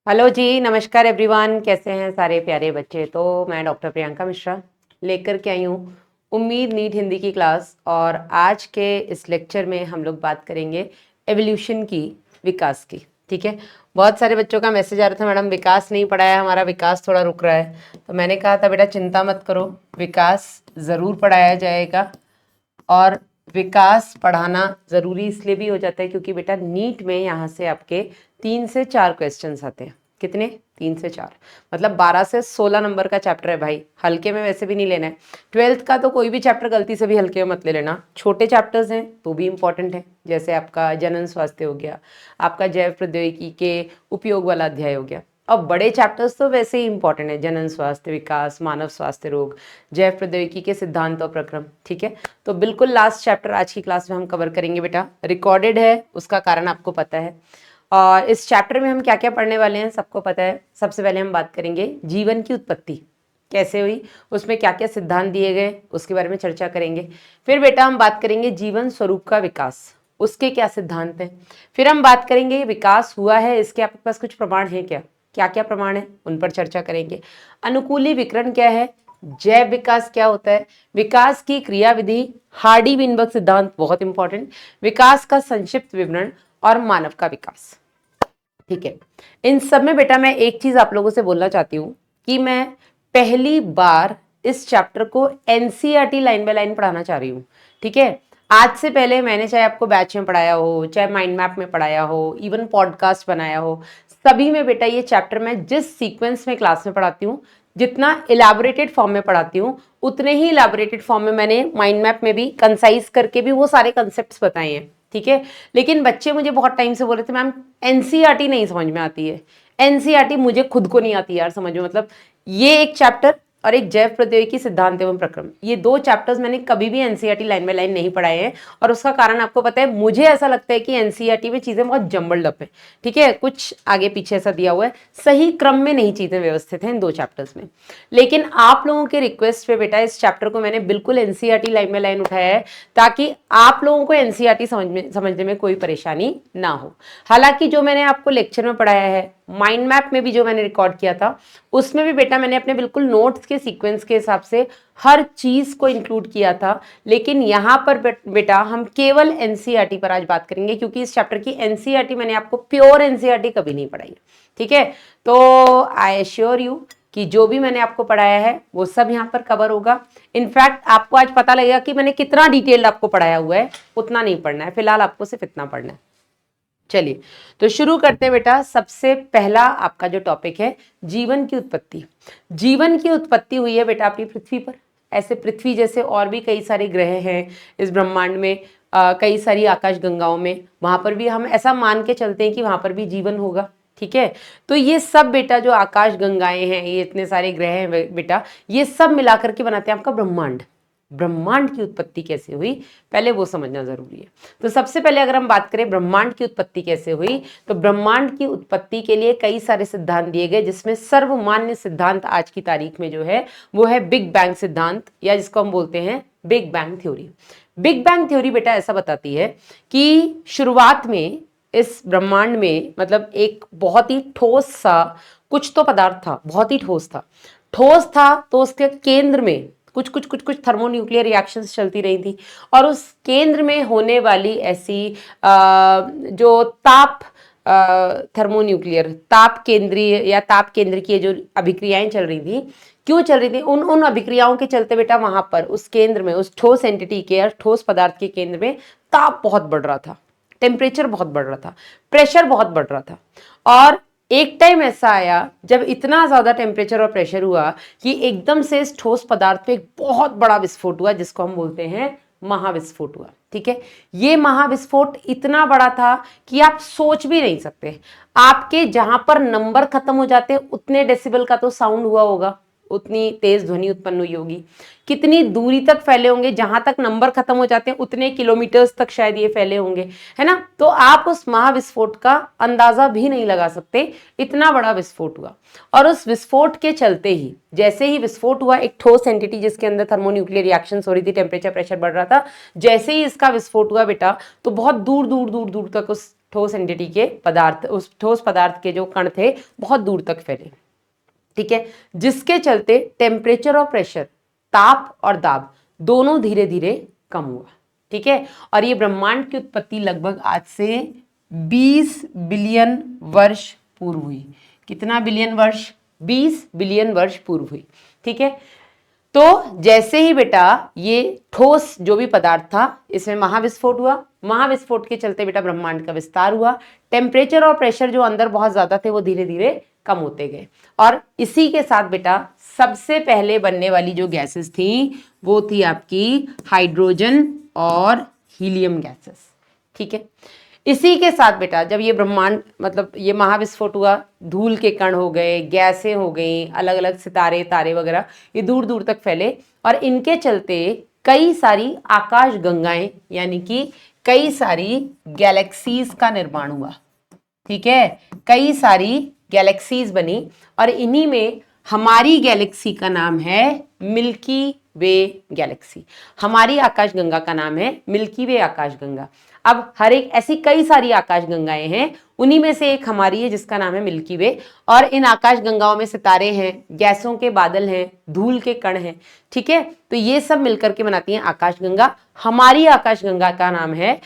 Hello जी, नमस्कार everyone. कैसे हैं सारे प्यारे बच्चे। तो मैं डॉक्टर प्रियंका मिश्रा लेकर के आई हूँ उम्मीद नीट हिंदी की क्लास। और आज के इस लेक्चर में हम लोग बात करेंगे एवोल्यूशन की, विकास की। ठीक है, बहुत सारे बच्चों का मैसेज आ रहा था, मैडम विकास नहीं पढ़ाया, हमारा विकास थोड़ा रुक रहा है। तो मैंने कहा था बेटा चिंता मत करो, विकास ज़रूर पढ़ाया जाएगा। और विकास पढ़ाना ज़रूरी इसलिए भी हो जाता है क्योंकि बेटा नीट में यहाँ से आपके 3 से 4 क्वेश्चंस आते हैं। कितने? 3 से 4, मतलब 12 से 16 नंबर का चैप्टर है भाई। हल्के में वैसे भी नहीं लेना है। 12th का तो कोई भी चैप्टर गलती से भी हल्के में मत ले लेना। छोटे चैप्टर्स हैं तो भी इंपॉर्टेंट है, जैसे आपका जनन स्वास्थ्य हो गया, आपका जैव प्रौद्योगिकी के उपयोग वाला अध्याय हो गया। अब बड़े चैप्टर्स तो वैसे ही इंपॉर्टेंट है, जनन स्वास्थ्य, विकास, मानव स्वास्थ्य रोग, जैव प्रौद्योगिकी के सिद्धांत और प्रक्रम। ठीक है, तो बिल्कुल लास्ट चैप्टर आज की क्लास में हम कवर करेंगे बेटा। रिकॉर्डेड है, उसका कारण आपको पता है। और इस चैप्टर में हम क्या क्या पढ़ने वाले हैं सबको पता है। सबसे पहले हम बात करेंगे जीवन की उत्पत्ति कैसे हुई, उसमें क्या क्या सिद्धांत दिए गए, उसके बारे में चर्चा करेंगे। फिर बेटा हम बात करेंगे जीवन स्वरूप का विकास, उसके क्या सिद्धांत हैं। फिर हम बात करेंगे विकास हुआ है, इसके आपके पास कुछ प्रमाण हैं क्या, क्या क्या प्रमाण है, उन पर चर्चा करेंगे। अनुकूली विकिरण क्या है, जैव विकास क्या होता है, विकास की क्रियाविधि, हार्डी विनबर्ग सिद्धांत बहुत इंपॉर्टेंट, विकास का संक्षिप्त विवरण और मानव का विकास। ठीक है, इन सब में बेटा मैं एक चीज आप लोगों से बोलना चाहती हूँ कि मैं पहली बार इस चैप्टर को एनसीईआरटी लाइन बाय लाइन पढ़ाना चाह रही हूँ। ठीक है, आज से पहले मैंने चाहे आपको बैच में पढ़ाया हो, चाहे माइंड मैप में पढ़ाया हो, इवन पॉडकास्ट बनाया हो, सभी में बेटा ये चैप्टर मैं जिस सीक्वेंस में क्लास में पढ़ाती हूँ, जितना इलेबोरेटेड फॉर्म में पढ़ाती हूँ, उतने ही इलेबोरेटेड फॉर्म में मैंने माइंड मैप में भी कंसाइज करके भी वो सारे कंसेप्ट्स बताए हैं। ठीक है, लेकिन बच्चे मुझे बहुत टाइम से बोल रहे थे मैम एनसीईआरटी नहीं समझ में आती है। एनसीईआरटी मुझे खुद को नहीं आती यार समझ में, मतलब ये एक चैप्टर और एक जैव प्रौद्योगिकी सिद्धांत एवं प्रक्रम, ये 2 चैप्टर्स मैंने कभी भी एनसीईआरटी लाइन बाय लाइन नहीं पढ़ाए हैं। और उसका कारण आपको पता है, मुझे ऐसा लगता है कि एनसीईआरटी में चीजें बहुत जम्बल्ड अप है। ठीक है, कुछ आगे पीछे ऐसा दिया हुआ है, सही क्रम में नहीं चीजें व्यवस्थित हैं इन 2 चैप्टर्स में। लेकिन आप लोगों के रिक्वेस्ट पे बेटा इस चैप्टर को मैंने बिल्कुल एनसीईआरटी लाइन बाय लाइन उठाया है, ताकि आप लोगों को एनसीईआरटी समझने में कोई परेशानी ना हो। हालांकि जो मैंने आपको लेक्चर में पढ़ाया है, माइंड मैप में भी जो मैंने रिकॉर्ड किया था, उसमें भी बेटा मैंने अपने बिल्कुल नोट्स के सीक्वेंस के हिसाब से हर चीज को इंक्लूड किया था। लेकिन यहाँ पर बेटा हम केवल एनसीईआरटी पर आज बात करेंगे, क्योंकि इस चैप्टर की एनसीईआरटी मैंने आपको प्योर एनसीईआरटी कभी नहीं पढ़ाई है। ठीक है, तो आई एश्योर यू कि जो भी मैंने आपको पढ़ाया है वो सब यहाँ पर कवर होगा। इनफैक्ट आपको आज पता लगेगा कि मैंने कितना डिटेल्ड आपको पढ़ाया हुआ है, उतना नहीं पढ़ना है, फिलहाल आपको सिर्फ इतना पढ़ना है। चलिए तो शुरू करते हैं बेटा। सबसे पहला आपका जो टॉपिक है जीवन की उत्पत्ति। जीवन की उत्पत्ति हुई है बेटा अपनी पृथ्वी पर। ऐसे पृथ्वी जैसे और भी कई सारे ग्रह हैं इस ब्रह्मांड में, कई सारी आकाश गंगाओं में, वहां पर भी हम ऐसा मान के चलते हैं कि वहां पर भी जीवन होगा। ठीक है, तो ये सब बेटा जो आकाश गंगाएं हैं, ये इतने सारे ग्रह हैं बेटा, ये सब मिलाकर के बनाते हैं आपका ब्रह्मांड। ब्रह्मांड की उत्पत्ति कैसे हुई पहले वो समझना जरूरी है। तो सबसे पहले अगर हम बात करें ब्रह्मांड की उत्पत्ति कैसे हुई, तो ब्रह्मांड की उत्पत्ति के लिए कई सारे सिद्धांत दिए गए, जिसमें सर्वमान्य सिद्धांत आज की तारीख में जो है वो है बिग बैंग सिद्धांत, या जिसको हम बोलते हैं big bang theory. Big bang theory बेटा ऐसा बताती है कि शुरुआत में इस ब्रह्मांड में मतलब एक बहुत ही ठोस सा कुछ तो पदार्थ था, बहुत ही ठोस था, तो उसके केंद्र में कुछ थर्मोन्यूक्लियर रिएक्शंस चलती रही थी। और उस केंद्र में होने वाली ऐसी जो ताप थर्मोन्यूक्लियर ताप केंद्रीय या ताप केंद्र की जो अभिक्रियाएं चल रही थी, क्यों चल रही थी, उन अभिक्रियाओं के चलते बेटा वहां पर उस केंद्र में, उस ठोस एंटिटी के या ठोस पदार्थ के केंद्र में ताप बहुत बढ़ रहा था, टेम्परेचर बहुत बढ़ रहा था, प्रेशर बहुत बढ़ रहा था। और एक टाइम ऐसा आया जब इतना ज्यादा टेम्परेचर और प्रेशर हुआ कि एकदम से इस ठोस पदार्थ पे एक बहुत बड़ा विस्फोट हुआ, जिसको हम बोलते हैं महाविस्फोट हुआ। ठीक है, ये महाविस्फोट इतना बड़ा था कि आप सोच भी नहीं सकते। आपके जहां पर नंबर खत्म हो जाते हैं उतने डेसिबल का तो साउंड हुआ होगा, उतनी तेज ध्वनि उत्पन्न हुई होगी। कितनी दूरी तक फैले होंगे, जहां तक नंबर खत्म हो जाते हैं उतने किलोमीटर्स तक शायद ये फैले होंगे, है ना। तो आप उस महाविस्फोट का अंदाजा भी नहीं लगा सकते, इतना बड़ा विस्फोट हुआ। और उस विस्फोट के चलते ही, जैसे ही विस्फोट हुआ, एक ठोस एंटिटी जिसके अंदर थर्मोन्यूक्लियर रिएक्शंस हो रही थी, टेम्परेचर प्रेशर बढ़ रहा था, जैसे ही इसका विस्फोट हुआ बेटा, तो बहुत दूर दूर दूर दूर तक उस ठोस एंटिटी के पदार्थ, उस ठोस पदार्थ के जो कण थे बहुत दूर तक फैले, ठीक है, जिसके चलते टेम्परेचर और प्रेशर, ताप और दाब दोनों धीरे धीरे कम हुआ, ठीक है। और ये ब्रह्मांड की उत्पत्ति लगभग आज से 20 बिलियन वर्ष पूर्व हुई। कितना बिलियन वर्ष? 20 बिलियन वर्ष पूर्व हुई, ठीक है। तो जैसे ही बेटा ये ठोस जो भी पदार्थ था इसमें महाविस्फोट हुआ, महाविस्फोट के चलते बेटा ब्रह्मांड का विस्तार हुआ, टेम्परेचर और प्रेशर जो अंदर बहुत ज्यादा थे वो धीरे धीरे कम होते गए, और इसी के साथ बेटा सबसे पहले बनने वाली जो गैसेस थी वो थी आपकी हाइड्रोजन और हीलियम गैसेस, ठीक है। इसी के साथ बेटा जब ये ब्रह्मांड मतलब ये महाविस्फोट हुआ, धूल के कण हो गए, गैसें हो गई, अलग अलग सितारे तारे वगैरह ये दूर दूर तक फैले, और इनके चलते कई सारी आकाश गंगाएं यानी कि कई सारी गैलेक्सीज का निर्माण हुआ, ठीक है। कई सारी गैलेक्सीज बनी, और इन्हीं में हमारी गैलेक्सी का नाम है मिल्की वे गैलेक्सी। हमारी आकाशगंगा का नाम है मिल्की वे आकाशगंगा। अब हर एक ऐसी कई सारी आकाशगंगाएं हैं, उन्हीं में से एक हमारी है जिसका नाम है मिल्की वे, और इन आकाशगंगाओं में सितारे हैं, गैसों के बादल हैं, धूल के कण हैं, ठीक है। तो ये सब मिलकर के बनाती हैं आकाशगंगा। हमारी आकाशगंगा का नाम है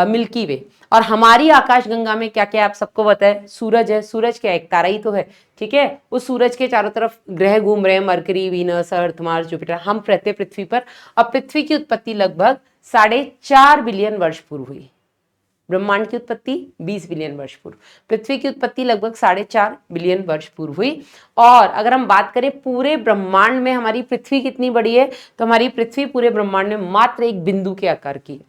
मिल्की वे। और हमारी आकाशगंगा में क्या क्या आप सबको पता है? सूरज है। सूरज क्या, एक तारा ही तो है, ठीक है। उस सूरज के चारों तरफ ग्रह घूम रहे हैं, मरकरी, वीनस, अर्थ, मार्स, जुपिटर। हम रहते पृथ्वी पर। अब पृथ्वी की उत्पत्ति लगभग 4.5 बिलियन वर्ष पूर्व हुई। ब्रह्मांड की उत्पत्ति 20 बिलियन वर्ष पूर्व, पृथ्वी की उत्पत्ति लगभग 4.5 बिलियन वर्ष पूर्व हुई। और अगर हम बात करें पूरे ब्रह्मांड में हमारी पृथ्वी कितनी बड़ी है, तो हमारी पृथ्वी पूरे ब्रह्मांड में मात्र एक बिंदु के आकार की है,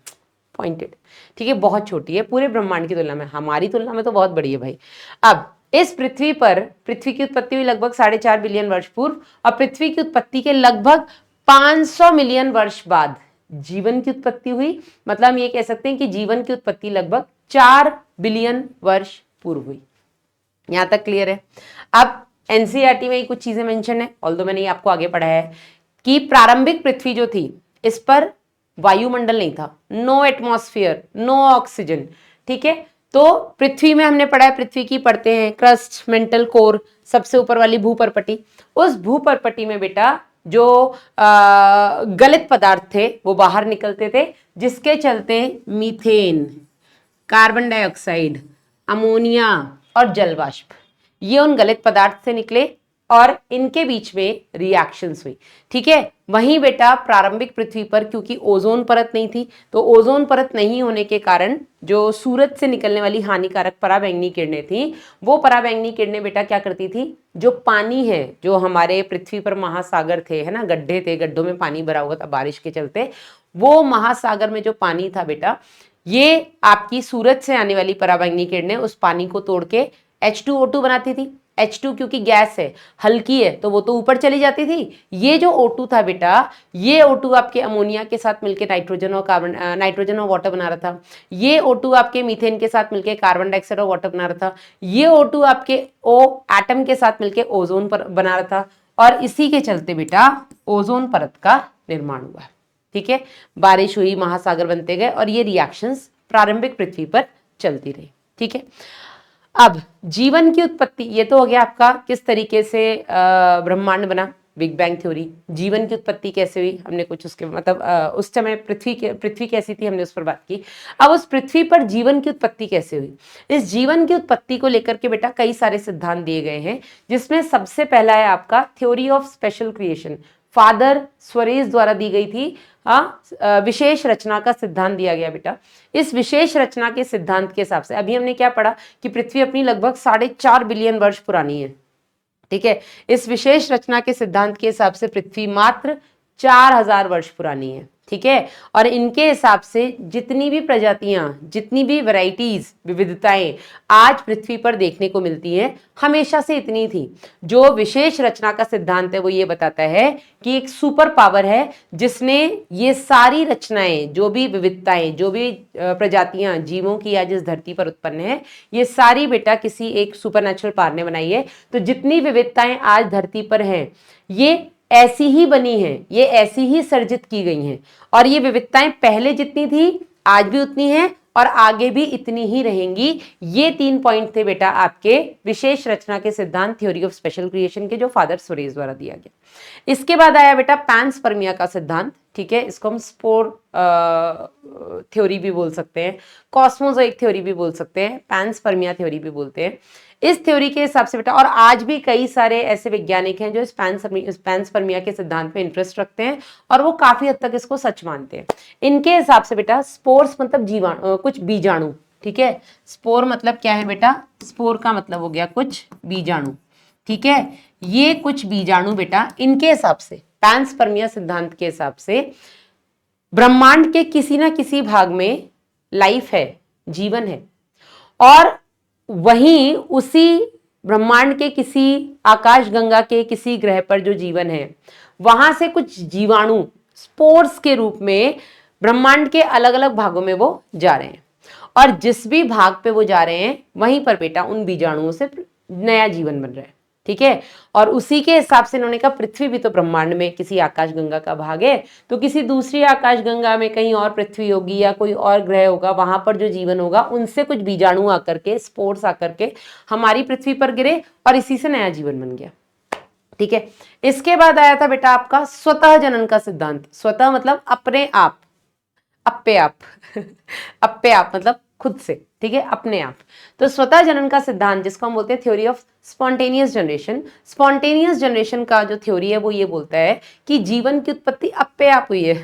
पॉइंटेड, ठीक है, बहुत छोटी है पूरे ब्रह्मांड की तुलना में। हमारी तुलना में तो बहुत बड़ी है भाई। अब इस पृथ्वी पर पृथ्वी की उत्पत्ति हुई लगभग 4.5 बिलियन वर्ष पूर्व, और पृथ्वी की उत्पत्ति के लगभग 500 मिलियन वर्ष बाद जीवन की उत्पत्ति हुई। मतलब हम ये कह सकते हैं कि जीवन की उत्पत्ति लगभग 4 बिलियन वर्ष पूर्व हुई। यहां तक क्लियर है? अब एनसीईआरटी में कुछ चीजें मेंशन है, ऑल्दो मैंने आपको आगे पढ़ाया है कि प्रारंभिक पृथ्वी जो थी इस पर वायुमंडल नहीं था, नो एटमॉस्फेयर, नो ऑक्सीजन, ठीक है। तो पृथ्वी में हमने पढ़ा है, पृथ्वी की परतें हैं, क्रस्ट, मेंटल कोर, सबसे ऊपर वाली भूपर्पटी। उस भूपर्पटी में बेटा जो गलित पदार्थ थे वो बाहर निकलते थे, जिसके चलते मीथेन, कार्बन डाइऑक्साइड, अमोनिया और जलवाष्प ये उन गलित पदार्थ से निकले, और इनके बीच में रिएक्शंस हुई, ठीक है। वहीं बेटा प्रारंभिक पृथ्वी पर क्योंकि ओजोन परत नहीं थी, तो ओजोन परत नहीं होने के कारण जो सूरज से निकलने वाली हानिकारक पराबैंगनी किरणें थी, वो पराबैंगनी किरणें बेटा क्या करती थी, जो पानी है, जो हमारे पृथ्वी पर महासागर थे, है ना, गड्ढे थे, गड्ढों में पानी भरा हुआ था बारिश के चलते, वो महासागर में जो पानी था बेटा, ये आपकी सूरज से आने वाली पराबैंगनी किरणें उस पानी को तोड़ के H2O2 बनाती थी। H2 क्योंकि गैस है, हल्की है, तो वो तो ऊपर चली जाती थी। ये जो O2 था बेटा, ये O2 आपके अमोनिया के साथ मिलकर नाइट्रोजन और वाटर बना रहा था। ये O2 आपके मीथेन के साथ मिलकर कार्बन डाइऑक्साइड और वाटर बना रहा था। ये O2 आपके O एटम के साथ मिलकर ओजोन पर बना रहा था, और इसी के चलते बेटा ओजोन परत का निर्माण हुआ, ठीक है। बारिश हुई, महासागर बनते गए, और ये रिएक्शंस प्रारंभिक पृथ्वी पर चलती रही, ठीक है। अब जीवन की उत्पत्ति, ये तो हो गया आपका किस तरीके से ब्रह्मांड बना, बिग बैंग थ्योरी। जीवन की उत्पत्ति कैसे हुई, हमने कुछ उसके मतलब उस समय पृथ्वी कैसी थी, हमने उस पर बात की। अब उस पृथ्वी पर जीवन की उत्पत्ति कैसे हुई, इस जीवन की उत्पत्ति को लेकर के बेटा कई सारे सिद्धांत दिए गए हैं, जिसमें सबसे पहला है आपका theory of special creation, father Suarez द्वारा दी गई थी। विशेष रचना का सिद्धांत दिया गया बेटा। इस विशेष रचना के सिद्धांत के हिसाब से अभी हमने क्या पढ़ा कि पृथ्वी अपनी लगभग 4.5 बिलियन वर्ष पुरानी है, ठीक है। इस विशेष रचना के सिद्धांत के हिसाब से पृथ्वी मात्र 4000 वर्ष पुरानी है, ठीक है। और इनके हिसाब से जितनी भी प्रजातियां, जितनी भी वैरायटीज, विविधताएं आज पृथ्वी पर देखने को मिलती हैं, हमेशा से इतनी थी। जो विशेष रचना का सिद्धांत है वो ये बताता है कि एक सुपर पावर है जिसने ये सारी रचनाएं, जो भी विविधताएं, जो भी प्रजातियां जीवों की आज इस धरती पर उत्पन्न है, ये सारी बेटा किसी एक सुपरनैचुरल पावर ने बनाई है। तो जितनी विविधताएं आज धरती पर हैं, ये ऐसी ही बनी है, ये ऐसी ही सर्जित की गई हैं, और ये विविधताएं पहले जितनी थी आज भी उतनी हैं, और आगे भी इतनी ही रहेंगी। ये 3 पॉइंट थे बेटा आपके विशेष रचना के सिद्धांत थ्योरी ऑफ स्पेशल क्रिएशन के, जो फादर सुरेश द्वारा दिया गया। इसके बाद आया बेटा पैंसपर्मिया का सिद्धांत, ठीक है, इसको हम स्पोर थ्योरी भी बोल सकते हैं, कॉस्मोजोइक थ्योरी भी बोल सकते हैं, पैंसपर्मिया थ्योरी भी बोलते हैं। इस थ्योरी के हिसाब से बेटा, और आज भी कई सारे ऐसे वैज्ञानिक हैं जो इस पैंसपर्मिया के सिद्धांत में इंटरेस्ट रखते हैं और वो काफी हद तक इसको सच मानते हैं। इनके हिसाब से बेटा स्पोर्स मतलब जीवाणु, कुछ बीजाणु, ठीक है, स्पोर मतलब क्या है बेटा, स्पोर का मतलब हो गया कुछ बीजाणु, ठीक है, ये कुछ बीजाणु बेटा इनके हिसाब से, पैंसपर्मिया सिद्धांत के हिसाब से ब्रह्मांड के किसी ना किसी भाग में लाइफ है, जीवन है, और वहीं उसी ब्रह्मांड के किसी आकाशगंगा के किसी ग्रह पर जो जीवन है, वहां से कुछ जीवाणु स्पोर्स के रूप में ब्रह्मांड के अलग अलग भागों में वो जा रहे हैं, और जिस भी भाग पे वो जा रहे हैं वहीं पर बेटा उन बीजाणुओं से नया जीवन बन रहा है, ठीक है। और उसी के हिसाब से इन्होंने कहा पृथ्वी भी तो ब्रह्मांड में किसी आकाशगंगा का भाग है, तो किसी दूसरी आकाशगंगा में कहीं और पृथ्वी होगी या कोई और ग्रह होगा, वहां पर जो जीवन होगा उनसे कुछ बीजाणु आकर के, स्पोर्स आकर के हमारी पृथ्वी पर गिरे और इसी से नया जीवन बन गया, ठीक है। इसके बाद आया था बेटा आपका स्वतः जनन का सिद्धांत। स्वतः मतलब अपने आप, अपने आप अपने आप मतलब खुद से, ठीक है, अपने आप। तो स्वतः जनन का सिद्धांत, जिसको हम बोलते हैं theory of spontaneous generation, spontaneous generation का जो थ्योरी है वो ये बोलता है कि जीवन की उत्पत्ति अपने आप हुई है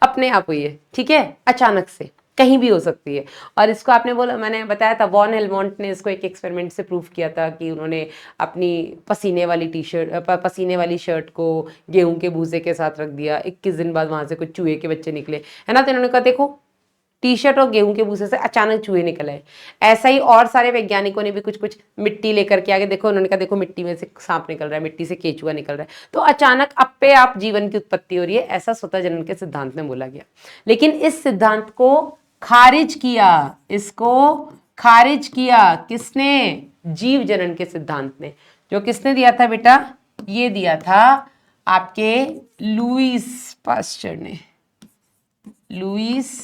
अपने आप हुई है, ठीक है, अचानक से, कहीं भी हो सकती है। और इसको आपने बोला, मैंने बताया था, वॉन हेलमोंट ने इसको एक एक्सपेरिमेंट से प्रूव किया था कि उन्होंने अपनी पसीने वाली शर्ट को गेहूं के भूसे के साथ रख दिया, 21 दिन बाद वहां से कुछ चूहे के बच्चे निकले, है ना। तो इन्होंने कहा देखो टी शर्ट और गेहूं के भूसे से अचानक चूहे निकल आए। ऐसा ही और सारे वैज्ञानिकों ने भी कुछ कुछ मिट्टी लेकर के आगे देखो, उन्होंने कहा देखो मिट्टी में से सांप निकल रहा है, मिट्टी से केचुआ निकल रहा है, तो अचानक अपने आप जीवन की उत्पत्ति हो रही है, ऐसा स्वतः जनन के सिद्धांत में बोला गया। लेकिन इस सिद्धांत को खारिज किया, इसको खारिज किया किसने, जीव जनन के सिद्धांत ने, जो किसने दिया था बेटा, ये दिया था आपके लुईस पास्चर ने, लुईस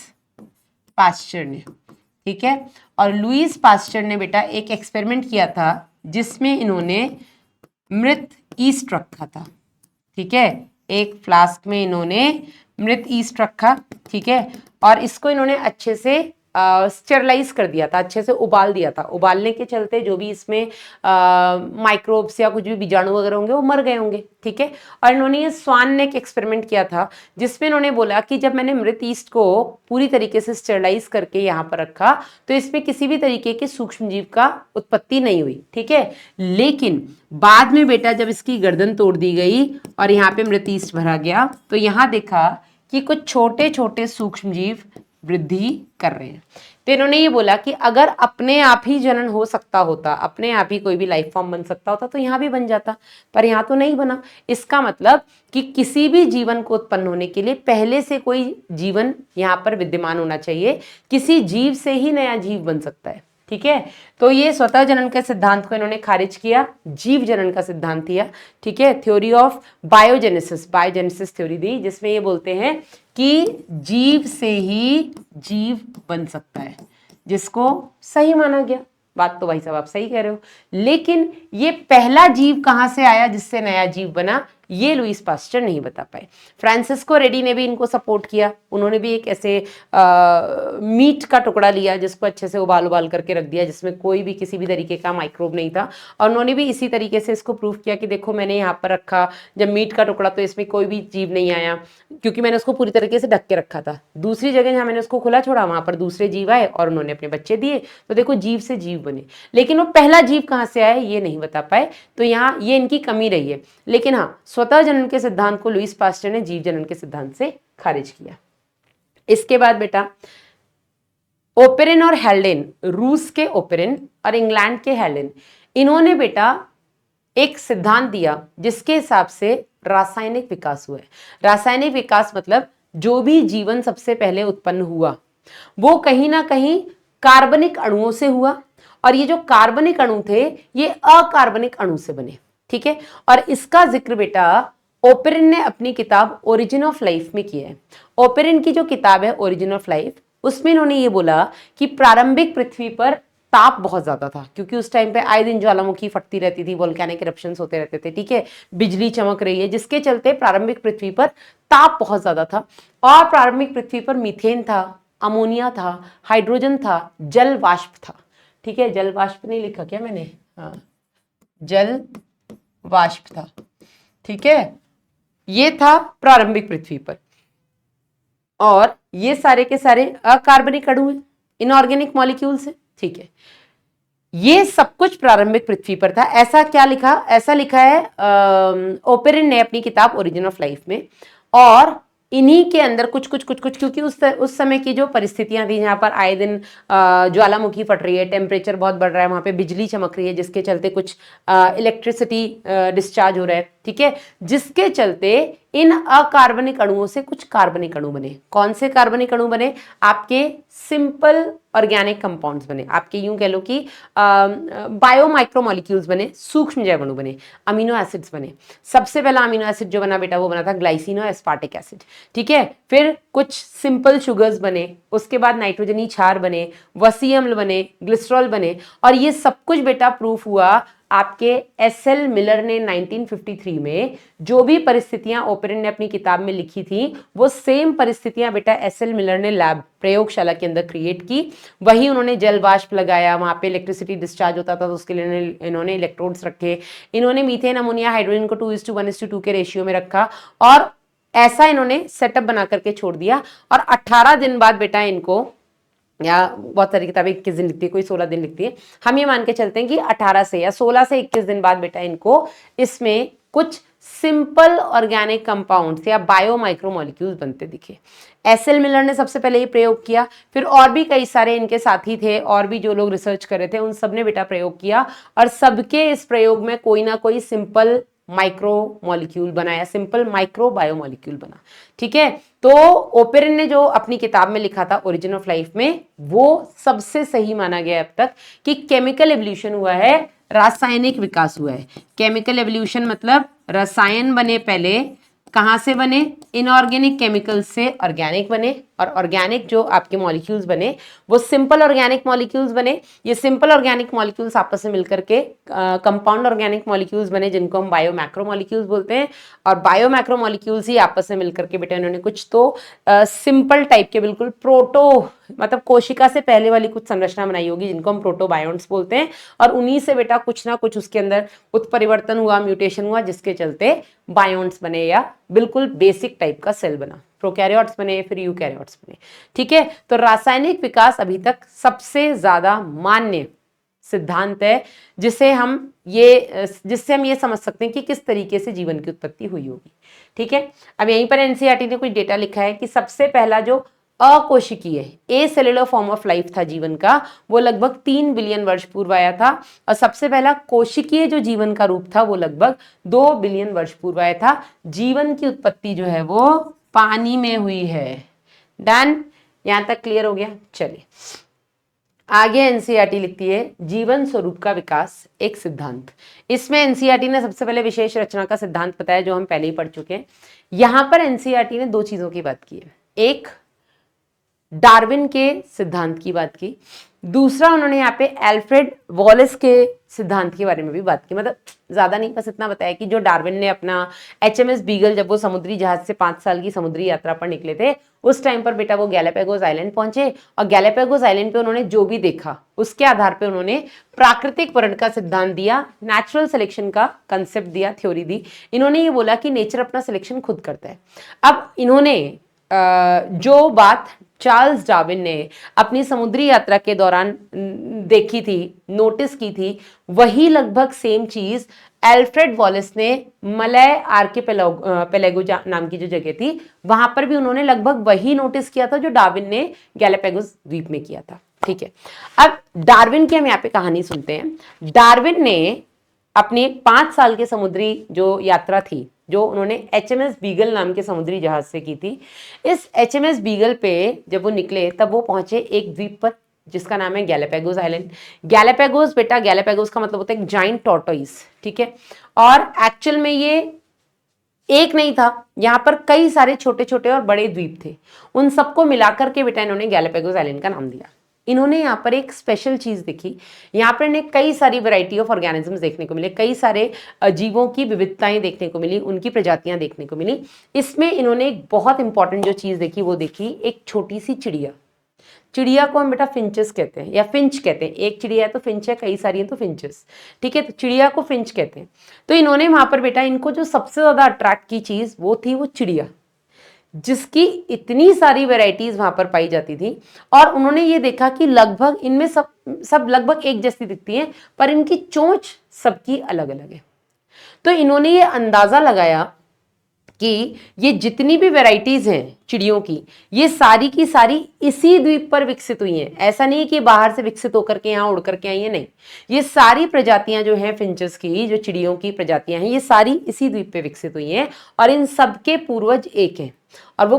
पास्चर ने, ठीक है। और लुईस पास्चर ने बेटा एक एक्सपेरिमेंट किया था जिसमें इन्होंने मृत ईस्ट रखा था, ठीक है, एक फ्लास्क में इन्होंने मृत ईस्ट रखा, ठीक है, और इसको इन्होंने अच्छे से स्टेरलाइज कर दिया था, अच्छे से उबाल दिया था। उबालने के चलते जो भी इसमें माइक्रोब्स या कुछ भी बीजाणु वगैरह होंगे वो मर गए होंगे, ठीक है। और इन्होंने ये स्वान ने एक एक्सपेरिमेंट किया था जिसमें इन्होंने बोला कि जब मैंने मृत ईस्ट को पूरी तरीके से स्टेरलाइज करके यहाँ पर रखा तो इसमें किसी भी तरीके के सूक्ष्म जीव का उत्पत्ति नहीं हुई, ठीक है। लेकिन बाद में बेटा जब इसकी गर्दन तोड़ दी गई और यहाँ पे मृत ईस्ट भरा गया तो यहाँ देखा कि कुछ छोटे छोटे सूक्ष्म जीव वृद्धि कर रहे हैं। तो इन्होंने ये बोला कि अगर अपने आप ही जनन हो सकता होता, अपने आप ही कोई भी लाइफ फॉर्म बन सकता होता तो यहाँ भी बन जाता, पर यहाँ तो नहीं बना। इसका मतलब कि किसी भी जीवन को उत्पन्न होने के लिए पहले से कोई जीवन यहाँ पर विद्यमान होना चाहिए, किसी जीव से ही नया जीव बन सकता है, ठीक है। तो ये स्वतः जनन के सिद्धांत को इन्होंने खारिज किया, जीव जनन का सिद्धांत दिया, ठीक है, थ्योरी ऑफ बायोजेनेसिस थ्योरी दी, जिसमें ये बोलते हैं कि जीव से ही जीव बन सकता है, जिसको सही माना गया। बात तो भाई साहब आप सही कह रहे हो, लेकिन ये पहला जीव कहां से आया जिससे नया जीव बना, ये लुईस पास्चर नहीं बता पाए। फ्रांसिस्को रेडी ने भी इनको सपोर्ट किया, उन्होंने भी एक ऐसे मीट का टुकड़ा लिया जिसको अच्छे से उबाल करके रख दिया, जिसमें कोई भी किसी भी तरीके का माइक्रोब नहीं था, और उन्होंने भी इसी तरीके से इसको प्रूव किया कि देखो मैंने यहाँ पर रखा जब मीट का टुकड़ा तो इसमें कोई भी जीव नहीं आया, क्योंकि मैंने उसको पूरी तरीके से ढक के रखा था। दूसरी जगह जहाँ मैंने उसको खुला छोड़ा वहां पर दूसरे जीव आए और उन्होंने अपने बच्चे दिए, तो देखो जीव से जीव बने। लेकिन वो पहला जीव कहाँ से आया ये नहीं बता पाए, तो यहाँ ये इनकी कमी रही है। लेकिन हाँ, स्वतः जनन के सिद्धांत को लुईस पास्चर ने जीव जनन के सिद्धांत से खारिज किया। इसके बाद बेटा ओपेरिन और हेल्डेन, रूस के ओपेरिन और इंग्लैंड के हेल्डेन, इन्होंने बेटा एक सिद्धांत दिया जिसके हिसाब से रासायनिक विकास हुआ है। रासायनिक विकास मतलब जो भी जीवन सबसे पहले उत्पन्न हुआ वो कहीं ना कहीं कार्बनिक अणुओं से हुआ, और ये जो कार्बनिक अणु थे ये अकार्बनिक अणु से बने, ठीक है। और इसका जिक्र बेटा ओपेरिन ने अपनी किताब ओरिजिन ऑफ लाइफ में किया है। ओपेरिन की जो किताब है ओरिजिन ऑफ लाइफ, उसमें इन्होंने ये बोला कि प्रारंभिक पृथ्वी पर ताप बहुत ज्यादा था, क्योंकि उस टाइम पे आए दिन ज्वालामुखी फटती रहती थी, वोल्केनिक इरप्शंस होते रहते थे, ठीक है, बिजली चमक रही है, जिसके चलते प्रारंभिक पृथ्वी पर ताप बहुत ज्यादा था। और प्रारंभिक पृथ्वी पर मीथेन था, अमोनिया था, हाइड्रोजन था, जल वाष्प था, ठीक है, जल वाष्प नहीं लिखा क्या मैंने, हाँ, जल वाष्प था, ठीक है, ये था प्रारंभिक पृथ्वी पर। और ये सारे के सारे अकार्बनिक अणु हैं, इनऑर्गेनिक मॉलिक्यूल्स हैं, ठीक है। ये सब कुछ प्रारंभिक पृथ्वी पर था। ऐसा क्या लिखा, ऐसा लिखा है ओपेरिन ने अपनी किताब ओरिजिन ऑफ लाइफ में। और इन्हीं के अंदर कुछ कुछ कुछ कुछ, क्योंकि उस समय की जो परिस्थितियां थी, जहां पर आए दिन ज्वालामुखी फट रही है, टेम्परेचर बहुत बढ़ रहा है, वहां पे बिजली चमक रही है, जिसके चलते कुछ इलेक्ट्रिसिटी डिस्चार्ज हो रहा है, ठीक है, जिसके चलते इन अकार्बनिक अणुओं से कुछ कार्बनिक अणु बने। कौन से कार्बनिक अणु बने? आपके सिंपल ऑर्गेनिक कंपाउंड्स बने, आपके यूं कह लो कि बायो माइक्रोमोलिक्यूल्स बने, सूक्ष्म जैव अणु बने, अमीनो एसिड्स बने। सबसे पहला अमीनो एसिड जो बना बेटा, वो बना था ग्लाइसिनो एस्पार्टिक एसिड, ठीक है। फिर कुछ सिंपल शुगर्स बने, उसके बाद नाइट्रोजनी क्षार बने, वसी अम्ल बने, ग्लिसरॉल बने। और ये सब कुछ बेटा प्रूफ हुआ आपके एसएल मिलर ने 1953 में। जो भी परिस्थितियां ओपेरिन ने अपनी किताब में लिखी थी, वो सेम परिस्थितियां बेटा एसएल मिलर ने लैब प्रयोगशाला के अंदर क्रिएट की। वही उन्होंने जल वाष्प लगाया, वहां पे इलेक्ट्रिसिटी डिस्चार्ज होता था, तो उसके लिए इन्होंने इलेक्ट्रोड्स रखे। इन्होंने मीथेन, अमोनिया, हाइड्रोजन को 2:1:2 के रेशियो में रखा, और ऐसा इन्होंने सेटअप बना करके छोड़ दिया। और 18 दिन बाद बेटा इनको, या बहुत सारी किताबें 21 दिन लिखती है, कोई 16 दिन लिखती है, हम ये मान के चलते हैं कि 18 से या 16 से 21 दिन बाद बेटा इनको इसमें कुछ सिंपल ऑर्गेनिक कंपाउंड्स या बायो माइक्रोमोलिक्यूल्स बनते दिखे। एसएल मिलर ने सबसे पहले ये प्रयोग किया, फिर और भी कई सारे इनके साथी थे, और भी जो लोग रिसर्च कर रहे थे, उन सब ने बेटा प्रयोग किया, और सबके इस प्रयोग में कोई ना कोई सिंपल माइक्रो मॉलिक्यूल बनाया, सिंपल माइक्रो बायोमॉलिक्यूल बना, ठीक है। तो ओपेरिन ने जो अपनी किताब में लिखा था ओरिजिन ऑफ लाइफ में, वो सबसे सही माना गया अब तक कि केमिकल एवोल्यूशन हुआ है, रासायनिक विकास हुआ है। केमिकल एवोल्यूशन मतलब रसायन बने पहले, कहां से बने? इनऑर्गेनिक केमिकल्स से ऑर्गेनिक बने, और ऑर्गेनिक जो आपके मॉलिक्यूल्स बने वो सिंपल ऑर्गेनिक मॉलिक्यूल्स बने। ये सिंपल ऑर्गेनिक मॉलिक्यूल्स आपस में मिलकर के कंपाउंड ऑर्गेनिक मॉलिक्यूल्स बने, जिनको हम बायो मैक्रो मॉलिक्यूल्स बोलते हैं। और बायो मैक्रो मॉलिक्यूल्स ही आपस में मिलकर के बेटा इन्होंने कुछ तो सिंपल टाइप के, बिल्कुल प्रोटो, मतलब कोशिका से पहले वाली कुछ संरचना बनाई होगी, जिनको हम प्रोटोबायोन्ट्स बोलते हैं। और उन्हीं से बेटा कुछ ना कुछ उसके अंदर उत्परिवर्तन हुआ, म्यूटेशन हुआ, जिसके चलते बायोन्ट्स बने, या बिल्कुल बेसिक टाइप का सेल बना, प्रोकैरियोट्स बने, फिर यूकैरियोट्स बने, ठीक है। तो रासायनिक विकास अभी तक सबसे ज्यादा मान्य सिद्धांत है, जिससे हम ये समझ सकते हैं कि किस तरीके से जीवन की उत्पत्ति हुई होगी, ठीक है। अब यहीं पर एनसीईआरटी ने कुछ डेटा लिखा है कि सबसे पहला जो अकोशिकीय ए सेलुलर फॉर्म ऑफ लाइफ था जीवन का, वो लगभग 3 बिलियन वर्ष पूर्व आया था। और सबसे पहला कोशिकीय जो जीवन का रूप था, वो लगभग 2 बिलियन वर्ष पूर्व आया था। जीवन की उत्पत्ति जो है वो पानी में हुई है। डन, यहां तक क्लियर हो गया? चलिए आगे एनसीईआरटी लिखती है जीवन स्वरूप का विकास एक सिद्धांत। इसमें एनसीईआरटी ने सबसे पहले विशेष रचना का सिद्धांत बताया, जो हम पहले ही पढ़ चुके हैं। यहां पर एनसीईआरटी ने 2 चीजों की बात की है, एक डार्विन के सिद्धांत की बात की, दूसरा उन्होंने यहाँ पे एल्फ्रेड वॉलेस के सिद्धांत के बारे में भी बात की। मतलब ज्यादा नहीं, बस इतना बताया कि जो डार्विन ने अपना एचएमएस बीगल, जब वो समुद्री जहाज से 5 साल की समुद्री यात्रा पर निकले थे, उस टाइम पर बेटा वो गैलापागोस आइलैंड पहुंचे, और गैलापागोस आइलैंड पे उन्होंने जो भी देखा उसके आधार पे उन्होंने प्राकृतिक वर्ण का सिद्धांत दिया, नेचुरल सिलेक्शन का कंसेप्ट दिया, थ्योरी दी। इन्होंने ये बोला कि नेचर अपना सिलेक्शन खुद करता है। अब इन्होंने जो बात चार्ल्स डार्विन ने अपनी समुद्री यात्रा के दौरान देखी थी, नोटिस की थी, वही लगभग सेम चीज एल्फ्रेड वॉलेस ने मलय आर्किपेलागो नाम की जो जगह थी, वहां पर भी उन्होंने लगभग वही नोटिस किया था जो डार्विन ने गैलापागोस द्वीप में किया था, ठीक है। अब डार्विन की हम यहाँ पे कहानी सुनते हैं। डार्विन ने अपनी 5 साल की समुद्री जो यात्रा थी, जो उन्होंने एचएमएस बीगल नाम के समुद्री जहाज से की थी, इस एचएमएस बीगल पे जब वो निकले, तब वो पहुंचे एक द्वीप पर जिसका नाम है गैलापागोस आइलैंड। गैलापागोस बेटा, गैलापागोस का मतलब होता है एक जाइंट टॉर्टोइस, ठीक है। और एक्चुअल में ये एक नहीं था, यहाँ पर कई सारे छोटे छोटे और बड़े द्वीप थे, उन सबको मिलाकर के बेटा इन्होंने गैलापागोस आइलैंड का नाम दिया। इन्होंने यहाँ पर एक स्पेशल चीज देखी, यहाँ पर इन्हें कई सारी वैरायटी ऑफ ऑर्गेनिजम्स देखने को मिले, कई सारे जीवों की विविधताएं देखने को मिली, उनकी प्रजातियां देखने को मिली। इसमें इन्होंने एक बहुत इंपॉर्टेंट जो चीज देखी वो देखी एक छोटी सी चिड़िया। चिड़िया को हम बेटा फिंचेस कहते हैं या फिंच कहते हैं, एक चिड़िया है तो फिंच है, कई सारी है तो फिंचेस, ठीक है, तो चिड़िया को फिंच कहते हैं। तो इन्होंने वहां पर बेटा इनको जो सबसे ज्यादा अट्रैक्ट की चीज वो थी वो चिड़िया, जिसकी इतनी सारी वैरायटीज वहां पर पाई जाती थी। और उन्होंने ये देखा कि लगभग इनमें सब लगभग एक जैसी दिखती हैं, पर इनकी चोंच सबकी अलग अलग है। तो इन्होंने ये अंदाजा लगाया कि ये जितनी भी वैरायटीज हैं चिड़ियों की, ये सारी की सारी इसी द्वीप पर विकसित हुई हैं। ऐसा नहीं कि बाहर से विकसित होकर के यहाँ उड़ करके आई हैं, नहीं, ये सारी प्रजातियां जो हैं फिंचेस की, जो चिड़ियों की प्रजातियां हैं, ये सारी इसी द्वीप पे विकसित हुई हैं। और इन सबके पूर्वज एक हैं, और वो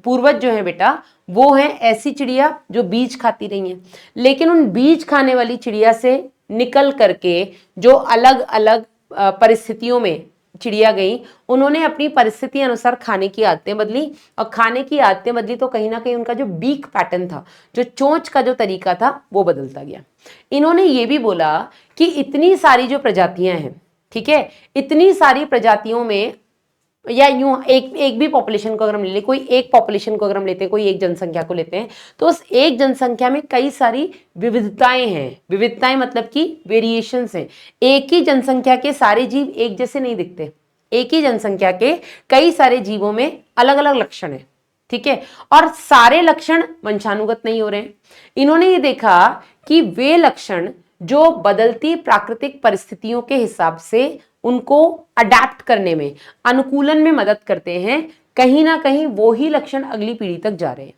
पूर्वज जो है बेटा वो है ऐसी चिड़िया जो बीज खाती रही हैं, लेकिन उन बीज खाने वाली चिड़िया से निकल करके जो अलग अलग परिस्थितियों में चिड़िया गई, उन्होंने अपनी परिस्थिति अनुसार खाने की आदतें बदली, और खाने की आदतें बदली तो कहीं ना कहीं उनका जो बीक पैटर्न था, जो चोंच का जो तरीका था वो बदलता गया। इन्होंने ये भी बोला कि इतनी सारी जो प्रजातियां हैं, ठीक है, इतनी सारी प्रजातियों में, या यूं एक भी पॉपुलेशन को अगर हम ले लें, कोई एक पॉपुलेशन को अगर हम लेते हैं, कोई एक जनसंख्या को लेते हैं, तो उस एक जनसंख्या में कई सारी विविधताएं हैं। विविधताएं मतलब कि वेरिएशंस हैं। एक ही जनसंख्या के सारे जीव एक जैसे नहीं दिखते, एक ही जनसंख्या के कई सारे जीवों में अलग अलग लक्षण है, ठीक है, और सारे लक्षण वंशानुगत नहीं हो रहे हैं। इन्होंने ये देखा कि वे लक्षण जो बदलती प्राकृतिक परिस्थितियों के हिसाब से उनको अडेप्ट करने में, अनुकूलन में मदद करते हैं, कहीं ना कहीं वो ही लक्षण अगली पीढ़ी तक जा रहे हैं,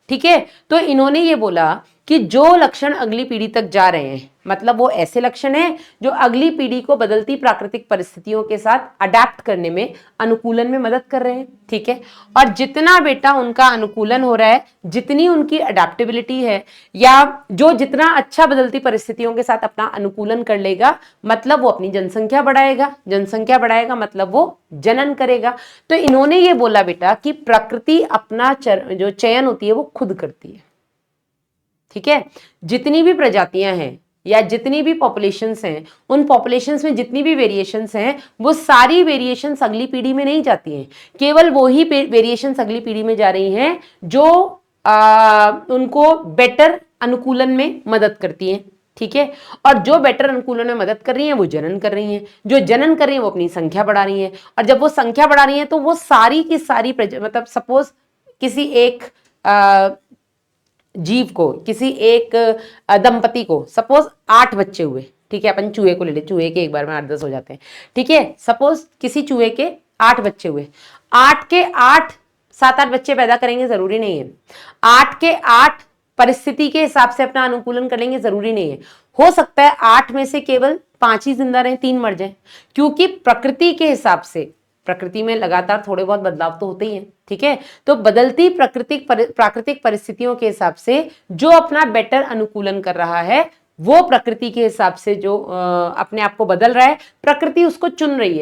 ठीक है। तो इन्होंने ये बोला कि जो लक्षण अगली पीढ़ी तक जा रहे हैं, मतलब वो ऐसे लक्षण हैं जो अगली पीढ़ी को बदलती प्राकृतिक परिस्थितियों के साथ अडेप्ट करने में, अनुकूलन में मदद कर रहे हैं, ठीक है। और जितना बेटा उनका अनुकूलन हो रहा है, जितनी उनकी अडेप्टेबिलिटी है, या जो जितना अच्छा बदलती परिस्थितियों के साथ अपना अनुकूलन कर लेगा, मतलब वो अपनी जनसंख्या बढ़ाएगा, जनसंख्या बढ़ाएगा मतलब वो जनन करेगा। तो इन्होंने ये बोला बेटा कि प्रकृति अपना जो चयन होती है वो खुद करती है, ठीक है। जितनी भी प्रजातियां हैं या जितनी भी पॉपुलेशंस हैं, उन पॉपुलेशंस में जितनी भी वेरिएशंस हैं, वो सारी वेरिएशंस अगली पीढ़ी में नहीं जाती हैं। केवल वो ही वेरिएशंस अगली पीढ़ी में जा रही हैं जो उनको बेटर अनुकूलन में मदद करती हैं, ठीक है। और जो बेटर अनुकूलन में मदद कर रही हैं वो जनन कर रही हैं, जो जनन कर रही हैं वो अपनी संख्या बढ़ा रही हैं। और जब वो संख्या बढ़ा रही हैं तो वो सारी की सारी मतलब सपोज किसी एक जीव को, किसी एक दंपति को सपोज 8 बच्चे हुए, ठीक है, अपन चूहे को ले ले, चूहे के एक बार में 8-10 हो जाते हैं, ठीक है। सपोज किसी चूहे के 8 बच्चे हुए, 8 के 8 7-8 बच्चे पैदा करेंगे जरूरी नहीं है, 8 के 8 परिस्थिति के हिसाब से अपना अनुकूलन कर लेंगे जरूरी नहीं है। हो सकता है 8 में से केवल 5 ही जिंदा रहें, 3 मर जाएं, क्योंकि प्रकृति के हिसाब से, प्रकृति में लगातार थोड़े बहुत बदलाव तो होते ही हैं, ठीक है। तो बदलती प्राकृतिक परिस्थितियों के हिसाब से जो अपना बेटर अनुकूलन कर रहा है, वो प्रकृति के हिसाब से जो अपने आप को बदल रहा है, प्रकृति उसको चुन रही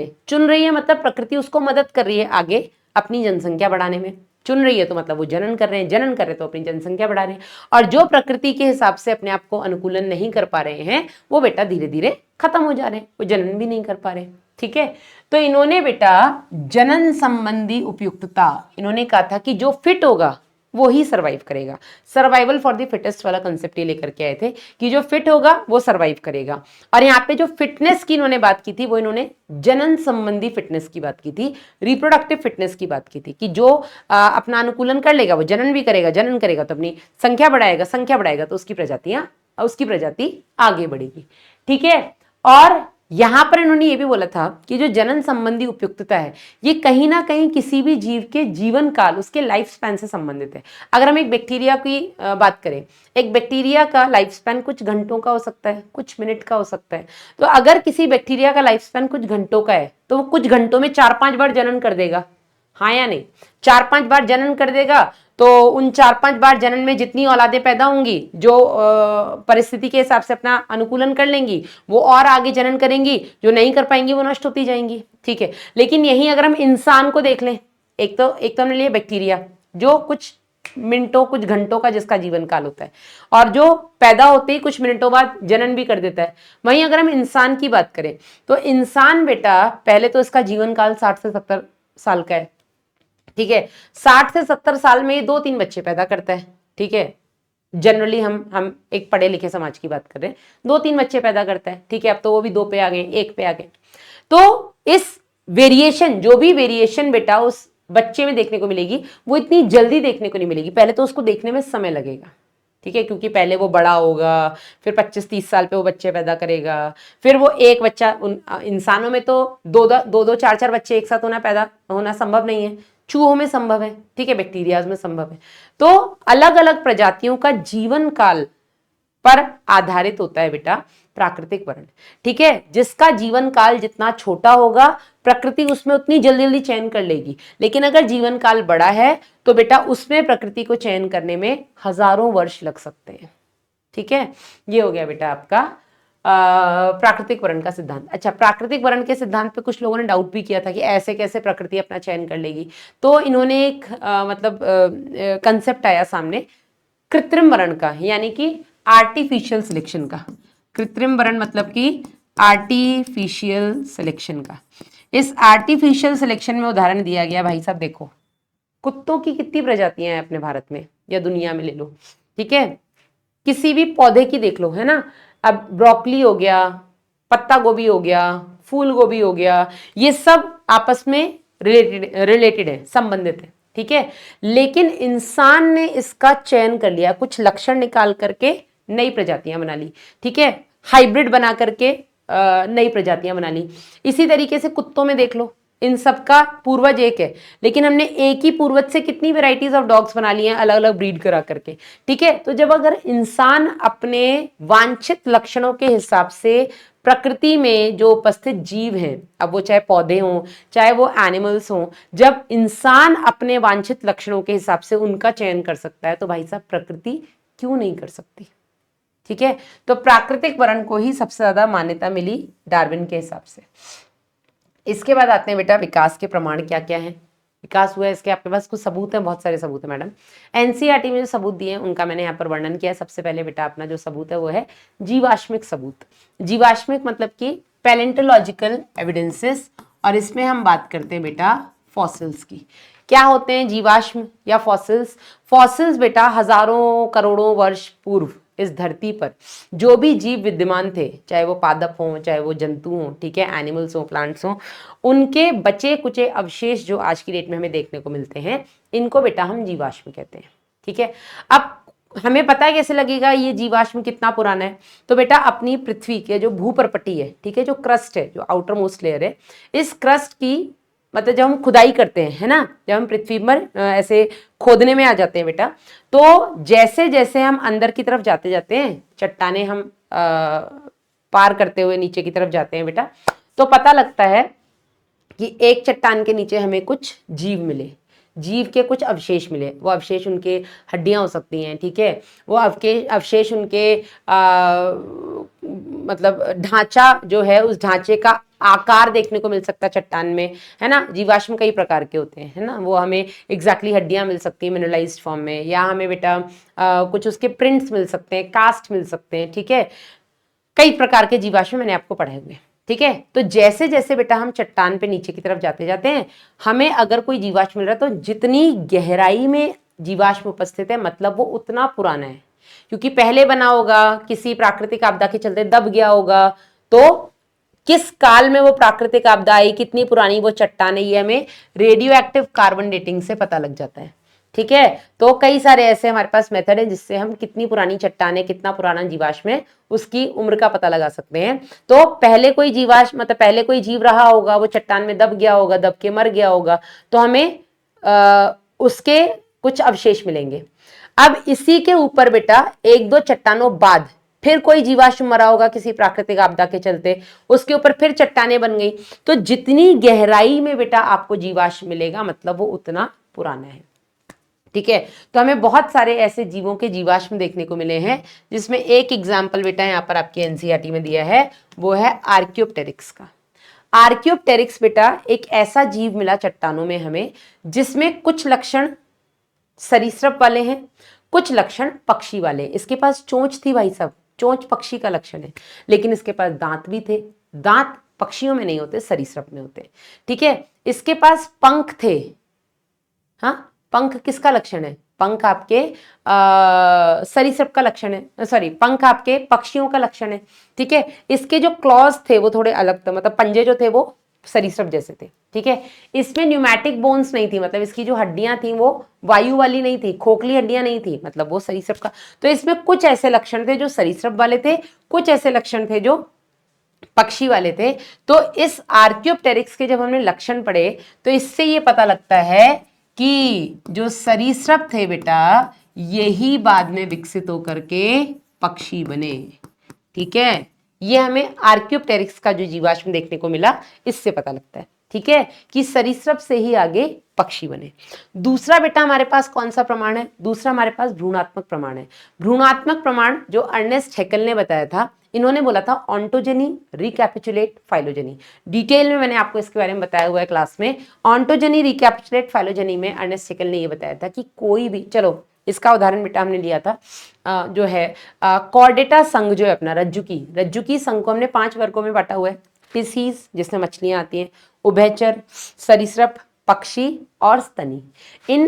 है मतलब प्रकृति उसको मदद कर रही है आगे अपनी जनसंख्या बढ़ाने में। चुन रही है तो मतलब वो जनन कर रहे हैं, जनन कर रहे तो अपनी जनसंख्या बढ़ा रहे हैं। और जो प्रकृति के हिसाब से अपने आप को अनुकूलन नहीं कर पा रहे हैं, वो बेटा धीरे धीरे खत्म हो जा रहे हैं, वो जनन भी नहीं कर पा रहे, ठीक है। तो इन्होंने बेटा जनन संबंधी उपयुक्तता, इन्होंने कहा था कि जो फिट होगा वो ही सरवाइव करेगा। सर्वाइवल फॉर द फिटेस्ट वाला कंसेप्ट ये लेकर के आए थे कि जो फिट होगा वो सरवाइव करेगा। और यहाँ पे जो फिटनेस की इन्होंने बात की थी, वो इन्होंने जनन संबंधी फिटनेस की बात की थी, रिप्रोडक्टिव फिटनेस की बात की थी, कि जो अपना अनुकूलन कर लेगा वो जनन भी करेगा, जनन करेगा तो अपनी संख्या बढ़ाएगा, संख्या बढ़ाएगा तो उसकी प्रजाति आगे बढ़ेगी, ठीक है। और यहां पर इन्होंने ये भी बोला था कि जो जनन संबंधी उपयुक्तता है, ये कहीं ना कहीं किसी भी जीव के जीवन काल, उसके लाइफ स्पैन से संबंधित है। अगर हम एक बैक्टीरिया की बात करें, एक बैक्टीरिया का लाइफ स्पैन कुछ घंटों का हो सकता है, कुछ मिनट का हो सकता है। तो अगर किसी बैक्टीरिया का लाइफ स्पैन कुछ घंटों का है, तो वो कुछ घंटों में 4-5 बार जनन कर देगा, हाँ या नहीं? 4-5 बार जनन कर देगा, तो उन 4-5 बार जनन में जितनी औलादें पैदा होंगी, जो परिस्थिति के हिसाब से अपना अनुकूलन कर लेंगी, वो और आगे जनन करेंगी, जो नहीं कर पाएंगी वो नष्ट होती जाएंगी। ठीक है, लेकिन यही अगर हम इंसान को देख लें, एक तो हमने लिए बैक्टीरिया, जो कुछ मिनटों कुछ घंटों का जिसका जीवन काल होता है, और जो पैदा होते ही कुछ मिनटों बाद जनन भी कर देता है। वहीं अगर हम इंसान की बात करें तो इंसान बेटा पहले तो इसका जीवन काल 60 से 70 साल का है। ठीक है, 60 से 70 साल में 2-3 बच्चे पैदा करता है। ठीक है, जनरली हम एक पढ़े लिखे समाज की बात कर रहे हैं, 2-3 बच्चे पैदा करता है। ठीक है, अब तो वो भी 2 पे आ गए, 1 पे आ गए। तो इस वेरिएशन, जो भी वेरिएशन बेटा उस बच्चे में देखने को मिलेगी, वो इतनी जल्दी देखने को नहीं मिलेगी। पहले तो उसको देखने में समय लगेगा। ठीक है, क्योंकि पहले वो बड़ा होगा, फिर 25-30 साल पे वो बच्चे पैदा करेगा, फिर वो एक बच्चा, इंसानों में तो 2-2 4-4 बच्चे एक साथ पैदा होना संभव नहीं है, चूहों में संभव है। ठीक है, बैक्टीरियाज में संभव है। तो अलग अलग प्रजातियों का जीवन काल पर आधारित होता है बेटा प्राकृतिक वर्ण। ठीक है, जिसका जीवन काल जितना छोटा होगा, प्रकृति उसमें उतनी जल्दी जल्दी चयन कर लेगी। लेकिन अगर जीवन काल बड़ा है तो बेटा उसमें प्रकृति को चयन करने में हजारों वर्ष लग सकते हैं। ठीक है, ये हो गया बेटा आपका प्राकृतिक वर्ण का सिद्धांत। अच्छा, प्राकृतिक वर्ण के सिद्धांत पे कुछ लोगों ने डाउट भी किया था कि ऐसे कैसे प्रकृति अपना चयन कर लेगी। तो इन्होंने एक मतलब कंसेप्ट आया सामने कृत्रिम वर्ण का, यानी कि आर्टिफिशियल सिलेक्शन का। कृत्रिम वर्ण मतलब कि आर्टिफिशियल सिलेक्शन का। इस आर्टिफिशियल सिलेक्शन में उदाहरण दिया गया, भाई साहब देखो, कुत्तों की कितनी प्रजातियां हैं अपने भारत में या दुनिया में ले लो। ठीक है, किसी भी पौधे की देख लो, है ना। अब ब्रोकली हो गया, पत्ता गोभी हो गया, फूल गोभी हो गया, ये सब आपस में रिलेटेड है, संबंधित है। ठीक है, लेकिन इंसान ने इसका चयन कर लिया, कुछ लक्षण निकाल करके नई प्रजातियां बना ली। ठीक है, हाइब्रिड बना करके नई प्रजातियां बना ली। इसी तरीके से कुत्तों में देख लो, इन सब का पूर्वज एक है, लेकिन हमने एक ही पूर्वज से कितनी वेराइटीज ऑफ डॉग्स बना लिए हैं, अलग अलग ब्रीड करा करके। ठीक है, तो जब अगर इंसान अपने वांछित लक्षणों के हिसाब से प्रकृति में जो उपस्थित जीव हैं, अब वो चाहे पौधे हों चाहे वो एनिमल्स हों, जब इंसान अपने वांछित लक्षणों के हिसाब से उनका चयन कर सकता है, तो भाई साहब प्रकृति क्यों नहीं कर सकती। ठीक है, तो प्राकृतिक वर्ण को ही सबसे ज्यादा मान्यता मिली डार्विन के हिसाब से। इसके बाद आते हैं बेटा विकास के प्रमाण क्या क्या है। विकास हुआ है, इसके आपके पास कुछ सबूत हैं, बहुत सारे सबूत हैं मैडम। एनसीईआरटी में जो सबूत दिए हैं उनका मैंने यहाँ पर वर्णन किया है। सबसे पहले बेटा अपना जो सबूत है वो है जीवाश्मिक सबूत। जीवाश्मिक मतलब कि पैलेंटोलॉजिकल एविडेंसेस, और इसमें हम बात करते हैं बेटा फॉसिल्स की। क्या होते हैं जीवाश्म या फॉसिल्स? फॉसिल्स बेटा हजारों करोड़ों वर्ष पूर्व इस धरती पर जो भी जीव विद्यमान थे, चाहे वो पादप हों चाहे वो जंतु हों, ठीक है, एनिमल्स हों प्लांट्स हों, उनके बचे कुचे अवशेष जो आज की डेट में हमें देखने को मिलते हैं, इनको बेटा हम जीवाश्म कहते हैं। ठीक है, अब हमें पता है कैसे लगेगा ये जीवाश्म कितना पुराना है? तो बेटा अपनी पृथ्वी के जो भूपरपटी है, ठीक है, जो क्रस्ट है, जो आउटर मोस्ट लेयर है, इस क्रस्ट की मतलब जब हम खुदाई करते हैं, है ना, जब हम पृथ्वी पर ऐसे खोदने में आ जाते हैं बेटा, तो जैसे जैसे हम अंदर की तरफ जाते जाते हैं, चट्टाने हम पार करते हुए नीचे की तरफ जाते हैं बेटा, तो पता लगता है कि एक चट्टान के नीचे हमें कुछ जीव मिले, जीव के कुछ अवशेष मिले। वो अवशेष उनके हड्डियां हो सकती हैं, ठीक है, वो अवशेष उनके मतलब ढांचा जो है, उस ढांचे का आकार देखने को मिल सकता है चट्टान में, है ना। जीवाश्म कई प्रकार के होते हैं, है ना, वो हमें एग्जैक्टली हड्डियां मिल सकती हैं मिनरलाइज्ड फॉर्म में, या हमें बेटा कुछ उसके प्रिंट्स मिल सकते हैं, कास्ट मिल सकते हैं, ठीक है। कई प्रकार के जीवाश्म मैंने आपको पढ़ाए हुए, ठीक है। तो जैसे जैसे बेटा हम चट्टान पे नीचे की तरफ जाते जाते हैं, हमें अगर कोई जीवाश्म मिल रहा है, तो जितनी गहराई में जीवाश्म उपस्थित है मतलब वो उतना पुराना है, क्योंकि पहले बना होगा, किसी प्राकृतिक आपदा के चलते दब गया होगा, तो किस काल में वो प्राकृतिक आपदा आई, कितनी पुरानी वो चट्टान है, ये हमें रेडियो एक्टिव कार्बन डेटिंग से पता लग जाता है, ठीक है। तो कई सारे ऐसे हमारे पास मेथड है जिससे हम कितनी पुरानी चट्टान है, कितना पुराना जीवाश्म है, उसकी उम्र का पता लगा सकते हैं। तो पहले कोई जीवाश्म मतलब पहले कोई जीव रहा होगा, वो चट्टान में दब गया होगा, दब के मर गया होगा, तो हमें उसके कुछ अवशेष मिलेंगे। अब इसी के ऊपर बेटा एक दो चट्टानों बाद फिर कोई जीवाश्म मरा होगा किसी प्राकृतिक आपदा के चलते, उसके ऊपर फिर चट्टानें बन गई। तो जितनी गहराई में बेटा आपको जीवाश्म मिलेगा मतलब वो उतना पुराना है, ठीक है। तो हमें बहुत सारे ऐसे जीवों के जीवाश्म देखने को मिले हैं, जिसमें एक एग्जाम्पल बेटा यहाँ पर आपके एनसीईआरटी में दिया है, वो है आर्कियोप्टेरिक्स का। आर्कियोप्टेरिक्स बेटा एक ऐसा जीव मिला चट्टानों में हमें, जिसमें कुछ लक्षण सरीसृप वाले हैं, कुछ लक्षण पक्षी वाले। इसके पास चोंच थी भाई साहब, चोंच पक्षी का लक्षण है, लेकिन इसके पास दांत भी थे। दांत पक्षियों में नहीं होते, सरीसृप में होते। ठीक है। इसके पास पंख थे। हाँ, पंख किसका लक्षण है? पंख आपके सरीसृप का लक्षण है, सॉरी, पंख आपके पक्षियों का लक्षण है। ठीक है। इसके जो क्लॉज थे वो थोड़े अलग थे, मतलब पंजे जो थे वो सरीसृप जैसे थे। ठीक है। इसमें न्यूमैटिक बोन्स नहीं थी, मतलब इसकी जो हड्डियां थी वो वायु वाली नहीं थी, खोखली हड्डियां नहीं थी, मतलब वो सरीसृप का। तो इसमें कुछ ऐसे लक्षण थे जो सरीसृप वाले थे, कुछ ऐसे लक्षण थे जो पक्षी वाले थे। तो इस आर्कियोप्टेरिक्स के जब हमने लक्षण पढ़े तो इससे ये पता लगता है कि जो सरीसृप थे बेटा, यही बाद में विकसित होकर के पक्षी बने। ठीक है। ये हमें आर्कियोप्टेरिक्स का जो जीवाश्म देखने को मिला, इससे पता लगता है। ठीक है, कि सरीसृप से ही आगे पक्षी बने। दूसरा बेटा हमारे पास कौन सा प्रमाण है? दूसरा हमारे पास भ्रूणात्मक प्रमाण है। भ्रूणात्मक प्रमाण जो अर्नेस्ट हैकेल ने बताया था, इन्होंने बोला था ऑन्टोजेनी, रिकैपिचुलेट, फाइलोजेनी। डिटेल में मैंने आपको इसके बारे में बताया हुआ है क्लास में। ऑन्टोजेनी, रिकैपिचुलेट, फाइलोजेनी में अर्नेस्ट हैकेल ने ये बताया था कि कोई भी, चलो इसका उदाहरण बेटा हमने लिया था जो है कॉर्डेटा संघ जो है अपना रज्जु की संघ को हमने 5 वर्गों में बांटा हुआ है। स्पीसीज जिसमें मछलियां आती हैं, उभयचर, सरीसृप, पक्षी और स्तनी। इन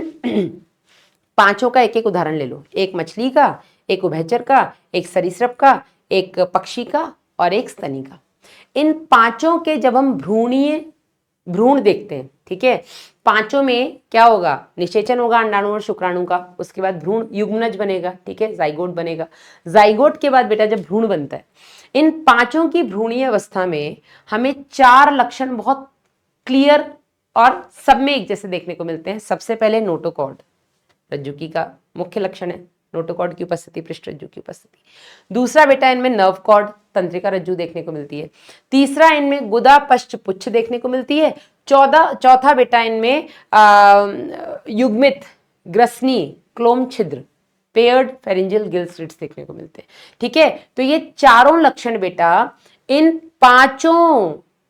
5 का एक एक उदाहरण ले लो, एक मछली का, एक उभयचर का, एक सरीसृप का, एक पक्षी का और एक स्तनी का। इन 5 के जब हम भ्रूण देखते हैं, ठीक है, 5 में क्या होगा? निषेचन होगा अंडाणु और शुक्राणु का, उसके बाद भ्रूण युग्मनज बनेगा। ठीक है, जाइगोट बनेगा। जाइगोट के बाद बेटा जब भ्रूण बनता है, इन 5 की भ्रूणीय अवस्था में हमें 4 लक्षण बहुत क्लियर और सब में एक जैसे देखने को मिलते हैं। सबसे पहले नोटोकॉर्ड, रज्जुकी का मुख्य लक्षण है, नोटोकॉर्ड की उपस्थिति, पृष्ठ रज्जु की उपस्थिति। दूसरा बेटा इनमें नर्व कॉर्ड, तंत्रिका रज्जु देखने को मिलती है। तीसरा इनमें गुदा पश्च पुच्छ देखने को मिलती है। चौथा बेटा इनमें युग्मित, ग्रसनी, क्लोम छिद्र, पेयर्ड फेरिंजियल गिल स्लिट्स देखने को मिलते हैं। ठीक है, तो ये चारों लक्षण बेटा इन 5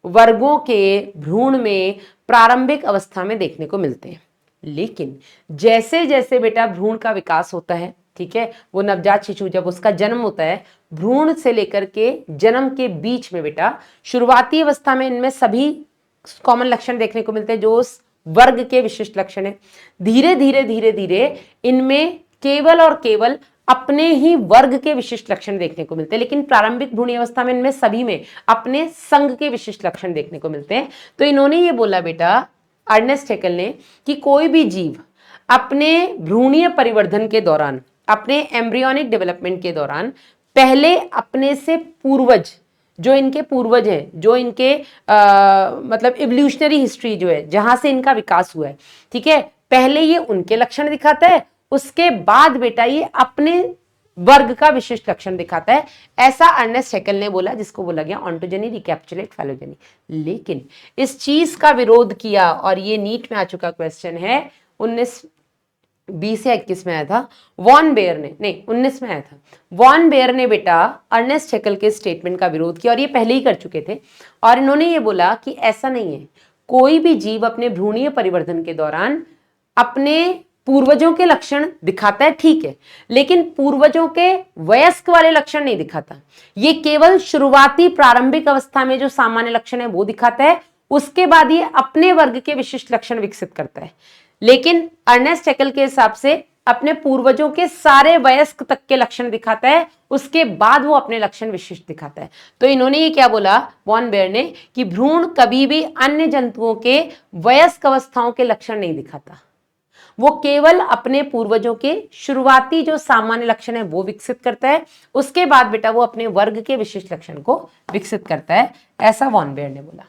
वर्गों के भ्रूण में प्रारंभिक अवस्था में देखने को मिलते हैं। लेकिन जैसे जैसे बेटा भ्रूण का विकास होता है, ठीक है, वो नवजात शिशु जब उसका जन्म होता है, भ्रूण से लेकर के जन्म के बीच में बेटा शुरुआती अवस्था में इनमें सभी कॉमन लक्षण देखने को मिलते हैं जो उस वर्ग के विशिष्ट लक्षण है। धीरे धीरे इनमें केवल और केवल अपने ही वर्ग के विशिष्ट लक्षण देखने को मिलते हैं, लेकिन प्रारंभिक भ्रूण अवस्था में इनमें सभी में अपने संघ के विशिष्ट लक्षण देखने को मिलते हैं। तो इन्होंने ये बोला बेटा अर्नेस्ट हैकेल ने कि कोई भी जीव अपने भ्रूणीय परिवर्धन के दौरान, अपने एम्ब्रियोनिक डेवलपमेंट के दौरान पहले अपने से पूर्वज, जो इनके पूर्वज हैं, जो इनके मतलब इवोल्यूशनरी हिस्ट्री जो है, जहां से इनका विकास हुआ है, ठीक है, पहले ये उनके लक्षण दिखाता है, उसके बाद बेटा ये अपने वर्ग का विशिष्ट लक्षण दिखाता है। ऐसा अर्नेस्ट हैकेल ने बोला, जिसको बोला गया ऑन्टोजेनी, रिकैपिचुलेट, फाइलोजेनी। लेकिन इस चीज का विरोध किया, और ये नीट में आ चुका क्वेश्चन है, 1920 या 21 में आया था, वॉन बेयर ने, नहीं 19 में आया था, वॉन बेयर ने बेटा अर्नेस्ट हैकेल के स्टेटमेंट का विरोध किया, और ये पहले ही कर चुके थे। और इन्होंने ये बोला कि ऐसा नहीं है, कोई भी जीव अपने भ्रूणीय परिवर्धन के दौरान अपने पूर्वजों के लक्षण दिखाता है, ठीक है, लेकिन पूर्वजों के वयस्क वाले लक्षण नहीं दिखाता। ये केवल शुरुआती प्रारंभिक अवस्था में जो सामान्य लक्षण है वो दिखाता है, उसके बाद ये अपने वर्ग के विशिष्ट लक्षण विकसित करता है। लेकिन अर्नेस्ट हैकेल के हिसाब से अपने पूर्वजों के सारे वयस्क तक के लक्षण दिखाता है, उसके बाद वो अपने लक्षण विशिष्ट दिखाता है। तो इन्होंने ये क्या बोला वॉन बेयर ने, कि भ्रूण कभी भी अन्य जंतुओं के वयस्क अवस्थाओं के लक्षण नहीं दिखाता, वो केवल अपने पूर्वजों के शुरुआती जो सामान्य लक्षण है वो विकसित करता है, उसके बाद बेटा वो अपने वर्ग के विशिष्ट लक्षण को विकसित करता है, ऐसा वॉन बेयर ने बोला।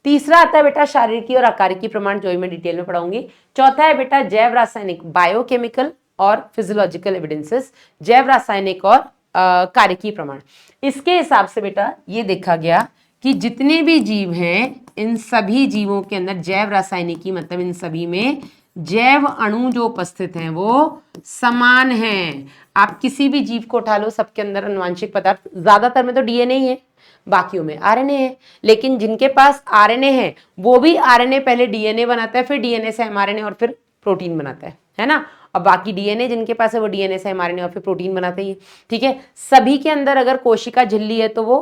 तीसरा आता है बेटा शारीरिकी और आकारिकी प्रमाण, जो मैं डिटेल में पढ़ाऊंगी। चौथा है बेटा जैव रासायनिक, बायोकेमिकल और फिजियोलॉजिकल एविडेंसेस, जैव रासायनिक और कार्यकी प्रमाण। इसके हिसाब से बेटा ये देखा गया कि जितने भी जीव हैं, इन सभी जीवों के अंदर जैव रासायनिकी, मतलब इन सभी में जैव अणु जो उपस्थित हैं वो समान हैं। आप किसी भी जीव को उठा लो, सबके अंदर आनुवांशिक पदार्थ, ज्यादातर में तो डीएनए ही है, बाकियों में आरएनए है, लेकिन जिनके पास आरएनए है वो भी आरएनए पहले डीएनए बनाता है, फिर डीएनए से एमआरएनए और फिर प्रोटीन बनाता है ना। और बाकी डीएनए जिनके पास है वो डीएनए से एमआरएनए और फिर प्रोटीन बनाते ही है, ठीक है। सभी के अंदर अगर कोशिका झिल्ली है तो वो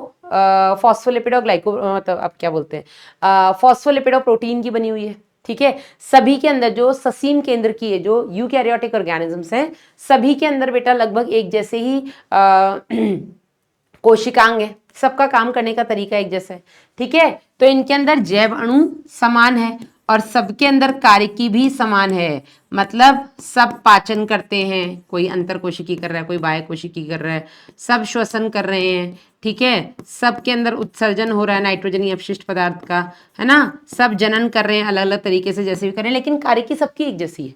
फॉस्फोलिपिड और मतलब आप क्या बोलते हैं, फॉस्फोलिपिड और प्रोटीन की बनी हुई है, ठीक है। सभी के अंदर जो ससीम केंद्र की है, जो यूकैरियोटिक ऑर्गेनिजम्स हैं, सभी के अंदर बेटा लगभग एक जैसे ही कोशिकांग है, सबका काम करने का तरीका एक जैसा है, ठीक है। तो इनके अंदर जैव अणु समान है और सबके अंदर कार्यकी भी समान है, मतलब सब पाचन करते हैं, कोई अंतर कोशिकी कर रहा है, कोई बाह्य कोशिकी कर रहा है, सब श्वसन कर रहे हैं, ठीक है। सबके अंदर उत्सर्जन हो रहा है नाइट्रोजनी अपशिष्ट पदार्थ का, है ना। सब जनन कर रहे हैं अलग अलग तरीके से, जैसे भी कर रहे हैं, लेकिन कार्यकी सबकी एक जैसी है,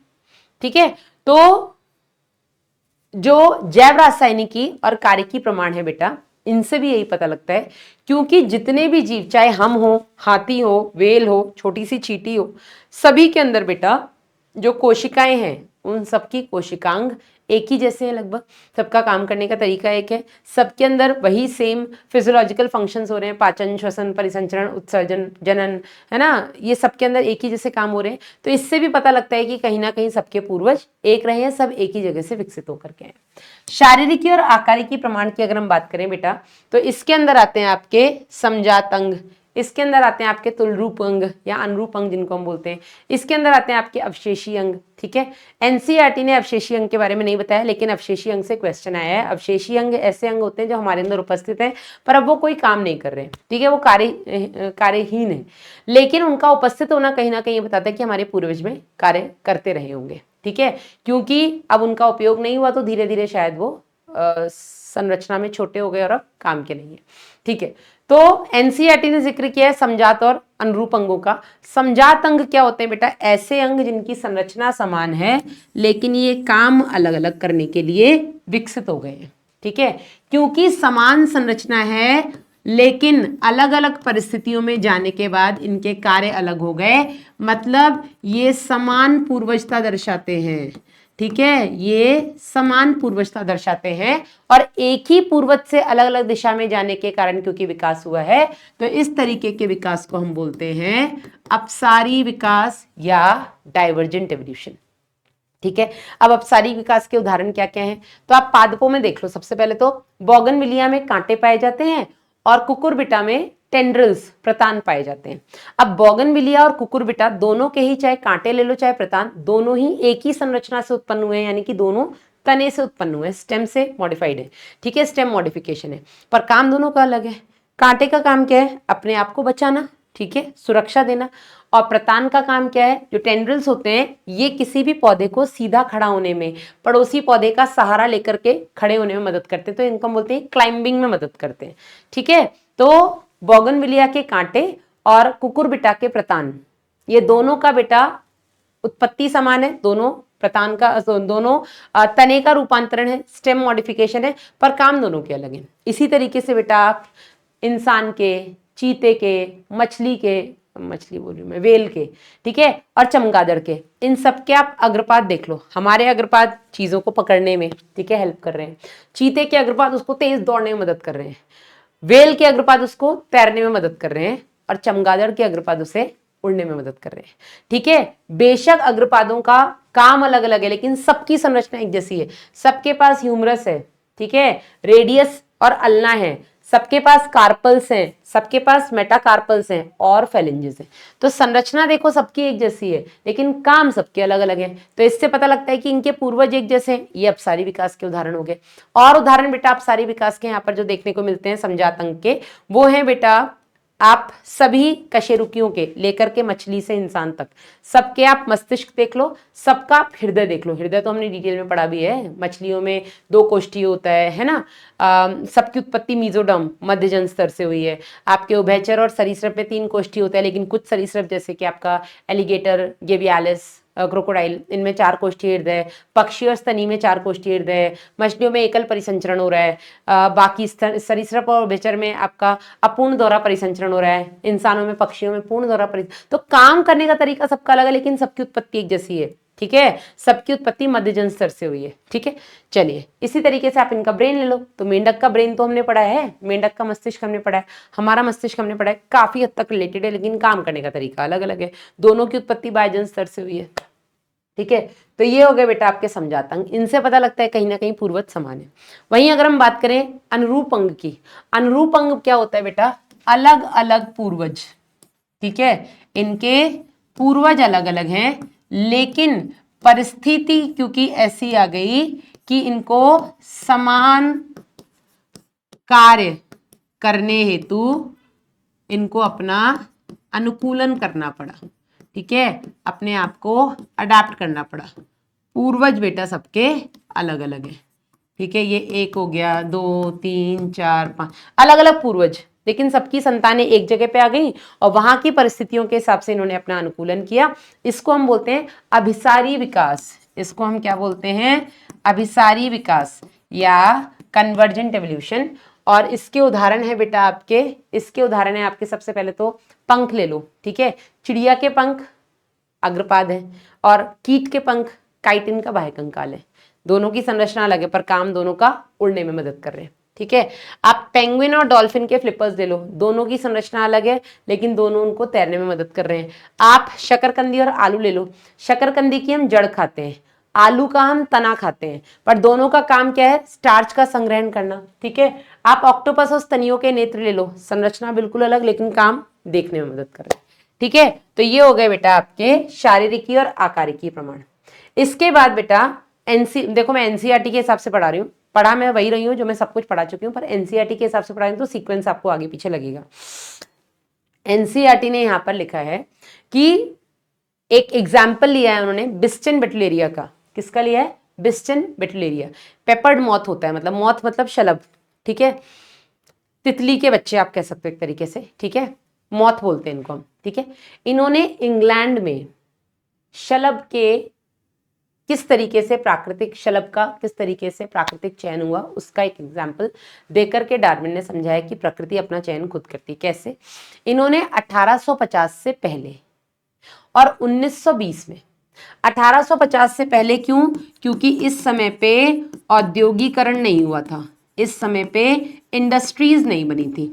ठीक है। तो जो जैव रासायनिकी और कार्यकी प्रमाण है बेटा, इनसे भी यही पता लगता है, क्योंकि जितने भी जीव, चाहे हम हो, हाथी हो, वेल हो, छोटी सी चींटी हो, सभी के अंदर बेटा जो कोशिकाएं हैं उन सबकी कोशिकांग एक ही जैसे हैं, लगभग सबका काम करने का तरीका एक है, सबके अंदर वही सेम फिजियोलॉजिकल फंक्शंस हो रहे हैं, पाचन, श्वसन, परिसंचरण, उत्सर्जन, जनन, है ना, ये सबके अंदर एक ही जैसे काम हो रहे हैं। तो इससे भी पता लगता है कि कहीं ना कहीं सबके पूर्वज एक रहे हैं, सब एक ही जगह से विकसित होकर के हैं। शारीरिकी और आकारिकी प्रमाण की अगर हम बात करें बेटा, तो इसके अंदर आते हैं आपके समजात अंग, इसके अंदर आते हैं आपके तुलरूप अंग या अनुरूप अंग जिनको हम बोलते हैं, इसके अंदर आते हैं आपके अवशेषी अंग, ठीक है। एनसीईआरटी ने अवशेषी अंग के बारे में नहीं बताया, लेकिन अवशेषी अंग से क्वेश्चन आया है। अवशेषी अंग ऐसे अंग होते हैं जो हमारे अंदर उपस्थित हैं पर अब वो कोई काम नहीं कर रहे हैं, ठीक है, वो कार्यहीन है, लेकिन उनका उपस्थित होना कहीं ना कहीं बताता है कि हमारे पूर्वज में कार्य करते रहे होंगे, ठीक है। क्योंकि अब उनका उपयोग नहीं हुआ तो धीरे धीरे शायद वो संरचना में छोटे हो गए और अब काम के नहीं है, ठीक है। तो एनसीईआरटी ने जिक्र किया है समजात और अनुरूप अंगों का। समजात अंग क्या होते हैं बेटा? ऐसे अंग जिनकी संरचना समान है लेकिन ये काम अलग अलग करने के लिए विकसित हो गए हैं, ठीक है। क्योंकि समान संरचना है लेकिन अलग अलग परिस्थितियों में जाने के बाद इनके कार्य अलग हो गए, मतलब ये समान पूर्वजता दर्शाते हैं, ठीक है, ये समान पूर्वजता दर्शाते हैं और एक ही पूर्वज से अलग अलग दिशा में जाने के कारण क्योंकि विकास हुआ है, तो इस तरीके के विकास को हम बोलते हैं अपसारी विकास या डाइवर्जेंट एवोल्यूशन, ठीक है। अब अपसारी विकास के उदाहरण क्या क्या हैं, तो आप पादपों में देख लो। सबसे पहले तो बोगनविलिया में कांटे पाए जाते हैं और कुकुरबिटा में टेंड्रिल्स, प्रतान पाए जाते हैं। अब बोगनविलिया और कुकुरबिटा दोनों के ही, चाहे कांटे ले लो चाहे प्रतान, दोनों ही एक ही संरचना से उत्पन्न हुए हैं, यानी कि दोनों तने से उत्पन्न हुए हैं, स्टेम से मॉडिफाइड है, ठीक है, स्टेम मॉडिफिकेशन है, पर काम दोनों का अलग है। कांटे का काम क्या है? अपने आप को बचाना, ठीक है, सुरक्षा देना। और प्रतान का काम क्या है? जो टेंड्रिल्स होते हैं ये किसी भी पौधे को सीधा खड़ा होने में, पड़ोसी पौधे का सहारा लेकर के खड़े होने में मदद करते हैं, तो इनको बोलते हैं क्लाइंबिंग में मदद करते हैं, ठीक है। तो बोगनविलिया के कांटे और कुकुरबिटा के प्रतान, ये दोनों का बेटा उत्पत्ति समान है, दोनों प्रतान का, दोनों तने का रूपांतरण है, स्टेम मॉडिफिकेशन है, पर काम दोनों के अलग हैं। इसी तरीके से बेटा आप इंसान के, चीते के, मछली के, मछली बोल रही हूं मैं, वेल के, ठीक है, और चमगादड़ के, इन सब के आप अग्रपाद देख लो। हमारे अग्रपाद चीजों को पकड़ने में, ठीक है, हेल्प कर रहे हैं। चीते के अग्रपाद उसको तेज दौड़ने में मदद कर रहे हैं। वेल के अग्रपाद उसको तैरने में मदद कर रहे हैं और चमगादड़ के अग्रपाद उसे उड़ने में मदद कर रहे हैं, ठीक है। बेशक अग्रपादों का काम अलग अलग है लेकिन सबकी संरचना एक जैसी है। सबके पास ह्यूमरस है, ठीक है, रेडियस और अल्ना है, सबके पास कार्पल्स हैं, सबके पास मेटाकार्पल्स हैं और फेलेंजेस हैं। तो संरचना देखो सबकी एक जैसी है लेकिन काम सबके अलग अलग है। तो इससे पता लगता है कि इनके पूर्वज एक जैसे हैं। ये अपसारी विकास के उदाहरण हो गए। और उदाहरण बेटा अपसारी विकास के यहाँ पर जो देखने को मिलते हैं समजात अंग के, वो हैं बेटा आप सभी कशेरुकियों के लेकर के मछली से इंसान तक, सबके आप मस्तिष्क देख लो, सबका हृदय देख लो। हृदय तो हमने डिटेल में पढ़ा भी है, मछलियों में 2 कोष्ठी होता है ना। सबकी उत्पत्ति मीजोडर्म मध्य जन स्तर से हुई है। आपके उभयचर और सरीसृप में 3 कोष्ठी होता है, लेकिन कुछ सरीसृप जैसे कि आपका एलिगेटर, गेवियालिस, क्रोकोडाइल, इनमें 4 कोष्ठी हृदय। पक्षी और स्तनी में 4 कोष्ठी हृदय। मछलियों में एकल परिसंचरण हो रहा है। बाकी सरीसृप और उभयचर में आपका अपूर्ण दोहरा परिसंचरण हो रहा है। इंसानों में, पक्षियों में पूर्ण दोहरा परिसंचरण। तो काम करने का तरीका सबका अलग है लेकिन सबकी उत्पत्ति एक जैसी है। ठीक है, सबकी उत्पत्ति मध्यजन स्तर से हुई है। ठीक है, चलिए इसी तरीके से आप इनका ब्रेन ले लो। तो मेंढक का ब्रेन तो हमने पढ़ा है, मेंढक का मस्तिष्क हमने पढ़ा है, हमारा मस्तिष्क हमने पढ़ा है, काफी हद तक रिलेटेड है, लेकिन काम करने का तरीका अलग अलग है। दोनों की उत्पत्ति बाह्यजन स्तर से हुई है। ठीक है, तो ये हो गए बेटा आपके समझात अंग। इनसे पता लगता है कहीं ना कहीं पूर्वज समान है। वहीं अगर हम बात करें अनुरूप अंग की, अनुरूप अंग क्या होता है बेटा? अलग अलग पूर्वज। ठीक है, इनके पूर्वज अलग अलग हैं, लेकिन परिस्थिति क्योंकि ऐसी आ गई कि इनको समान कार्य करने हेतु इनको अपना अनुकूलन करना पड़ा। ठीक है, अपने आप को अडाप्ट करना पड़ा। पूर्वज बेटा सबके अलग अलग है। ठीक है, ये एक हो गया, 2 3 4 5 अलग अलग पूर्वज, लेकिन सबकी संतानें एक जगह पे आ गई और वहां की परिस्थितियों के हिसाब से इन्होंने अपना अनुकूलन किया। इसको हम बोलते हैं अभिसारी विकास। इसको हम क्या बोलते हैं? अभिसारी विकास या कन्वर्जेंट एवोल्यूशन। और इसके उदाहरण है बेटा आपके, इसके उदाहरण है आपके सबसे पहले तो पंख ले लो। ठीक है, चिड़िया के पंख अग्रपाद है और कीट के पंख काइटिन का बाह्य कंकाल है। दोनों की संरचना अलग है पर काम दोनों का उड़ने में मदद कर रहे हैं। ठीक है, आप पेंगुइन और डॉल्फिन के फ्लिपर्स ले लो, दोनों की संरचना अलग है लेकिन दोनों उनको तैरने में मदद कर रहे हैं। आप शकरकंदी और आलू ले लो, शकरकंदी की हम जड़ खाते हैं, आलू का हम तना खाते हैं, पर दोनों का काम क्या है? स्टार्च का संग्रहण करना। ठीक है, आप ऑक्टोपस और स्तनियों के नेत्र ले लो, संरचना बिल्कुल अलग लेकिन काम देखने में मदद कर रहे हैं। ठीक है, तो ये हो गए बेटा आपके शारीरिकी और आकारिकी प्रमाण। इसके बाद बेटा देखो मैं एनसीईआरटी के हिसाब से पढ़ा रही हूँ, पढ़ा मैं वही रही हूँ जो मैं सब कुछ पढ़ा चुकी हूँ, पर एनसीईआरटी के हिसाब से पढ़ा रही हूँ तो सीक्वेंस आपको आगे पीछे लगेगा। एनसीईआरटी ने यहाँ पर लिखा है कि एक एग्जाम्पल लिया है उन्होंने बिस्टन बेटुलेरिया का। किसका लिया है? बिस्टन बेटुलेरिया। पेपर्ड मॉथ होता है, मतलब मॉथ मतलब शलभ। ठीक है, तितली के बच्चे आप कह सकते हो एक तरीके से। ठीक है, मॉथ बोलते हैं इनको हम। ठीक है, इन्होंने इंग्लैंड में शलभ के किस तरीके से प्राकृतिक शलभ का किस तरीके से प्राकृतिक चयन हुआ उसका एक एग्जाम्पल देकर के डार्विन ने समझाया कि प्रकृति अपना चयन खुद करती। कैसे? इन्होंने 1850 से पहले और 1920 में, 1850 से पहले क्यों? क्योंकि इस समय पे औद्योगिकरण नहीं हुआ था, इस समय पे इंडस्ट्रीज नहीं बनी थी।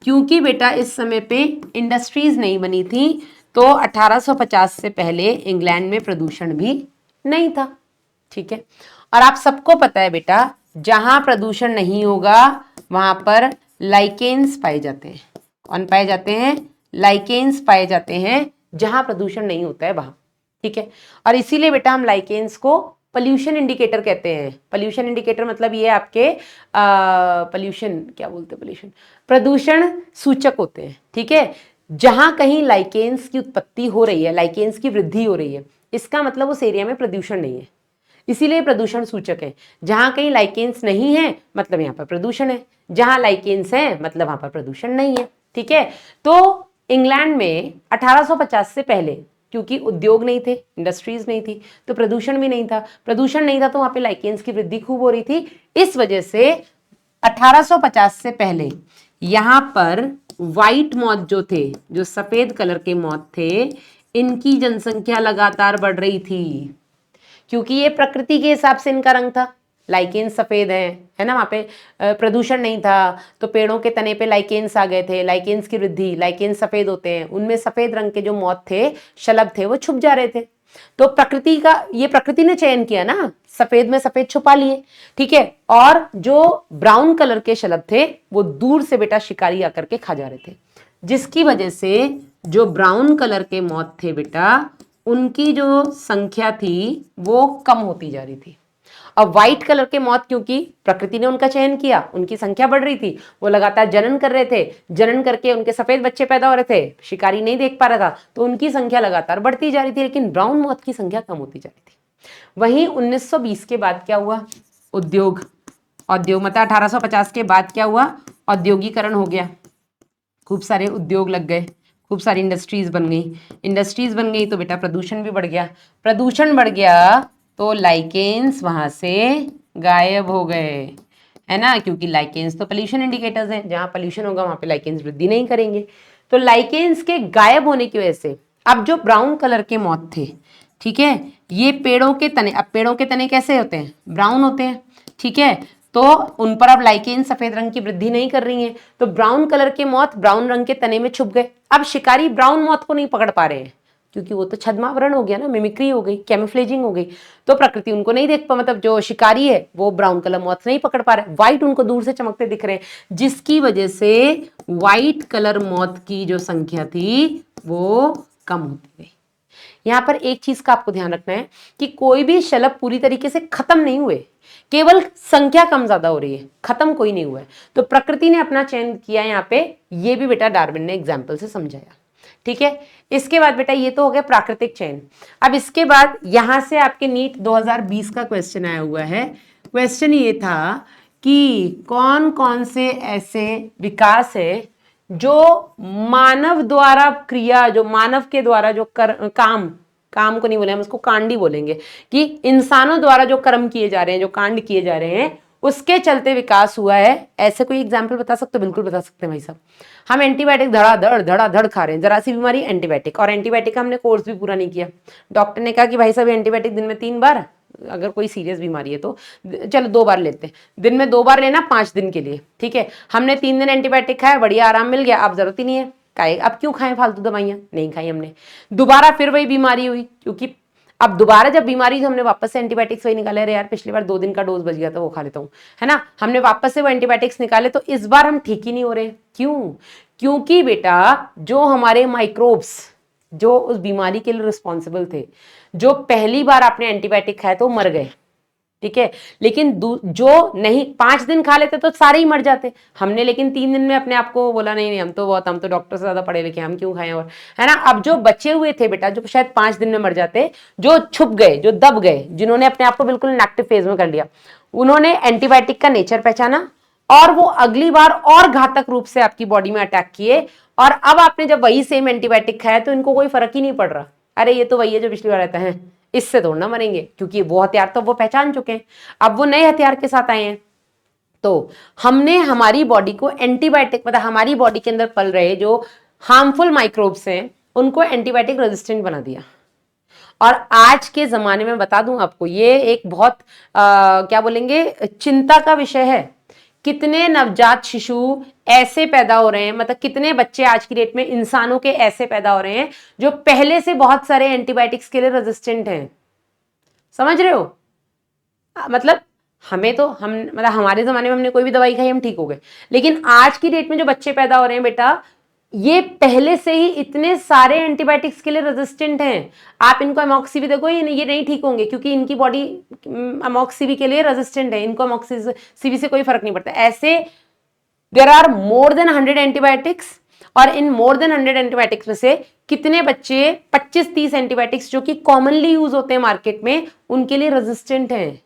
क्योंकि बेटा इस समय पे इंडस्ट्रीज नहीं बनी थी तो 1850 से पहले इंग्लैंड में प्रदूषण भी नहीं था। ठीक है, और आप सबको पता है बेटा जहां प्रदूषण नहीं होगा वहां पर लाइकेन्स पाए जाते हैं। कौन पाए जाते हैं? लाइकेन्स पाए जाते हैं जहां प्रदूषण नहीं होता है वहां। ठीक है, और इसीलिए बेटा हम लाइकेन्स को पोल्यूशन इंडिकेटर कहते हैं। पोल्यूशन इंडिकेटर मतलब ये आपके पोल्यूशन क्या बोलते हैं, पोल्यूशन प्रदूषण सूचक होते हैं। ठीक है, जहां कहीं लाइकेन्स की उत्पत्ति हो रही है, लाइकेन्स की वृद्धि हो रही है, इसका मतलब उस एरिया में प्रदूषण नहीं है, इसीलिए प्रदूषण सूचक है। जहां कहीं लाइकेन्स नहीं है मतलब यहाँ पर प्रदूषण है, जहां लाइकेन्स है मतलब वहां पर प्रदूषण नहीं है। ठीक है, तो इंग्लैंड में 1850 से पहले क्योंकि उद्योग नहीं थे, इंडस्ट्रीज नहीं थी, तो प्रदूषण भी नहीं था। प्रदूषण नहीं था तो वहां पे लाइकेन्स की वृद्धि खूब हो रही थी। इस वजह से 1850 से पहले यहां पर व्हाइट मॉथ जो थे, जो सफेद कलर के मॉथ थे, इनकी जनसंख्या लगातार बढ़ रही थी क्योंकि ये प्रकृति के हिसाब से इनका रंग था। लाइकेन्स सफेद है ना, वहां पे प्रदूषण नहीं था तो पेड़ों के तने पे लाइकेन्स आ गए थे, लाइकेन्स की वृद्धि, लाइकेन्स सफेद होते हैं, उनमें सफेद रंग के जो मॉथ थे, शलभ थे, वो छुप जा रहे थे। तो प्रकृति का, ये प्रकृति ने चयन किया ना, सफेद में सफेद छुपा लिए। ठीक है, और जो ब्राउन कलर के शलभ थे वो दूर से बेटा शिकारी आकर के खा जा रहे थे, जिसकी वजह से जो ब्राउन कलर के मॉथ थे बेटा, उनकी जो संख्या थी वो कम होती जा रही थी। अब व्हाइट कलर के मॉथ क्योंकि प्रकृति ने उनका चयन किया, उनकी संख्या बढ़ रही थी, वो लगातार जनन कर रहे थे, जनन करके उनके सफेद बच्चे पैदा हो रहे थे, शिकारी नहीं देख पा रहा था तो उनकी संख्या लगातार बढ़ती जा रही थी, लेकिन ब्राउन मॉथ की संख्या कम होती जा रही थी। वहीं 1920 के बाद क्या हुआ? उद्योग मतलब 1850 के बाद क्या हुआ? औद्योगिकरण हो गया, खूब सारे उद्योग लग गए, खूब सारी इंडस्ट्रीज बन गई। इंडस्ट्रीज बन गई तो बेटा प्रदूषण भी बढ़ गया, प्रदूषण बढ़ गया तो लाइकेन्स वहां से गायब हो गए, है ना, क्योंकि लाइकेन्स तो पोल्यूशन इंडिकेटर्स हैं, जहां पोल्यूशन होगा वहां पे लाइकेन्स वृद्धि नहीं करेंगे। तो लाइकेन्स के गायब होने की वजह से अब जो ब्राउन कलर के मॉथ थे ठीक है। ये पेड़ों के तने, अब पेड़ों के तने कैसे होते हैं? ब्राउन होते हैं, ठीक है। तो उन पर अब लाइकेन सफेद रंग की वृद्धि नहीं कर रही हैं, तो ब्राउन कलर के मॉथ ब्राउन रंग के तने में छुप गए। अब शिकारी ब्राउन मॉथ को नहीं पकड़ पा रहे हैं, क्योंकि वो तो छद्मावरण हो गया ना, मिमिक्री हो गई, कैमोफ्लेजिंग हो गई, तो प्रकृति उनको नहीं देख पा, मतलब जो शिकारी है वो ब्राउन कलर मॉथ नहीं पकड़ पा रहे, व्हाइट उनको दूर से चमकते दिख रहे हैं, जिसकी वजह से व्हाइट कलर मॉथ की जो संख्या थी वो कम होती गई। यहां पर एक चीज का आपको ध्यान रखना है कि कोई भी शलभ पूरी तरीके से खत्म नहीं हुए, केवल संख्या कम ज्यादा हो रही है, खत्म कोई नहीं हुआ है। तो प्रकृति ने अपना चयन किया यहाँ पे, ये भी बेटा डार्विन ने एग्जाम्पल से समझाया, ठीक है। इसके बाद बेटा ये तो हो गया प्राकृतिक चयन। अब इसके बाद यहां से आपके नीट 2020 का क्वेश्चन आया हुआ है। क्वेश्चन ये था कि कौन कौन से ऐसे विकास है जो मानव द्वारा क्रिया, जो मानव के द्वारा जो काम को नहीं बोले हम, उसको कांड ही बोलेंगे, कि इंसानों द्वारा जो कर्म किए जा रहे हैं, जो कांड किए जा रहे हैं, उसके चलते विकास हुआ है। ऐसे कोई एग्जाम्पल बता सकते हो? बिल्कुल बता सकते हैं भाई साहब। हम एंटीबायोटिक धड़ाधड़ खा रहे हैं, जरा सी बीमारी एंटीबायोटिक, और एंटीबायोटिक का हमने कोर्स भी पूरा नहीं किया। डॉक्टर ने कहा कि भाई साहब एंटीबायोटिक दिन में 3 बार, अगर कोई सीरियस बीमारी है तो चलो 2 बार लेते हैं, दिन में 2 बार लेना 5 दिन के लिए, ठीक है। हमने 3 दिन एंटीबायोटिक खाया, बढ़िया आराम मिल गया, अब जरूरत ही नहीं है, अब क्यों खाएं फालतू दवाइयां? नहीं खाई हमने। दोबारा फिर वही बीमारी हुई, क्योंकि अब दोबारा जब बीमारी, तो हमने वापस से एंटीबायोटिक्स वही निकाले। अरे यार पिछली बार 2 दिन का डोज बच गया था, वो खा लेता हूँ, है ना। हमने वापस से वो एंटीबायोटिक्स निकाले, तो इस बार हम ठीक ही नहीं हो रहे। क्यों? क्योंकि बेटा जो हमारे माइक्रोब्स जो उस बीमारी के लिए रिस्पॉन्सिबल थे, जो पहली बार आपने एंटीबायोटिक खाया तो मर गए, ठीक है। लेकिन जो नहीं 5 दिन खा लेते तो सारे ही मर जाते। हमने लेकिन 3 दिन में अपने आप को बोला नहीं नहीं, हम तो डॉक्टर से ज्यादा पढ़े लिखे, हम क्यों खाएं, और है ना। अब जो बचे हुए थे बेटा, जो शायद 5 दिन में मर जाते, जो छुप गए, जो दब गए, जिन्होंने अपने आप को बिल्कुल इनएक्टिव फेज में कर लिया, उन्होंने एंटीबायोटिक का नेचर पहचाना और वो अगली बार और घातक रूप से आपकी बॉडी में अटैक किए। और अब आपने जब वही सेम एंटीबायोटिक खाया तो इनको कोई फर्क ही नहीं पड़ रहा, अरे ये तो वही है जो पिछली बार रहता है, इससे थोड़ा ना मरेंगे, क्योंकि वो हथियार तो वो पहचान चुके हैं, अब वो नए हथियार के साथ आए हैं। तो हमने हमारी बॉडी को एंटीबायोटिक, मतलब हमारी बॉडी के अंदर पल रहे जो हार्मफुल माइक्रोब्स हैं, उनको एंटीबायोटिक रेजिस्टेंट बना दिया। और आज के जमाने में बता दूं आपको, ये एक बहुत क्या बोलेंगे, चिंता का विषय है। कितने नवजात शिशु ऐसे पैदा हो रहे हैं, मतलब कितने बच्चे आज की डेट में इंसानों के ऐसे पैदा हो रहे हैं जो पहले से बहुत सारे एंटीबायोटिक्स के लिए रेजिस्टेंट हैं। समझ रहे हो? मतलब हमें तो मतलब हमारे जमाने में हमने कोई भी दवाई खाई हम ठीक हो गए, लेकिन आज की डेट में जो बच्चे पैदा हो रहे हैं बेटा, ये पहले से ही इतने सारे एंटीबायोटिक्स के लिए रेजिस्टेंट हैं। आप इनको अमॉक्सिवी देखो, ये नहीं ठीक होंगे, क्योंकि इनकी बॉडी अमॉक्सिवी के लिए रेजिस्टेंट है, इनको अमॉक्सिवी से कोई फर्क नहीं पड़ता। ऐसे there are more than 100 antibiotics, और इन मोर देन 100 एंटीबायोटिक्स में से कितने बच्चे 25-30 एंटीबायोटिक्स जो कि कॉमनली यूज होते हैं मार्केट में, उनके लिए रेजिस्टेंट हैं।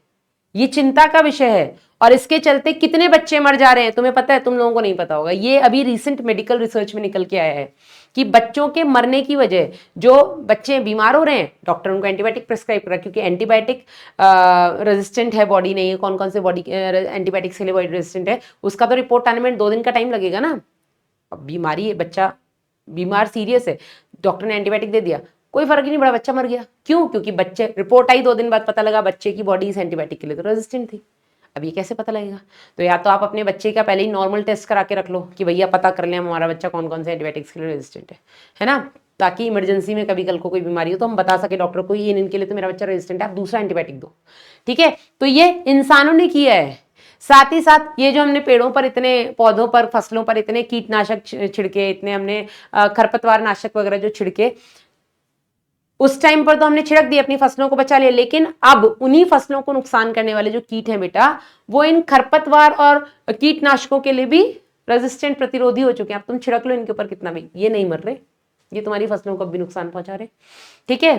ये चिंता का विषय है। और इसके चलते कितने बच्चे मर जा रहे हैं, तुम्हें पता है? तुम लोगों को नहीं पता होगा। ये अभी रिसेंट मेडिकल रिसर्च में निकल के आया है कि बच्चों के मरने की वजह, जो बच्चे बीमार हो रहे हैं, डॉक्टर उनको एंटीबायोटिक प्रिस्क्राइब कर रहा है, क्योंकि एंटीबायोटिक रेजिस्टेंट है बॉडी, नहीं है कौन कौन से बॉडी एंटीबायोटिक्स के लिए बॉडी रेजिस्टेंट है, उसका तो रिपोर्ट आने में 2 दिन का टाइम लगेगा ना। अब बीमारी है, बच्चा बीमार सीरियस है, डॉक्टर ने एंटीबायोटिक दे दिया, कोई फर्क ही नहीं पड़ा, बच्चा मर गया। क्यों? क्योंकि बच्चे, रिपोर्ट आई 2 दिन बाद, पता लगा बच्चे की बॉडी इस एंटीबायोटिक के लिए तो रेजिस्टेंट थी। अब ये कैसे पता लगेगा? तो या तो आप अपने बच्चे का पहले ही नॉर्मल टेस्ट करा के रख लो कि भैया पता कर लें हमारा बच्चा कौन कौन से एंटीबायोटिक्स के लिए रेजिस्टेंट है ना, ताकि इमरजेंसी में कभी कल को कोई बीमारी हो तो हम बता सके डॉक्टर को, ये इनके लिए तो मेरा बच्चा रेजिस्टेंट है, आप दूसरा एंटीबायोटिक दो, ठीक है। तो ये इंसानों ने किया है। साथ ही साथ ये जो हमने पेड़ों पर, इतने पौधों पर, फसलों पर इतने कीटनाशक छिड़के, इतने हमने खरपतवार नाशक वगैरह जो छिड़के, उस टाइम पर तो हमने छिड़क दिए, अपनी फसलों को बचा लिया, लेकिन अब उन्हीं फसलों को नुकसान करने वाले जो कीट हैं बेटा, वो इन खरपतवार और कीटनाशकों के लिए भी रेजिस्टेंट, प्रतिरोधी हो चुके हैं। अब तुम छिड़क लो इनके ऊपर कितना भी, ये नहीं मर रहे, ये तुम्हारी फसलों को भी नुकसान पहुंचा रहे, ठीक है।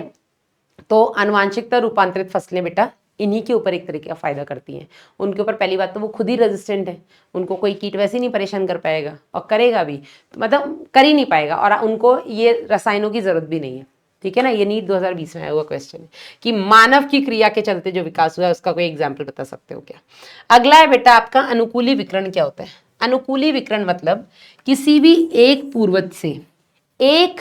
तो आनुवांशिकता रूपांतरित फसलें बेटा इन्हीं के ऊपर एक तरीके का फायदा करती हैं। उनके ऊपर पहली बात तो वो खुद ही रेजिस्टेंट है, उनको कोई कीट वैसे नहीं परेशान कर पाएगा, और करेगा भी मतलब कर ही नहीं पाएगा, और उनको ये रसायनों की जरूरत भी नहीं है, ठीक है ना। ये नीट 2020 में आया हुआ क्वेश्चन है कि मानव की क्रिया के चलते जो विकास हुआ है उसका कोई एग्जाम्पल बता सकते हो क्या? अगला है बेटा आपका अनुकूली विकर्ण। क्या होता है अनुकूली विकर्ण? मतलब किसी भी एक पूर्वज से एक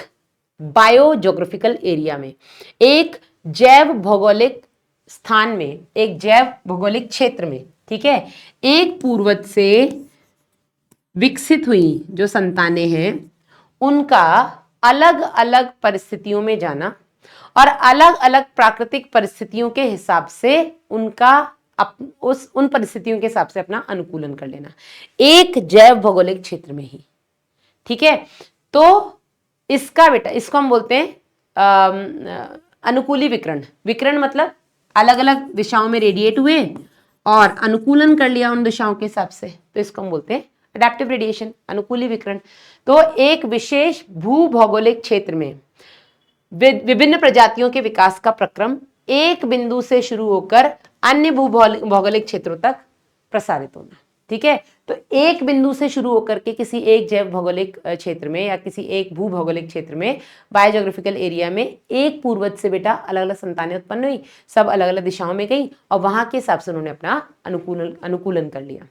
बायोजोग्राफिकल एरिया में, एक जैव भौगोलिक स्थान में, एक जैव भौगोलिक क्षेत्र में, ठीक है, एक पूर्वज से विकसित हुई जो संतानें हैं उनका अलग अलग परिस्थितियों में जाना और अलग अलग प्राकृतिक परिस्थितियों के हिसाब से उनका उन परिस्थितियों के हिसाब से अपना अनुकूलन कर लेना, एक जैव भौगोलिक क्षेत्र में ही, ठीक है। तो इसका बेटा, इसको हम बोलते हैं अनुकूली विकर्ण। विकर्ण मतलब अलग अलग दिशाओं में रेडिएट हुए और अनुकूलन कर लिया उन दिशाओं के हिसाब से, तो इसको हम बोलते हैं अडैप्टिव रेडिएशन, अनुकूली विकर्ण। तो एक विशेष भू भौगोलिक क्षेत्र में विभिन्न प्रजातियों के विकास का प्रक्रम एक बिंदु से शुरू होकर अन्य भू भौगोलिक क्षेत्रों तक प्रसारित होना, ठीक है। तो एक बिंदु से शुरू होकर के किसी एक जैव भौगोलिक क्षेत्र में या किसी एक भू भौगोलिक क्षेत्र में, बायोजियोग्राफिकल एरिया में, एक पूर्वज से बेटा अलग अलग संतानें उत्पन्न हुई, सब अलग अलग दिशाओं में गई और वहां के हिसाब से उन्होंने अपना अनुकूलन कर लिया,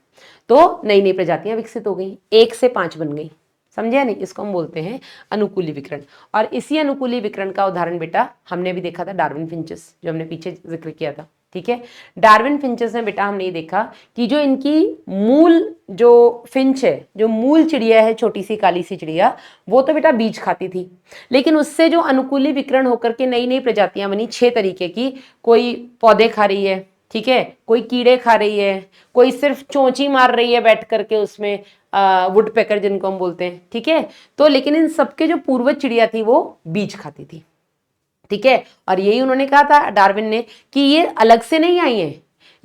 तो नई नई प्रजातियां विकसित हो गई, 1 से 5 बन गई, समझे नहीं। इसको हम बोलते हैं अनुकूली विकर्ण। और इसी अनुकूली विकर्ण का उदाहरण बेटा हमने भी देखा था डार्विन फिंचेस, जो हमने पीछे जिक्र किया था, ठीक है। डार्विन फिंचेस में बेटा हमने ये देखा कि जो इनकी मूल जो फिंच है, जो मूल चिड़िया है, छोटी सी काली सी चिड़िया, वो तो बेटा बीज खाती थी, लेकिन उससे जो अनुकूली विकर्ण होकर के नई नई प्रजातियां बनी 6 तरीके की, कोई पौधे खा रही है, ठीक है, कोई कीड़े खा रही है, कोई सिर्फ चोंची मार रही है बैठ करके उसमें, वुड पेकर जिनको हम बोलते हैं, ठीक है। तो लेकिन इन सबके जो पूर्वज चिड़िया थी वो बीज खाती थी, ठीक है। और यही उन्होंने कहा था डार्विन ने कि ये अलग से नहीं आई हैं,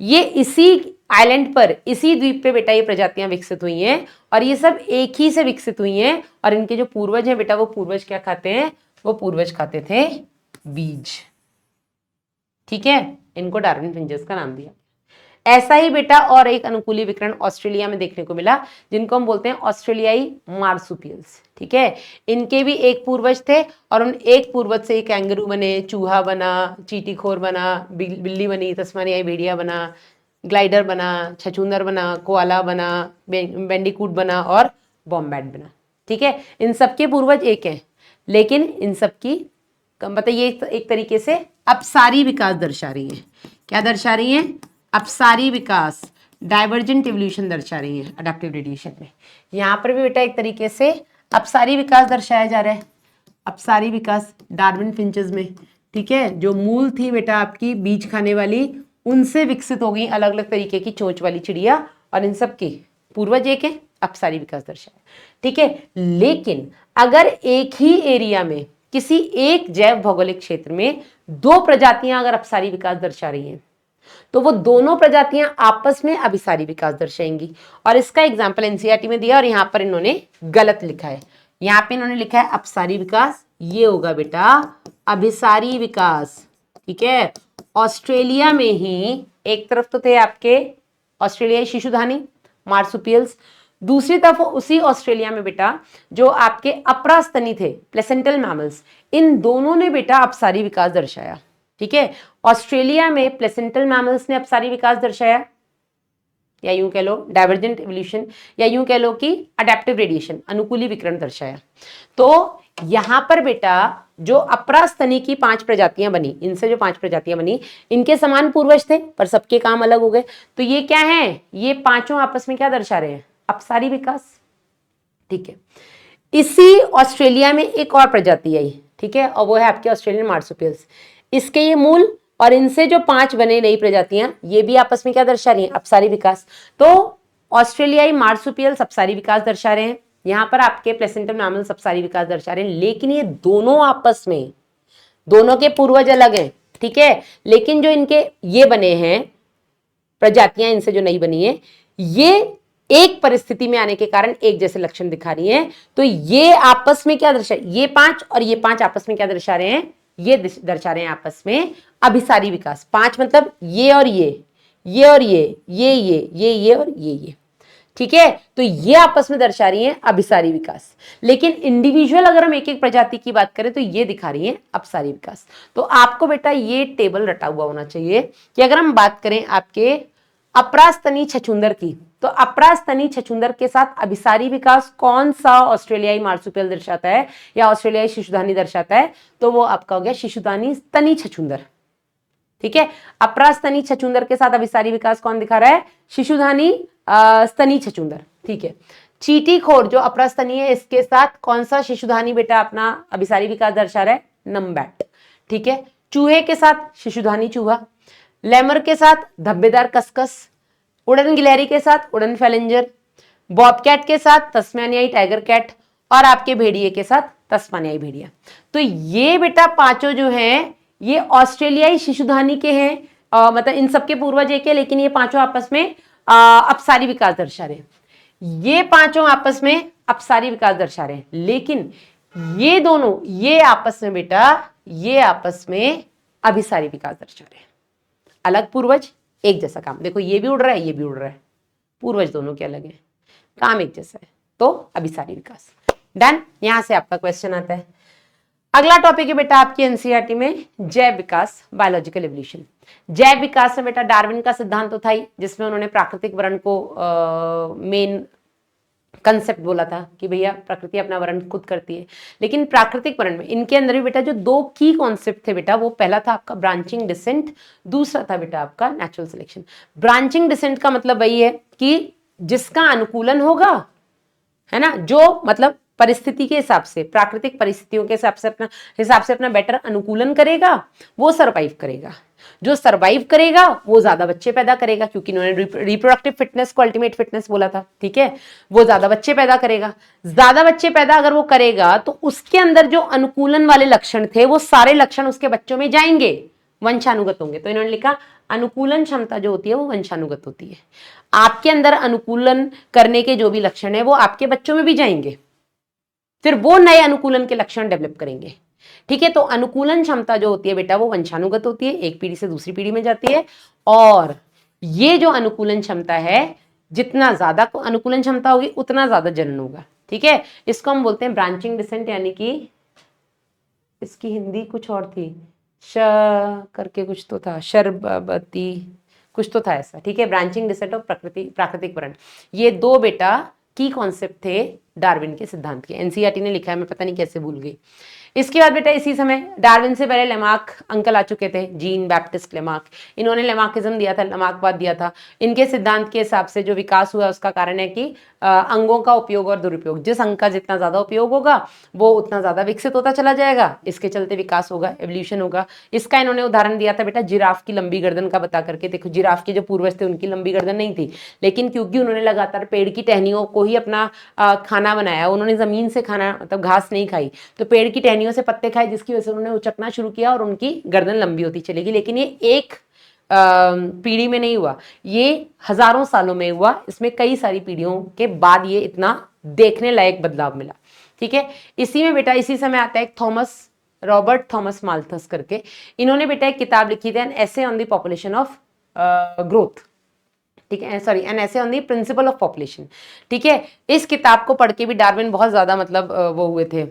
ये इसी आइलैंड पर, इसी द्वीप पे बेटा ये प्रजातियां विकसित हुई हैं और ये सब एक ही से विकसित हुई हैं। और इनके जो पूर्वज हैं बेटा, वो पूर्वज क्या खाते हैं, वो पूर्वज खाते थे बीज, ठीक है। इनको डार्विन फिंचेस का नाम दिया। ऐसा ही बेटा और एक अनुकूली विकर्ण ऑस्ट्रेलिया में देखने को मिला, जिनको हम बोलते हैं ऑस्ट्रेलियाई मार्सुपियल्स, ठीक है। इनके भी एक पूर्वज थे और उन एक पूर्वज से कैंगरू बने, चूहा बना, चींटीखोर बना, बिल्ली बनी, तस्मानियाई भेड़िया बना, ग्लाइडर बना, छछूंदर बना, कोआला बना, बैंडिकूट बना और वॉम्बैट बना, ठीक है। इन सबके पूर्वज एक हैं, लेकिन इन सबकी मतलब ये एक तरीके से अपसारी विकास दर्शा रही है। क्या दर्शा रही है? अपसारी विकास, डाइवर्जेंट इवोल्यूशन दर्शा रही है अडैप्टिव रेडिएशन में। यहाँ पर भी बेटा एक तरीके से अपसारी विकास दर्शाया जा रहा है, अपसारी विकास डार्विन फिंचेस में, ठीक है। जो मूल थी बेटा आपकी बीज खाने वाली, उनसे विकसित हो गई अलग अलग तरीके की चोंच वाली चिड़िया और इन सब की पूर्वज एक है, अपसारी विकास दर्शाया, ठीक है। लेकिन अगर एक ही एरिया में किसी एक जैव भौगोलिक क्षेत्र में 2 प्रजातियां अगर अपसारी विकास दर्शा रही हैं, तो वो दोनों प्रजातियां आपस में अभिसारी विकास दर्शाएंगी। और इसका एग्जाम्पल एनसीईआरटी में दिया और यहां पर इन्होंने गलत लिखा है। यहां पे इन्होंने लिखा है अपसारी विकास, ये होगा बेटा अभिसारी विकास, ठीक है। ऑस्ट्रेलिया में ही एक तरफ तो थे आपके ऑस्ट्रेलियाई शिशुधानी मार्सुपियल्स, दूसरी तरफ उसी ऑस्ट्रेलिया में बेटा जो आपके अपरास्तनी थे प्लेसेंटल मैमल्स, इन दोनों ने बेटा अपसारी विकास दर्शाया, ठीक है। ऑस्ट्रेलिया में प्लेसेंटल मैमल्स ने अपसारी विकास दर्शाया, या यूं कह लो डाइवर्जेंट इवोल्यूशन, या यूं कह लो कि अडैप्टिव रेडिएशन, अनुकूली विकर्ण दर्शाया। तो यहां पर बेटा जो अपरास्तनी की 5 प्रजातियां बनी, इनसे जो 5 प्रजातियां बनी, इनके समान पूर्वज थे पर सबके काम अलग हो गए। तो ये क्या है, ये पांचों आपस में क्या दर्शा रहे हैं, अपसारी विकास, ठीक है। इसी ऑस्ट्रेलिया में एक और प्रजाति आई, ठीक है, और वो है आपके ऑस्ट्रेलियन मार्सुपियल्स। इसके ये मूल और इनसे जो 5 बने नई प्रजातियां, ये भी आपस में क्या दर्शा रही हैं, अपसारी विकास। तो ऑस्ट्रेलियाई मार्सुपियल्स अपसारी विकास दर्शा रहे हैं, यहां पर आपके प्लेसेंटल मैमल्स अपसारी विकास दर्शा रहे हैं, लेकिन ये दोनों आपस में, दोनों के पूर्वज अलग हैं, ठीक है। लेकिन जो इनके ये बने हैं प्रजातियां, इनसे जो नई बनी है, ये एक परिस्थिति में आने के कारण एक जैसे लक्षण दिखा रही हैं। तो ये आपस में क्या दर्शा, ये 5 और ये 5 आपस में क्या दर्शा रहे हैं, ये दर्शा रहे हैं आपस में अभिसारी विकास। 5 मतलब ये और ये और ये और ये, ठीक है। तो ये आपस में दर्शा रही हैं अभिसारी विकास, लेकिन इंडिविजुअल अगर हम एक एक प्रजाति की बात करें तो ये दिखा रही हैं अपसारी विकास। तो आपको बेटा ये टेबल रटा हुआ होना चाहिए कि अगर हम बात करें आपके अपरास्तनी छछूंदर की, तो अपरास्तनी छछूंदर के साथ अभिसारी विकास कौन सा ऑस्ट्रेलियाई मार्सुपियल दर्शाता है या ऑस्ट्रेलियाई शिशुधानी दर्शाता है, तो वो आपका हो गया शिशुधानी स्तनी छछूंदर, ठीक है। अप्रास्तनी छछूंदर के साथ अभिसारी विकास कौन दिखा रहा है? शिशुधानी स्तनी छछूंदर। ठीक है। चींटीखोर जो अप्रास्तनीय है, इसके साथ कौन सा शिशुधानी बेटा अपना अभिसारी विकास दर्शा रहा है? नमबैट। ठीक है। चूहे के साथ शिशुधानी चूहा, लेमर के साथ धब्बेदार कसकस, उड़न गिलहरी के साथ उड़न फैलेंजर, बॉबकैट के साथ तस्मानियाई टाइगर कैट और आपके भेड़िए के साथ तस्मानियाई भेड़िया। तो ये बेटा पांचों जो हैं ये ऑस्ट्रेलियाई शिशुधानी के हैं, मतलब इन सबके पूर्वज एक है, लेकिन ये पांचों आपस में अपसारी विकास दर्शा रहे हैं। ये पांचों आपस में अपसारी विकास दर्शा रहे हैं, लेकिन ये दोनों ये आपस में बेटा ये आपस में अभिसारी विकास दर्शा रहे हैं। अलग पूर्वज, एक जैसा काम। देखो ये भी उड़ रहा है, ये भी उड़ रहा है, पूर्वज दोनों के अलग है, काम एक जैसा है, तो अभिसारी विकास। डन। यहां से आपका क्वेश्चन आता है। अगला टॉपिक है बेटा आपकी एनसीईआरटी में जैव विकास, बायोलॉजिकल एवोल्यूशन। जैव विकास में बेटा डार्विन का सिद्धांत तो था ही, जिसमें उन्होंने प्राकृतिक वर्ण को मेन कंसेप्ट बोला था कि भैया प्रकृति अपना वर्ण खुद करती है। लेकिन प्राकृतिक वर्ण में इनके अंदर भी बेटा जो दो की कॉन्सेप्ट थे बेटा, वो पहला था आपका ब्रांचिंग डिसेंट, दूसरा था बेटा आपका नेचुरल सिलेक्शन। ब्रांचिंग डिसेंट का मतलब वही है कि जिसका अनुकूलन होगा, है ना, जो मतलब परिस्थिति के हिसाब से, प्राकृतिक परिस्थितियों के हिसाब से अपना बेटर अनुकूलन करेगा, वो सरवाइव करेगा। जो सरवाइव करेगा वो ज्यादा बच्चे पैदा करेगा, क्योंकि इन्होंने रिप्रोडक्टिव फिटनेस को अल्टीमेट फिटनेस बोला था। ठीक है। वो ज्यादा बच्चे पैदा करेगा। ज्यादा बच्चे पैदा अगर वो करेगा तो उसके अंदर जो अनुकूलन वाले लक्षण थे वो सारे लक्षण उसके बच्चों में जाएंगे, वंशानुगत होंगे। तो इन्होंने लिखा अनुकूलन क्षमता जो होती है वो वंशानुगत होती है। आपके अंदर अनुकूलन करने के जो भी लक्षण है वो आपके बच्चों में भी जाएंगे, फिर वो नए अनुकूलन के लक्षण डेवलप करेंगे। ठीक है। तो अनुकूलन क्षमता जो होती है बेटा वो वंशानुगत होती है, एक पीढ़ी से दूसरी पीढ़ी में जाती है। और ये जो अनुकूलन क्षमता है, जितना ज्यादा अनुकूलन क्षमता होगी उतना ज्यादा जनन होगा। ठीक है। इसको हम बोलते हैं ब्रांचिंग डिसेंट, यानी कि इसकी हिंदी कुछ और थी, श करके कुछ तो था, शरबती कुछ तो था ऐसा। ठीक है। ब्रांचिंग डिसेंट और प्राकृतिक वर्ण, ये दो बेटा की कॉन्सेप्ट थे डार्विन के सिद्धांत के। एनसीईआरटी ने लिखा है, मैं पता नहीं कैसे भूल गई। इसके बाद बेटा इसी समय डार्विन से पहले लेमार्क अंकल आ चुके थे, जीन बैप्टिस्ट लेमार्क। इन्होंने लेमार्किज्म दिया था, लेमार्कवाद दिया था। इनके सिद्धांत के हिसाब से जो विकास हुआ उसका कारण है कि अंगों का उपयोग और दुरुपयोग, जिस अंग का जितना ज्यादा उपयोग होगा वो उतना ज्यादा विकसित होता चला जाएगा, इसके चलते विकास होगा, एवोल्यूशन होगा। इसका इन्होंने उदाहरण दिया था बेटा जिराफ की लंबी गर्दन का बता करके। देखो जिराफ के जो पूर्वज थे उनकी लंबी गर्दन नहीं थी, लेकिन क्योंकि उन्होंने लगातार पेड़ की टहनियों को ही अपना खाना बनाया, उन्होंने जमीन से खाना मतलब घास नहीं खाई, तो पेड़ की टहनियों से पत्ते खाए, जिसकी वजह से उन्होंने उचकना शुरू किया और उनकी गर्दन लंबी होती चलेगी। लेकिन ये एक पीढ़ी में नहीं हुआ, ये हजारों सालों में हुआ। इसमें कई सारी पीढ़ियों के बाद ये इतना देखने लायक बदलाव मिला। ठीक है। इसी में बेटा इसी समय आता है एक रॉबर्ट थॉमस माल्थस करके। इन्होंने बेटा एक किताब लिखी थी, an essay on the population of growth. ठीक है। Sorry, an essay on the principle of population. ठीक है। इस किताब को पढ़ के भी डार्विन बहुत ज्यादा मतलब वो हुए थे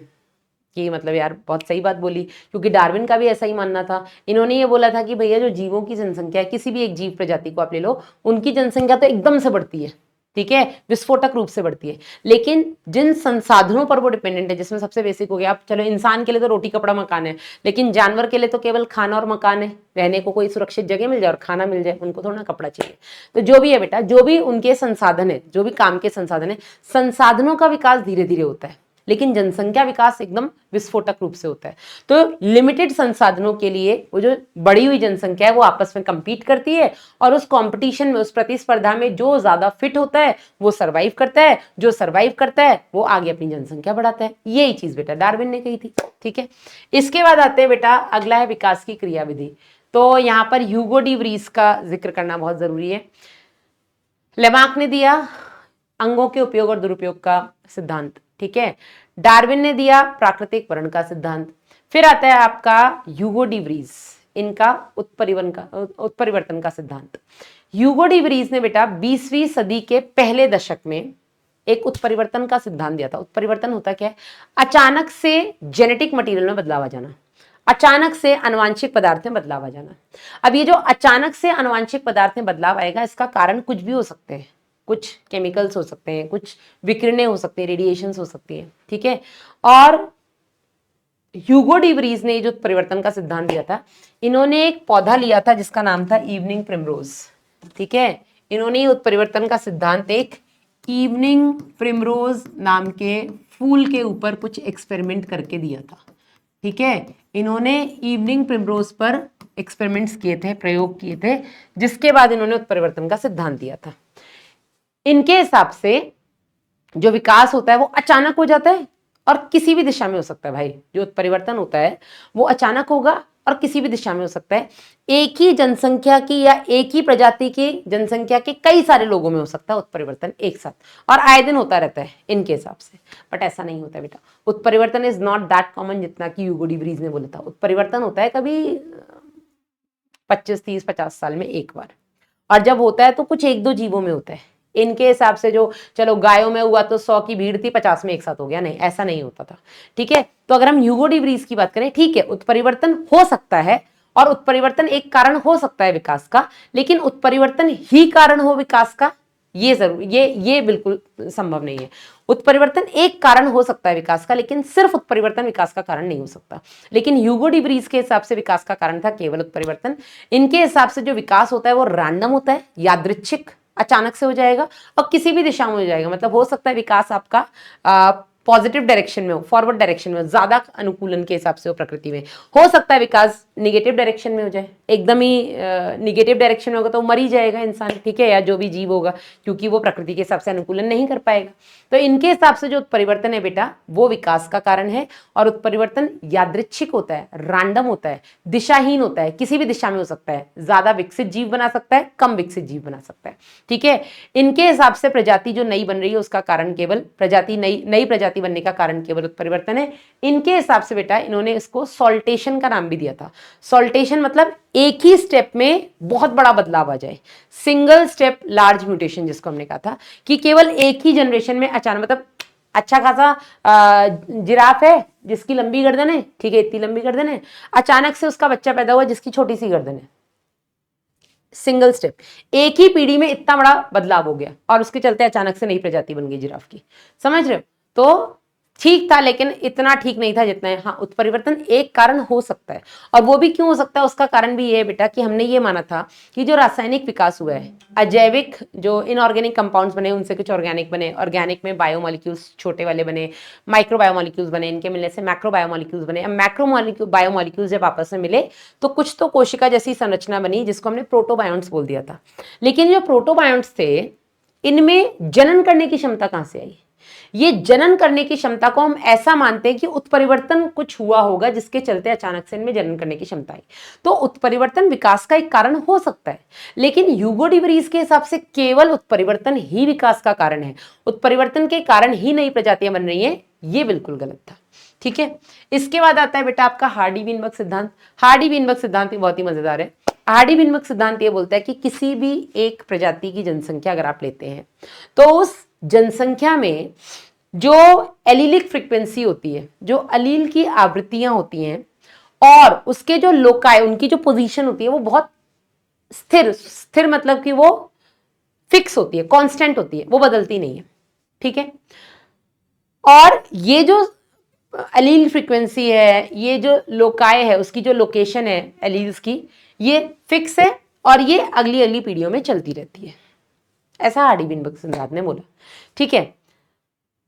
कि मतलब यार बहुत सही बात बोली, क्योंकि डार्विन का भी ऐसा ही मानना था। इन्होंने ये बोला था कि भैया जो जीवों की जनसंख्या है, किसी भी एक जीव प्रजाति को आप ले लो, उनकी जनसंख्या तो एकदम से बढ़ती है। ठीक है। विस्फोटक रूप से बढ़ती है, लेकिन जिन संसाधनों पर वो डिपेंडेंट है, जिसमें सबसे बेसिक हो गया, आप चलो इंसान के लिए तो रोटी कपड़ा मकान है, लेकिन जानवर के लिए तो केवल खाना और मकान है, रहने को कोई सुरक्षित जगह मिल जाए और खाना मिल जाए, उनको थोड़ा ना कपड़ा चाहिए। तो जो भी है बेटा, जो भी उनके संसाधन है, जो भी काम के संसाधन है, संसाधनों का विकास धीरे धीरे होता है, लेकिन जनसंख्या विकास एकदम विस्फोटक रूप से होता है। तो लिमिटेड संसाधनों के लिए वो जो बढ़ी हुई जनसंख्या है वो आपस में कंपीट करती है, और उस कंपटीशन में, उस प्रतिस्पर्धा में जो ज्यादा फिट होता है वो सरवाइव करता है, जो सरवाइव करता है वो आगे अपनी जनसंख्या बढ़ाता है। यही चीज बेटा डार्विन ने कही थी। ठीक है। इसके बाद आते हैं बेटा, अगला है विकास की क्रियाविधि। तो यहाँ पर ह्यूगो डी व्रीज का जिक्र करना बहुत जरूरी है। लेमार्क ने दिया अंगों के उपयोग और दुरुपयोग का सिद्धांत। ठीक है। डार्विन ने दिया प्राकृतिक वर्ण का सिद्धांत। फिर आता है आपका ह्यूगो डी व्रीज, इनका उत्परिवर्तन का सिद्धांत। ह्यूगो डी व्रीज ने बेटा 20वीं सदी के पहले दशक में एक उत्परिवर्तन का सिद्धांत दिया था। उत्परिवर्तन होता क्या है? अचानक से जेनेटिक मटेरियल में बदलाव आ जाना, अचानक से आनुवांशिक पदार्थ में बदलाव आ जाना। अब ये जो अचानक से आनुवांशिक पदार्थ में बदलाव आएगा, इसका कारण कुछ भी हो सकते हैं, कुछ केमिकल्स हो सकते हैं, कुछ विकिरणें हो सकती हैं, रेडिएशंस हो सकती है। ठीक है। और ह्यूगो डी वरीज ने जो उत्परिवर्तन का सिद्धांत दिया था, इन्होंने एक पौधा लिया था जिसका नाम था इवनिंग प्रिमरोज। ठीक है, इन्होंने उत्परिवर्तन का सिद्धांत एक इवनिंग प्रिमरोज नाम के फूल के ऊपर कुछ एक्सपेरिमेंट करके दिया था। ठीक है, इन्होंने इवनिंग प्रिमरोज पर एक्सपेरिमेंट्स किए थे, प्रयोग किए थे, जिसके बाद इन्होंने उत्परिवर्तन का सिद्धांत दिया था। इनके हिसाब से जो विकास होता है वो अचानक हो जाता है और किसी भी दिशा में हो सकता है। भाई, जो उत्परिवर्तन होता है वो अचानक होगा और किसी भी दिशा में हो सकता है। एक ही जनसंख्या की या एक ही प्रजाति की जनसंख्या के कई सारे लोगों में हो सकता है उत्परिवर्तन एक साथ, और आए दिन होता रहता है इनके हिसाब से। बट ऐसा नहीं होता बेटा, उत्परिवर्तन इज नॉट दैट कॉमन जितना कि ह्यूगो डी वरीज ने बोला था। उत्परिवर्तन होता है कभी 25, 30, 50 साल में एक बार, और जब होता है तो कुछ एक दो जीवों में होता है। इनके हिसाब से जो, चलो गायों में हुआ तो 100 की भीड़ थी, 50 में एक साथ हो गया, नहीं, ऐसा नहीं होता था। ठीक है, तो अगर हम ह्यूगो डी वरीज की बात करें, ठीक है, उत्परिवर्तन हो सकता है और उत्परिवर्तन एक कारण हो सकता है विकास का, लेकिन उत्परिवर्तन ही कारण हो विकास का, ये जरूर, ये बिल्कुल संभव नहीं है। उत्परिवर्तन एक कारण हो सकता है विकास का, लेकिन सिर्फ उत्परिवर्तन विकास का कारण नहीं हो सकता। लेकिन ह्यूगो डी वरीज के हिसाब से विकास का कारण था केवल उत्परिवर्तन। इनके हिसाब से जो विकास होता है वो रैंडम होता है, यादृच्छिक, अचानक से हो जाएगा और किसी भी दिशा में हो जाएगा। मतलब हो सकता है विकास आपका पॉजिटिव डायरेक्शन में हो, फॉरवर्ड डायरेक्शन में हो, ज्यादा अनुकूलन के हिसाब से हो प्रकृति में। हो सकता है विकास निगेटिव डायरेक्शन में हो जाए, एकदम ही निगेटिव डायरेक्शन में होगा तो मर ही जाएगा इंसान, ठीक है, या जो भी जीव होगा, क्योंकि वो प्रकृति के हिसाब से अनुकूलन नहीं कर पाएगा। तो इनके हिसाब से जो उत्परिवर्तन है बेटा वो विकास का कारण है, और उत्परिवर्तन यादृच्छिक होता है, रैंडम होता है, दिशाहीन होता है, किसी भी दिशा में हो सकता है, ज्यादा विकसित जीव बना सकता है, कम विकसित जीव बना सकता है। ठीक है, इनके हिसाब से प्रजाति जो नई बन रही है उसका कारण केवल प्रजाति, नई प्रजाति बनने का कारण केवल उत्परिवर्तन है। इनके हिसाब से बेटा इन्होंने इसको सॉल्टेशन का नाम भी दिया था। सॉल्टेशन मतलब एक ही स्टेप में बहुत बड़ा बदलाव आ जाए, सिंगल स्टेप लार्ज म्यूटेशन, जिसको हमने कहा था कि केवल एक ही जनरेशन में अचानक, मतलब अच्छा खासा जिराफ है जिसकी लंबी गर्दन है, ठीक है, इतनी लंबी गर्दन है, अचानक से उसका बच्चा पैदा हुआ जिसकी छोटी सी गर्दन है, सिंगल स्टेप, एक ही पीढ़ी में इतना बड़ा बदलाव हो गया और उसके चलते अचानक से नई प्रजाति बन गई जिराफ की। समझ रहे हो? तो ठीक था, लेकिन इतना ठीक नहीं था जितना है। हाँ, उत्परिवर्तन एक कारण हो सकता है, और वो भी क्यों हो सकता है, उसका कारण भी ये है बेटा कि हमने ये माना था कि जो रासायनिक विकास हुआ है, अजैविक जो इनऑर्गेनिक कंपाउंड्स बने उनसे कुछ ऑर्गेनिक बने, ऑर्गेनिक में बायोमोलिक्यूल्स छोटे वाले बने, माइक्रो बायोमोलिक्यूल्स बने, इनके मिलने से मैक्रो बायोमोलिक्यूल्स बने। अब मैक्रो बायोमोलिक्यूल्स जब आपस में मिले तो कुछ तो कोशिका जैसी संरचना बनी जिसको हमने प्रोटोबायोन्ट्स बोल दिया था। लेकिन जो प्रोटोबायोन्ट्स थे इनमें जनन करने की क्षमता कहां से आई? ये जनन करने की क्षमता को हम ऐसा मानते हैं कि उत्परिवर्तन कुछ हुआ होगा जिसके चलते अचानक से इनमें जनन करने की क्षमता आई। तो उत्परिवर्तन विकास का एक कारण हो सकता है, लेकिन ह्यूगो डी वरीज के हिसाब से केवल उत्परिवर्तन ही विकास का कारण है, उत्परिवर्तन के कारण ही नई प्रजातियां बन रही हैं, ये बिल्कुल गलत था। ठीक है, इसके बाद आता है बेटा आपका हार्डी-वीनबर्ग सिद्धांत। हार्डी-वीनबर्ग सिद्धांत बहुत ही मजेदार है। हार्डी-वीनबर्ग सिद्धांत ये बोलता है कि किसी भी एक प्रजाति की जनसंख्या अगर आप लेते हैं तो उस जनसंख्या में जो एलीलिक फ्रीक्वेंसी होती है, जो अलील की आवृत्तियां होती हैं, और उसके जो लोकाय, उनकी जो पोजीशन होती है वो बहुत स्थिर मतलब कि वो फिक्स होती है, कांस्टेंट होती है, वो बदलती नहीं है। ठीक है, और ये जो अलील फ्रीक्वेंसी है, ये जो लोकाय है, उसकी जो लोकेशन है एलील्स की, ये फिक्स है और ये अगली अगली पीढ़ियों में चलती रहती है, ऐसा हार्डी-वीनबर्ग सिद्धांत ने बोला। ठीक है,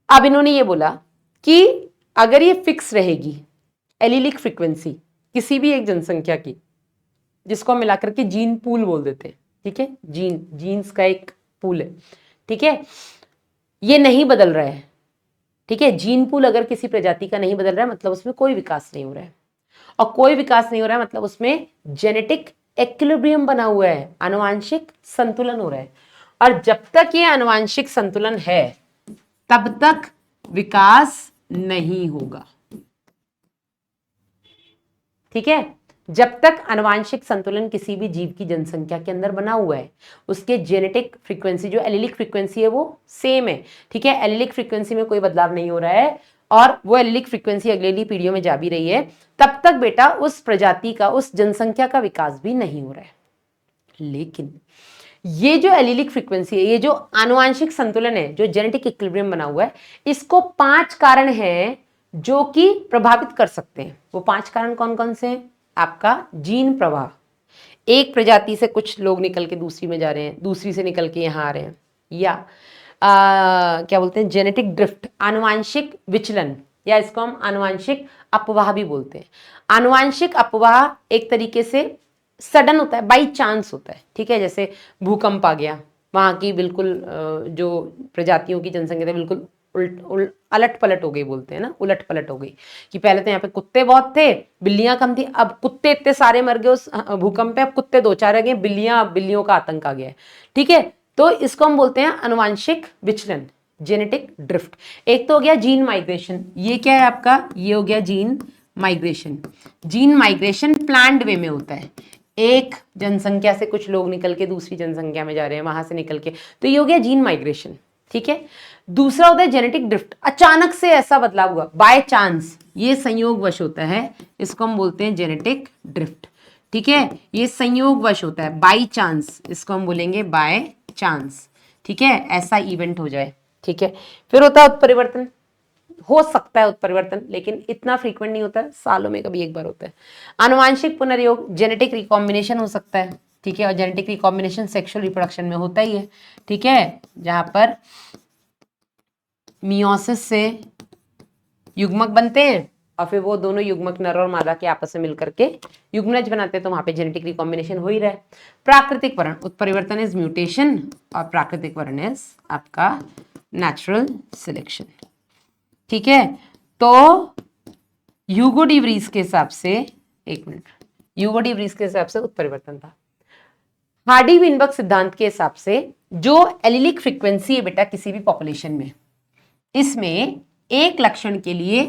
अब इन्होंने ये बोला कि अगर ये फिक्स रहेगी एलीलिक फ्रीक्वेंसी किसी भी एक जनसंख्या की, जिसको हम मिलाकर के जीन पूल बोल देते हैं, ठीक है, जीन्स का एक पूल है, ठीक है, ये नहीं बदल रहा है, ठीक है, जीन पूल अगर किसी प्रजाति का नहीं बदल रहा है मतलब उसमें कोई विकास नहीं हो रहा है, और कोई विकास नहीं हो रहा है मतलब उसमें जेनेटिक इक्विलिब्रियम बना हुआ है, आनुवांशिक संतुलन हो रहा है, और जब तक ये आनुवांशिक संतुलन है तब तक विकास नहीं होगा। ठीक है, जब तक आनुवांशिक संतुलन किसी भी जीव की जनसंख्या के अंदर बना हुआ है, उसके जेनेटिक फ्रीक्वेंसी जो एलीलिक फ्रीक्वेंसी है वो सेम है। ठीक है, एलीलिक फ्रीक्वेंसी में कोई बदलाव नहीं हो रहा है और वो एलीलिक फ्रीक्वेंसी अगली पीढ़ियों में जा भी रही है, तब तक बेटा उस प्रजाति का, उस जनसंख्या का विकास भी नहीं हो रहा है। लेकिन ये जो एलीलिक फ्रीक्वेंसी है, ये जो आनुवांशिक संतुलन है, जो जेनेटिक इक्विलिब्रियम बना हुआ है, इसको 5 कारण हैं जो कि प्रभावित कर सकते हैं। वो 5 कारण कौन कौन से हैं? आपका जीन प्रवाह, एक प्रजाति से कुछ लोग निकल के दूसरी में जा रहे हैं, दूसरी से निकल के यहाँ आ रहे हैं, या क्या बोलते हैं, जेनेटिक ड्रिफ्ट, आनुवांशिक विचलन, या इसको हम आनुवांशिक अपवाह भी बोलते हैं। आनुवांशिक अपवाह एक तरीके से सडन होता है, बाई चांस होता है, ठीक है। जैसे भूकंप आ गया, वहाँ की बिल्कुल जो प्रजातियों की जनसंख्या थी बिल्कुल अलट पलट हो गई, बोलते हैं ना, उलट पलट हो गई, कि पहले तो यहाँ पे कुत्ते बहुत थे, बिल्लियां कम थी, अब कुत्ते इतने सारे मर गए उस भूकंप पे, अब कुत्ते 2-4 रह गए, बिल्लियों का आतंक आ गया है, ठीक है। तो इसको हम बोलते हैं अनुवांशिक विचलन, जेनेटिक ड्रिफ्ट। एक तो हो गया जीन माइग्रेशन, ये क्या है आपका, ये हो गया gene migration. Gene migration planned way में होता है, एक जनसंख्या से कुछ लोग निकल के दूसरी जनसंख्या में जा रहे हैं, वहां से निकल के, तो ये हो गया जीन माइग्रेशन, ठीक है। दूसरा होता है जेनेटिक ड्रिफ्ट, अचानक से ऐसा बदलाव हुआ, बाय चांस, ये संयोगवश होता है, इसको हम बोलते हैं जेनेटिक ड्रिफ्ट, ठीक है। ये संयोगवश होता है, बाय चांस, इसको हम बोलेंगे बाय चांस, ठीक है, ऐसा इवेंट हो जाए, ठीक है। फिर होता है उत्परिवर्तन, हो सकता है उत्परिवर्तन, लेकिन इतना फ्रीक्वेंट नहीं होता है, सालों में कभी एक बार होता है। आनुवांशिक पुनर्योग, जेनेटिक रिकॉम्बिनेशन हो सकता है, ठीक है, और जेनेटिक रिकॉम्बिनेशन सेक्सुअल रिप्रोडक्शन में होता ही है, ठीक है, जहां पर मियोसिस से युग्मक बनते हैं और फिर वो दोनों युग्मक नर और मादा के आपस में मिलकर के युग्मनज बनाते हैं, तो वहां पे जेनेटिक रिकॉम्बिनेशन हो ही रहा है। प्राकृतिक वर्ण, उत्परिवर्तन इज म्यूटेशन और प्राकृतिक वर्ण इज आपका नेचुरल सिलेक्शन, ठीक है। तो ह्यूगो डी व्रीज के हिसाब से, एक मिनट, ह्यूगो डी व्रीज के हिसाब से उत्परिवर्तन था। हार्डी विनबर्ग सिद्धांत के हिसाब से जो एलिलिक फ्रीक्वेंसी है बेटा किसी भी पॉपुलेशन में, इसमें एक लक्षण के लिए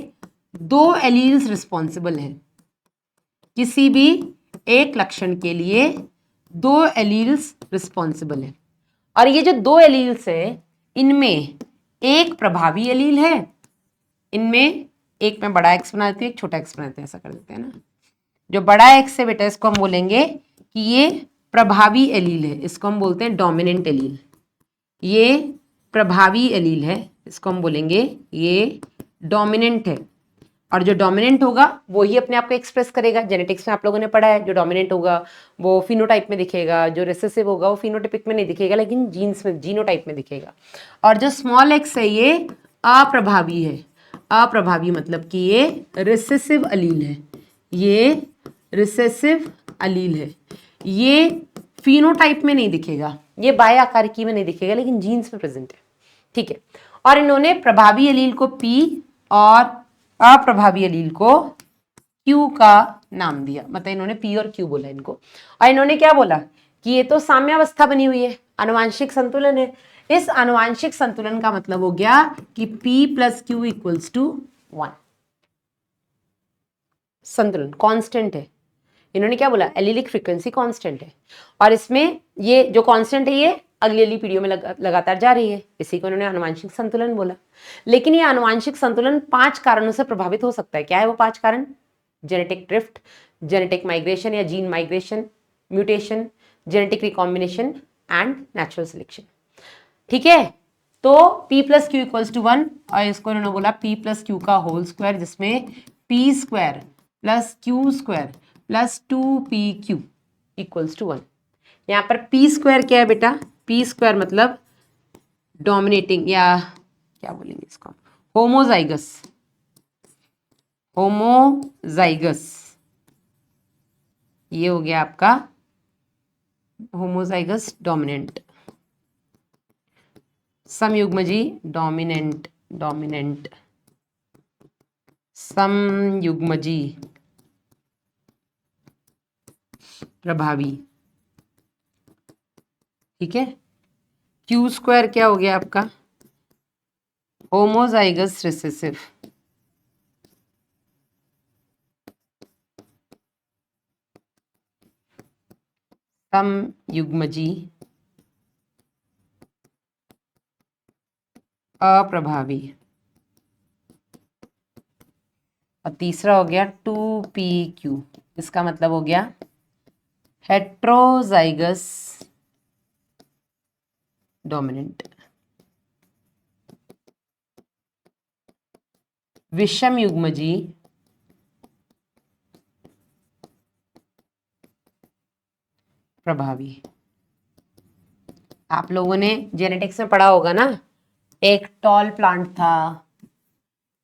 2 एलील्स रिस्पॉन्सिबल हैं, किसी भी एक लक्षण के लिए 2 एलील्स रिस्पॉन्सिबल हैं, और ये जो 2 एलील्स है, इनमें एक प्रभावी एलील है, इनमें एक में बड़ा एक्स बना देते हैं, एक छोटा एक्स बना देते हैं, ऐसा कर देते हैं ना। जो बड़ा एक्स है बेटा, इसको हम बोलेंगे कि ये प्रभावी एलील है, इसको हम बोलते हैं डोमिनेंट एलील, ये प्रभावी एलील है, इसको हम बोलेंगे ये डोमिनेंट है, और जो डोमिनेंट होगा वो ही अपने आप को एक्सप्रेस करेगा। जेनेटिक्स में आप लोगों ने पढ़ा है, जो डोमिनेंट होगा वो फिनोटाइप में दिखेगा, जो रिसेसिव होगा वो फिनोटाइपिक में नहीं दिखेगा, लेकिन जीन्स में, जीनोटाइप में दिखेगा। और जो स्मॉल एक्स है ये अप्रभावी है, अप्रभावी मतलब कि ये रिसेसिव अलील है, ये रिसेसिव अलील है, ये फिनोटाइप में नहीं दिखेगा, ये बाह्य आकारिकी में नहीं दिखेगा, लेकिन जीन्स में प्रेजेंट है, ठीक है। और इन्होंने प्रभावी अलील को पी और अप्रभावी अलील को क्यू का नाम दिया, मतलब इन्होंने पी और क्यू बोला इनको, और इन्होंने क्या बोला कि ये तो साम्यावस्था बनी हुई है, आनुवांशिक संतुलन है। इस आनुवांशिक संतुलन का मतलब हो गया कि P plus Q equals to 1, संतुलन कांस्टेंट है। इन्होंने क्या बोला, एलिलिक फ्रीक्वेंसी कांस्टेंट है, और इसमें ये जो कांस्टेंट है ये अगली अगली पीढ़ियों में लगातार जा रही है, इसी को इन्होंने आनुवांशिक संतुलन बोला। लेकिन ये आनुवांशिक संतुलन 5 कारणों से प्रभावित हो सकता है। क्या है वो 5 कारण? जेनेटिक ड्रिफ्ट, जेनेटिक माइग्रेशन या gene migration, mutation, genetic recombination and natural selection, ठीक है। तो P plus Q equals to 1, और इसको इन्होंने बोला P प्लस क्यू का होल स्क्वायर, जिसमें P square plus Q square plus 2PQ equals to 1। यहाँ पर P स्क्वायर क्या है बेटा? P स्क्वायर मतलब डोमिनेटिंग, या क्या बोलेंगे इसको, होमोजाइगस, होमोजाइगस, ये हो गया आपका होमोजाइगस डोमिनेंट, समयुग्मजी डोमिनेंट, डोमिनेंट समयुग्मजी प्रभावी, ठीक है। क्यू स्क्वायर क्या हो गया आपका? होमोजाइगस रिसेसिव, समयुग्मजी अप्रभावी, और तीसरा हो गया 2PQ, इसका मतलब हो गया हेट्रोजाइगस डोमिनेंट, विषम युग्मजी प्रभावी। आप लोगों ने जेनेटिक्स में पढ़ा होगा ना, एक टॉल प्लांट था,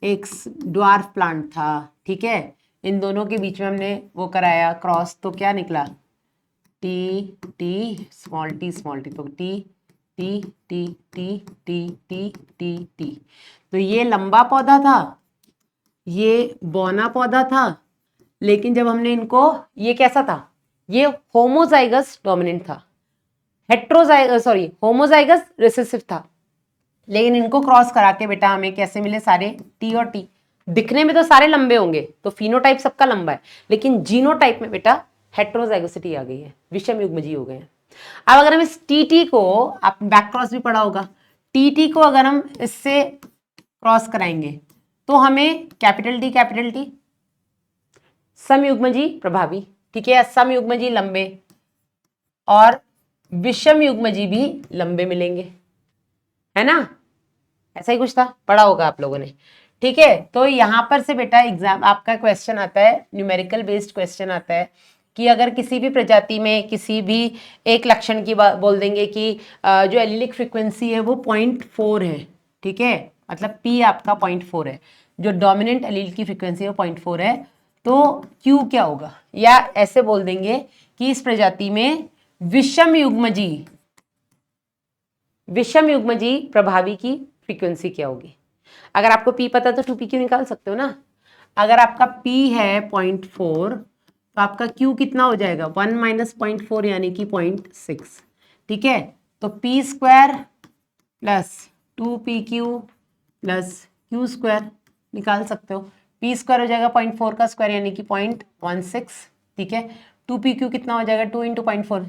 एक ड्वार्फ प्लांट था, ठीक है, इन दोनों के बीच में हमने वो कराया क्रॉस, तो क्या निकला, टी टी स्मॉल टी, तो T T T T T T T T. तो ये लंबा पौधा था, ये बौना पौधा था, लेकिन जब हमने इनको, ये कैसा था, ये होमोजाइगस डोमिनेंट था, होमोजाइगस रिसेसिव था, लेकिन इनको क्रॉस करा के बेटा हमें कैसे मिले सारे टी और टी। दिखने में तो सारे लंबे होंगे, तो फिनोटाइप सबका लंबा है, लेकिन जीनोटाइप में बेटा हेट्रोजाइगोसिटी आ गई है, विषम युग्मजी हो गए हैं। अब अगर हम इस टी को, आप बैक क्रॉस भी पढ़ा होगा, टी को अगर हम इससे क्रॉस कराएंगे तो हमें कैपिटल टी समयुग्मजी प्रभावी, ठीक है, समयुग्मजी लंबे और विषम युग्मजी भी लंबे मिलेंगे, है ना, ऐसा ही कुछ था, पढ़ा होगा आप लोगों ने, ठीक है। तो यहां पर से बेटा एग्जाम आपका क्वेश्चन आता है, न्यूमेरिकल बेस्ड क्वेश्चन आता है कि अगर किसी भी प्रजाति में किसी भी एक लक्षण की बात बोल देंगे कि जो एलिलिक फ्रीक्वेंसी है वो 0.4 है, ठीक है, मतलब P आपका 0.4 है, जो डोमिनेंट एलील की फ्रीक्वेंसी है वो 0.4 है, तो Q क्या होगा, या ऐसे बोल देंगे कि इस प्रजाति में विषम युग्मजी प्रभावी की फ्रीक्वेंसी क्या होगी। अगर आपको P पता है तो 2PQ निकाल सकते हो ना। अगर आपका P है 0.4 तो आपका Q कितना हो जाएगा, 1 माइनस 0.4 यानी कि 0.6, ठीक है। तो P square plus 2PQ plus Q square निकाल सकते हो। P स्क्वायर हो जाएगा 0.4 का स्क्वायर यानी कि 0.16, ठीक है। 2PQ कितना हो जाएगा, 2 इंटू 0.4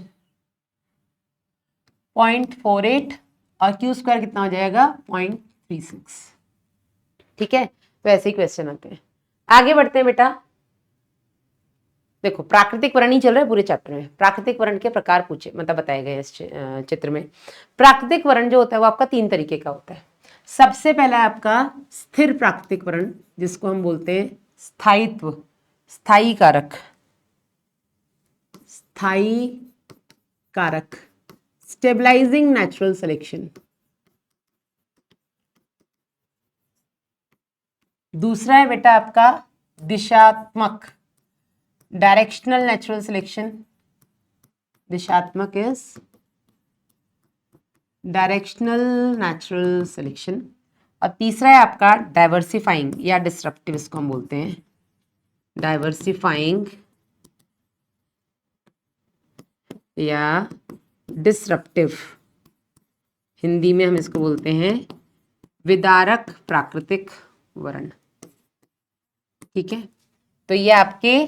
0.48 और Q स्क्वायर कितना हो जाएगा 0.36, ठीक है। तो ऐसे ही क्वेश्चन आते हैं। आगे बढ़ते हैं बेटा, देखो प्राकृतिक वर्ण ही चल रहा है पूरे चैप्टर में, प्राकृतिक वर्ण के प्रकार पूछे मतलब बताए गए इस चित्र में। प्राकृतिक वर्ण जो होता है वो आपका 3 तरीके का होता है। सबसे पहला है आपका स्थिर प्राकृतिक वर्ण, जिसको हम बोलते हैं स्थायित्व, स्थायी कारक, स्थायी कारक, स्टेबलाइजिंग नेचुरल सिलेक्शन। दूसरा है बेटा आपका दिशात्मक, डायरेक्शनल नेचुरल सिलेक्शन, दिशात्मक इज डायरेक्शनल नेचुरल सिलेक्शन। और तीसरा है आपका डाइवर्सिफाइंग या डिसरप्टिव, इसको हम बोलते हैं डाइवर्सिफाइंग या डिसरप्टिव, हिंदी में हम इसको बोलते हैं विदारक प्राकृतिक वर्ण, ठीक है। तो ये आपके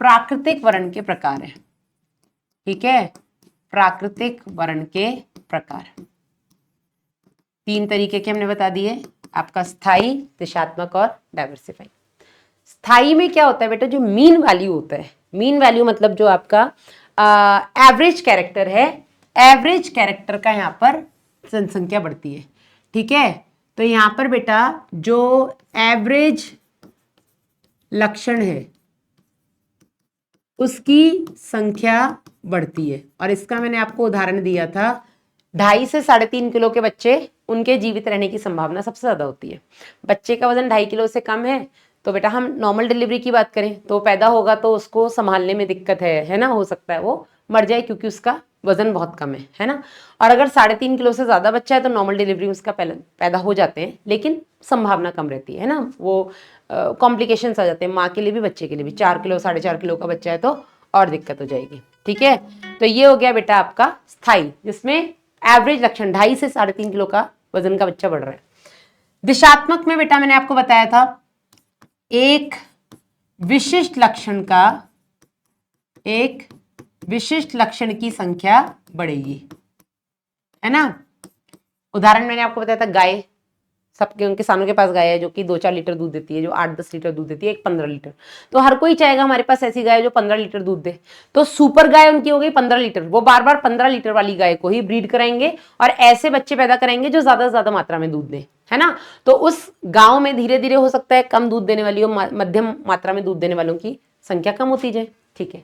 प्राकृतिक वर्ण के प्रकार है, ठीक है, प्राकृतिक वर्ण के प्रकार 3 तरीके के हमने बता दिए, आपका स्थायी, दिशात्मक और डाइवर्सिफाइंग। स्थायी में क्या होता है बेटा, जो मीन वैल्यू होता है, मीन वैल्यू मतलब जो आपका एवरेज कैरेक्टर है, एवरेज कैरेक्टर का यहाँ पर जनसंख्या बढ़ती है, ठीक है। तो यहाँ पर बेटा जो एवरेज लक्षण है उसकी संख्या बढ़ती है, और इसका मैंने आपको उदाहरण दिया था, 2.5 से 3.5 किलो के बच्चे, उनके जीवित रहने की संभावना सबसे ज्यादा होती है। बच्चे का वजन 2.5 किलो से कम है तो बेटा हम नॉर्मल डिलीवरी की बात करें तो पैदा होगा तो उसको संभालने में दिक्कत है ना, हो सकता है वो मर जाए क्योंकि उसका वजन बहुत कम है ना। और अगर 3.5 किलो से ज्यादा बच्चा है तो नॉर्मल डिलीवरी उसका पैदा हो जाते हैं, लेकिन संभावना कम रहती है ना, वो कॉम्प्लिकेशंस आ जाते हैं, माँ के लिए भी बच्चे के लिए भी। 4 किलो 4.5 किलो का बच्चा है तो और दिक्कत हो जाएगी, ठीक है। तो ये हो गया बेटा आपका स्थायी, जिसमें एवरेज लक्षण 2.5 से 3.5 किलो का वजन का बच्चा बढ़ रहा है। दिशात्मक में बेटा मैंने आपको बताया था, एक विशिष्ट लक्षण की संख्या बढ़ेगी, है ना। उदाहरण मैंने आपको बताया था गाय, सबके किसानों के पास गाय है जो कि 2-4 लीटर दूध देती है, जो 8-10 लीटर दूध देती है, एक 15 लीटर। तो हर कोई चाहेगा हमारे पास ऐसी गाय जो 15 लीटर दूध दे, तो सुपर गाय उनकी हो गई 15 लीटर, वो बार बार 15 लीटर वाली गाय को ही ब्रीड कराएंगे और ऐसे बच्चे पैदा करेंगे जो ज्यादा से ज्यादा मात्रा में दूध दें, है ना। तो उस गांव में धीरे धीरे हो सकता है कम दूध देने वाली हो, मध्यम मात्रा में दूध देने वालों की संख्या कम होती जाए। ठीक है,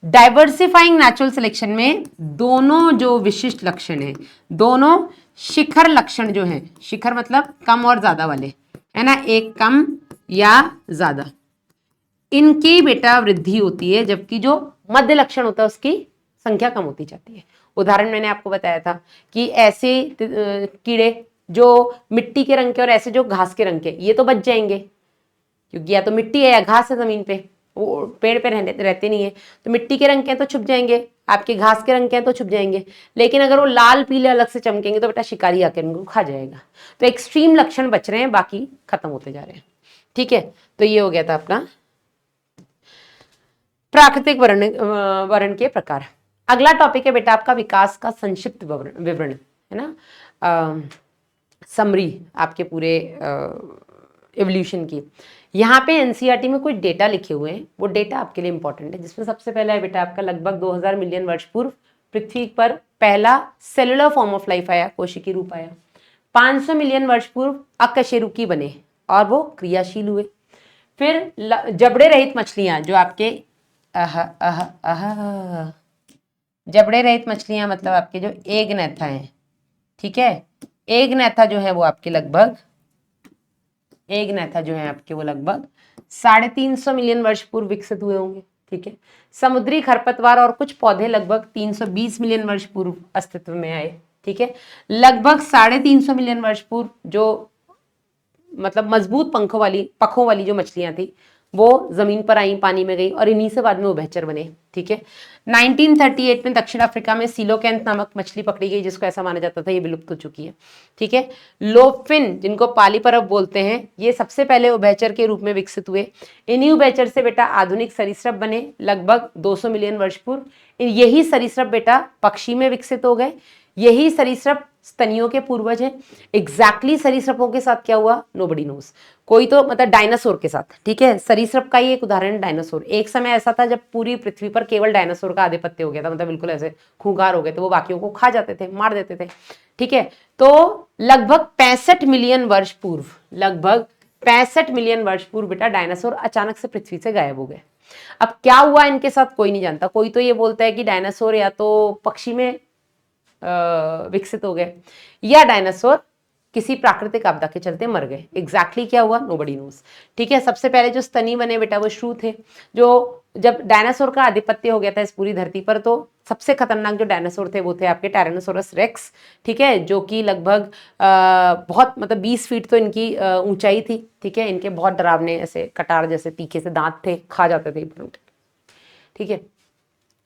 डाइवर्सिफाइंग नेचुरल सिलेक्शन में दोनों जो विशिष्ट लक्षण है, दोनों शिखर लक्षण जो है, शिखर मतलब कम और ज्यादा वाले, है ना, एक कम या ज्यादा, इनकी बेटा वृद्धि होती है, जबकि जो मध्य लक्षण होता है उसकी संख्या कम होती जाती है। उदाहरण मैंने आपको बताया था कि ऐसे कीड़े जो मिट्टी के रंग के और ऐसे जो घास के रंग के, ये तो बच जाएंगे क्योंकि या तो मिट्टी है या घास है जमीन पे, वो पेड़ पे रहते नहीं है। तो मिट्टी के रंग के हैं तो छुप जाएंगे, आपके घास के रंग के हैं तो छुप जाएंगे। लेकिन अगर वो लाल पीले अलग से चमकेंगे तो बेटा शिकारी आकर उनको खा जाएगा। तो एक्सट्रीम लक्षण बच रहे हैं, बाकी खत्म होते जा रहे हैं। ठीक है, तो ये हो गया था अपना प्राकृतिक वर्ण के प्रकार। अगला टॉपिक है बेटा आपका विकास का संक्षिप्त विवरण, है ना, समरी आपके पूरे एवोल्यूशन की। यहाँ पे एनसीईआरटी में कुछ डेटा लिखे हुए हैं, वो डेटा आपके लिए इंपॉर्टेंट है, जिसमें सबसे पहला है बेटा आपका लगभग 2000 मिलियन वर्ष पूर्व पृथ्वी पर पहला सेलुलर फॉर्म ऑफ लाइफ आया, कोशिकीय रूप आया। 500 मिलियन वर्ष पूर्व अकशेरुकी बने और वो क्रियाशील हुए। फिर जबड़े रहित मछलियां जो आपके जबड़े रहित मछलियां मतलब आपके जो एगनेथा हैं, ठीक है, एगनेथा जो है वो आपके लगभग एगनेथा जो है आपके वो लगभग 350 मिलियन वर्ष पूर्व विकसित हुए होंगे। ठीक है, समुद्री खरपतवार और कुछ पौधे लगभग 320 मिलियन वर्ष पूर्व अस्तित्व में आए। ठीक है, लगभग 350 मिलियन वर्ष पूर्व जो मतलब मजबूत पखों वाली जो मछलियां थी वो जमीन पर आई, पानी में गई और इन्हीं से बाद में उभयचर बने। ठीक है, 1938 में दक्षिण अफ्रीका में सिलोकैंथ नामक मछली पकड़ी गई, जिसको ऐसा माना जाता था ये विलुप्त हो चुकी है। ठीक है, लोबफिन जिनको पालीपरब बोलते हैं, ये सबसे पहले उभयचर के रूप में विकसित हुए। इन्हीं उभयचर से बेटा आधुनिक सरीसृप बने लगभग 200 मिलियन वर्ष पूर्व। यही सरीसृप बेटा पक्षी में विकसित हो गए, यही सरीसृप स्तनियों के पूर्वज हैं। एग्जैक्टली सरीसृपों के साथ क्या हुआ नोबडी नोज, कोई तो मतलब डायनासोर के साथ। ठीक है, सरीसृप का ही एक उदाहरण डायनासोर। एक समय ऐसा था जब पूरी पृथ्वी पर केवल डायनासोर का आधिपत्य हो गया था, मतलब बिल्कुल ऐसे खूंखार हो गए थे, वो बाकियों को खा जाते थे, मार देते थे। ठीक है, तो लगभग 65 मिलियन वर्ष पूर्व, लगभग 65 मिलियन वर्ष पूर्व बेटा डायनासोर अचानक से पृथ्वी से गायब हो गए। अब क्या हुआ इनके साथ कोई नहीं जानता। कोई तो ये बोलता है कि डायनासोर या तो पक्षी में विकसित हो गए या डायनासोर किसी प्राकृतिक आपदा के चलते मर गए। एग्जैक्टली क्या हुआ नोबडी नोज। ठीक है, सबसे पहले जो स्तनी बने बेटा वो श्रू थे। जो जब डायनासोर का आधिपत्य हो गया था इस पूरी धरती पर, तो सबसे खतरनाक जो डायनासोर थे वो थे आपके टायरानोसोरस रेक्स। ठीक है, जो कि लगभग बहुत मतलब 20 फीट तो इनकी ऊंचाई थी। ठीक है, इनके बहुत डरावने ऐसे कटार जैसे तीखे से दांत थे, खा जाते थे। ठीक है,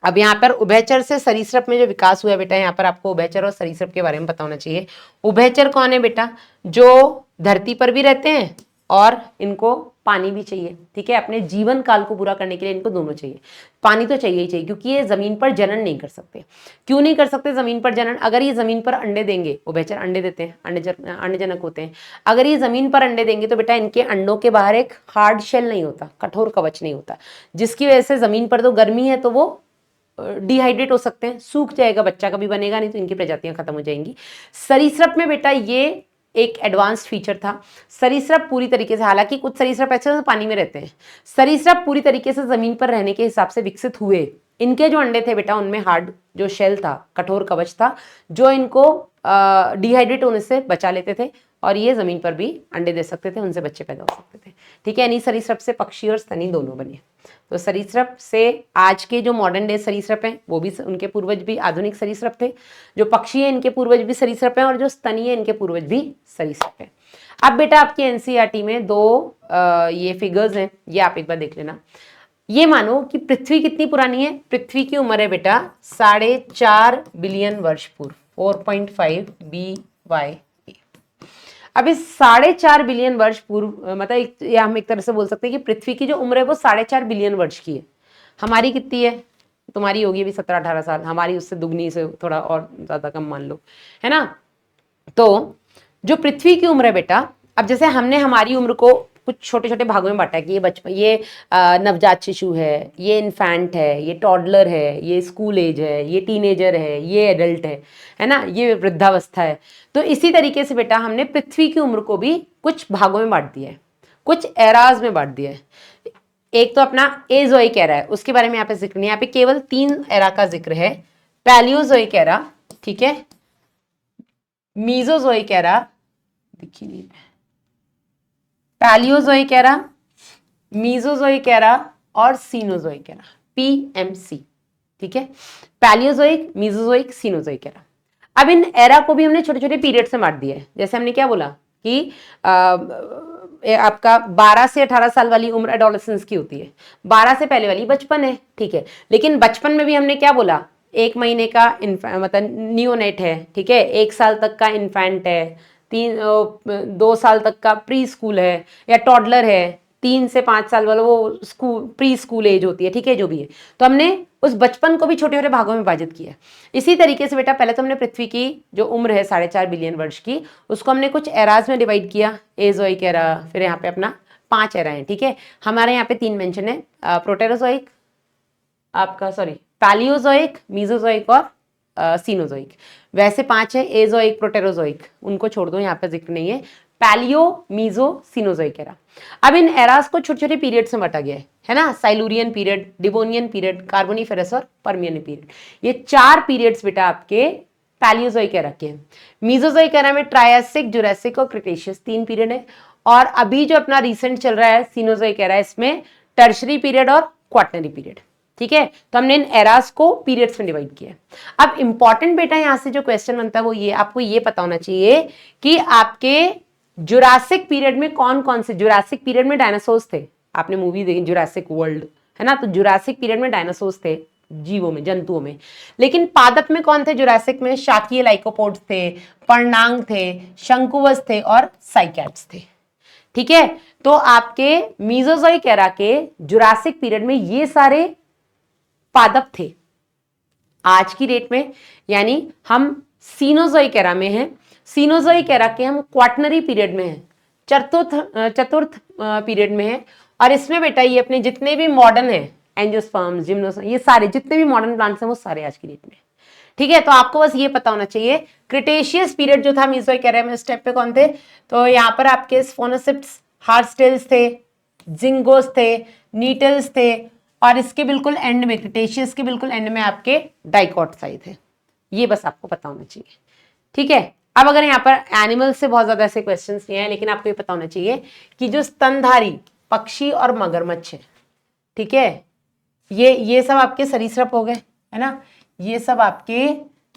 अब यहाँ पर उभयचर से सरीसृप में जो विकास हुआ बेटा, यहाँ पर आपको उभयचर और सरीसृप के बारे में पता होना चाहिए। उभयचर कौन है बेटा, जो धरती पर भी रहते हैं और इनको पानी भी चाहिए। ठीक है, अपने जीवन काल को पूरा करने के लिए इनको दोनों चाहिए। पानी तो चाहिए ही चाहिए, क्योंकि ये जमीन पर जनन नहीं कर सकते। क्यों नहीं कर सकते जमीन पर जनन? अगर ये जमीन पर अंडे देंगे, उभयचर अंडे देते हैं, अंडजनक होते हैं। अगर ये जमीन पर अंडे देंगे तो बेटा इनके अंडों के बाहर एक हार्ड शेल नहीं होता, कठोर कवच नहीं होता, जिसकी वजह से जमीन पर तो गर्मी है तो वो डिहाइड्रेट हो सकते हैं, सूख जाएगा, बच्चा कभी बनेगा नहीं, तो इनकी प्रजातियां खत्म हो जाएंगी। सरीसृप में बेटा ये एक एडवांस्ड फीचर था। सरीसृप पूरी तरीके से, हालांकि कुछ सरीसृप ऐसे तो पानी में रहते हैं, सरीसृप पूरी तरीके से जमीन पर रहने के हिसाब से विकसित हुए। इनके जो अंडे थे बेटा उनमें हार्ड जो शेल था, कठोर कवच था, जो इनको डिहाइड्रेट होने से बचा लेते थे और ये जमीन पर भी अंडे दे सकते थे, उनसे बच्चे पैदा हो सकते थे। ठीक है, यानी सरीसृप से पक्षी और स्तनी दोनों बने। तो सरीसृप से आज के जो मॉडर्न डे सरीसृप हैं वो भी, उनके पूर्वज भी आधुनिक सरीसृप थे। जो पक्षी है इनके पूर्वज भी सरीसृप हैं और जो स्तनी है इनके पूर्वज भी सरीसृप हैं। अब बेटा आपकी एनसीईआरटी में दो ये फिगर्स हैं, ये आप एक बार देख लेना। ये मानो कि पृथ्वी कितनी पुरानी है, पृथ्वी की उम्र है बेटा 4.5 बिलियन वर्ष पूर्व, 4.5 BY। अब इस 4.5 बिलियन वर्ष पूर्व मतलब या हम एक तरह से बोल सकते हैं कि पृथ्वी की जो उम्र है वो 4.5 बिलियन वर्ष की है। हमारी कितनी है? तुम्हारी होगी अभी 17-18 साल, हमारी उससे दुगनी से थोड़ा और ज्यादा कम मान लो, है ना। तो जो पृथ्वी की उम्र है बेटा, अब जैसे हमने हमारी उम्र को कुछ छोटे छोटे भागों में बांटा है कि ये बचपन, ये नवजात शिशु है, ये इन्फेंट है, ये टॉडलर है, ये स्कूल एज है, ये टीनेजर है, ये एडल्ट है ना, ये वृद्धावस्था है। तो इसी तरीके से बेटा हमने पृथ्वी की उम्र को भी कुछ भागों में बांट दिया है, कुछ एराज में बांट दिया है। एक तो अपना एजोइक एरा है, उसके बारे में यहाँ पे जिक्र नहीं, यहाँ पे केवल 3 एरा का जिक्र है। पैलियोजोइक एरा, ठीक है, मीजोजोइक एरा, दिखी नहीं, पैलियोजोइक एरा, मीजोजोइक एरा और सीनोजोइक एरा, पीएमसी, ठीक है, पैलियोजोइक, मीजोजोइक, सीनोजोइक एरा। अब इन एरा को भी हमने छोटे छोटे पीरियड से बांट दिया है। जैसे हमने क्या बोला कि आपका 12 से 18 साल वाली उम्र एडोलेसेंस की होती है, 12 से पहले वाली बचपन है, ठीक है, लेकिन बचपन में भी हमने क्या बोला, 1 महीने का मतलब नियोनेट है, ठीक है, 1 साल तक का इन्फेंट है, 2 साल तक का प्री स्कूल है या टॉडलर है, 3 से 5 साल वाला वो स्कूल, प्री स्कूल एज होती है, ठीक है, जो भी है। तो हमने उस बचपन को भी छोटे छोटे भागों में विभाजित किया। इसी तरीके से बेटा पहले तो हमने पृथ्वी की जो उम्र है 4.5 बिलियन वर्ष की, उसको हमने कुछ एराज में डिवाइड किया, एजोइक एरा, फिर यहाँ पे अपना 5 एरा है, ठीक है। हमारे यहाँ पे 3 मेंशन है, प्रोटेरोजोइक, आपका सॉरी पैलियोजोइक, मीजोजोइक और सीनोजोइक। वैसे 5 है, एजोइक, प्रोटेरोजोइक, उनको छोड़ दो, यहाँ पे जिक्र नहीं है। Palaeo, Meso, Cenozoic era. अब इन एरास को छोटे छोटे पीरियड में बांटा गया है ना, साइलूरियन पीरियड, डिवोनियन पीरियड, कार्बोनिफेरस और पर्मियन पीरियड। ये 4 पीरियड्स बेटा आपके पैलियोजोइक एरा के हैं। मीजोजोइक एरा में ट्रायसिक, जुरासिक और क्रिटेशियस 3 पीरियड है। और अभी जो अपना रिसेंट चल रहा है सीनोजोइक एरा, इसमें टर्शरी पीरियड और क्वाटरनरी पीरियड, ठीक है। तो हमने इन एरास को पीरियड्स में डिवाइड किया। अब इंपॉर्टेंट बेटा यहां से जो क्वेश्चन बनता है वो ये, आपको ये पता होना चाहिए कि आपके जुरासिक पीरियड में कौन कौन से, जुरासिक पीरियड में डायनासोर्स थे, आपने मूवी देखी जुरासिक वर्ल्ड, है ना, तो जुरासिक पीरियड में डायनासोर्स थे, जीवों में, जंतुओं में। लेकिन पादप में कौन थे जुरासिक में? शाकीय लाइकोपोड्स थे, पर्णांग थे, शंकुवस थे और साइकैड्स थे, ठीक है। तो आपके मीजोजोइक एरा के जुरासिक पीरियड में ये सारे पादप थे। आज की डेट में यानी हम सीनोजोइक एरा में हैं, सीनोजोइक एरा के हम क्वाटरनरी पीरियड में हैं, चतुर्थ पीरियड में है। और इसमें बेटा ये अपने जितने भी मॉडर्न है, एंजियोस्पर्म्स, जिम्नोस्पर्म, ये सारे जितने भी मॉडर्न प्लांट्स हैं वो सारे आज की डेट में, ठीक है। तो आपको बस ये पता होना चाहिए क्रिटेशियस पीरियड जो था मीजोइक एरा में, उस टाइप पे कौन थे? तो यहाँ पर आपके स्फोनोसिप्स, हार्स्टेल्स थे, जिंगोस थे, नीटल्स थे, और इसके बिल्कुल एंड में, क्रिटेशियस के बिल्कुल एंड में आपके डाइकोटसाई थे। ये बस आपको पता होना चाहिए, ठीक है। अब अगर यहाँ पर एनिमल से बहुत ज्यादा ऐसे क्वेश्चंस नहीं है, लेकिन आपको ये पता होना चाहिए कि जो स्तनधारी पक्षी और मगरमच्छ है, ठीक है, ये सब आपके सरीसृप हो गए, है ना, ये सब आपके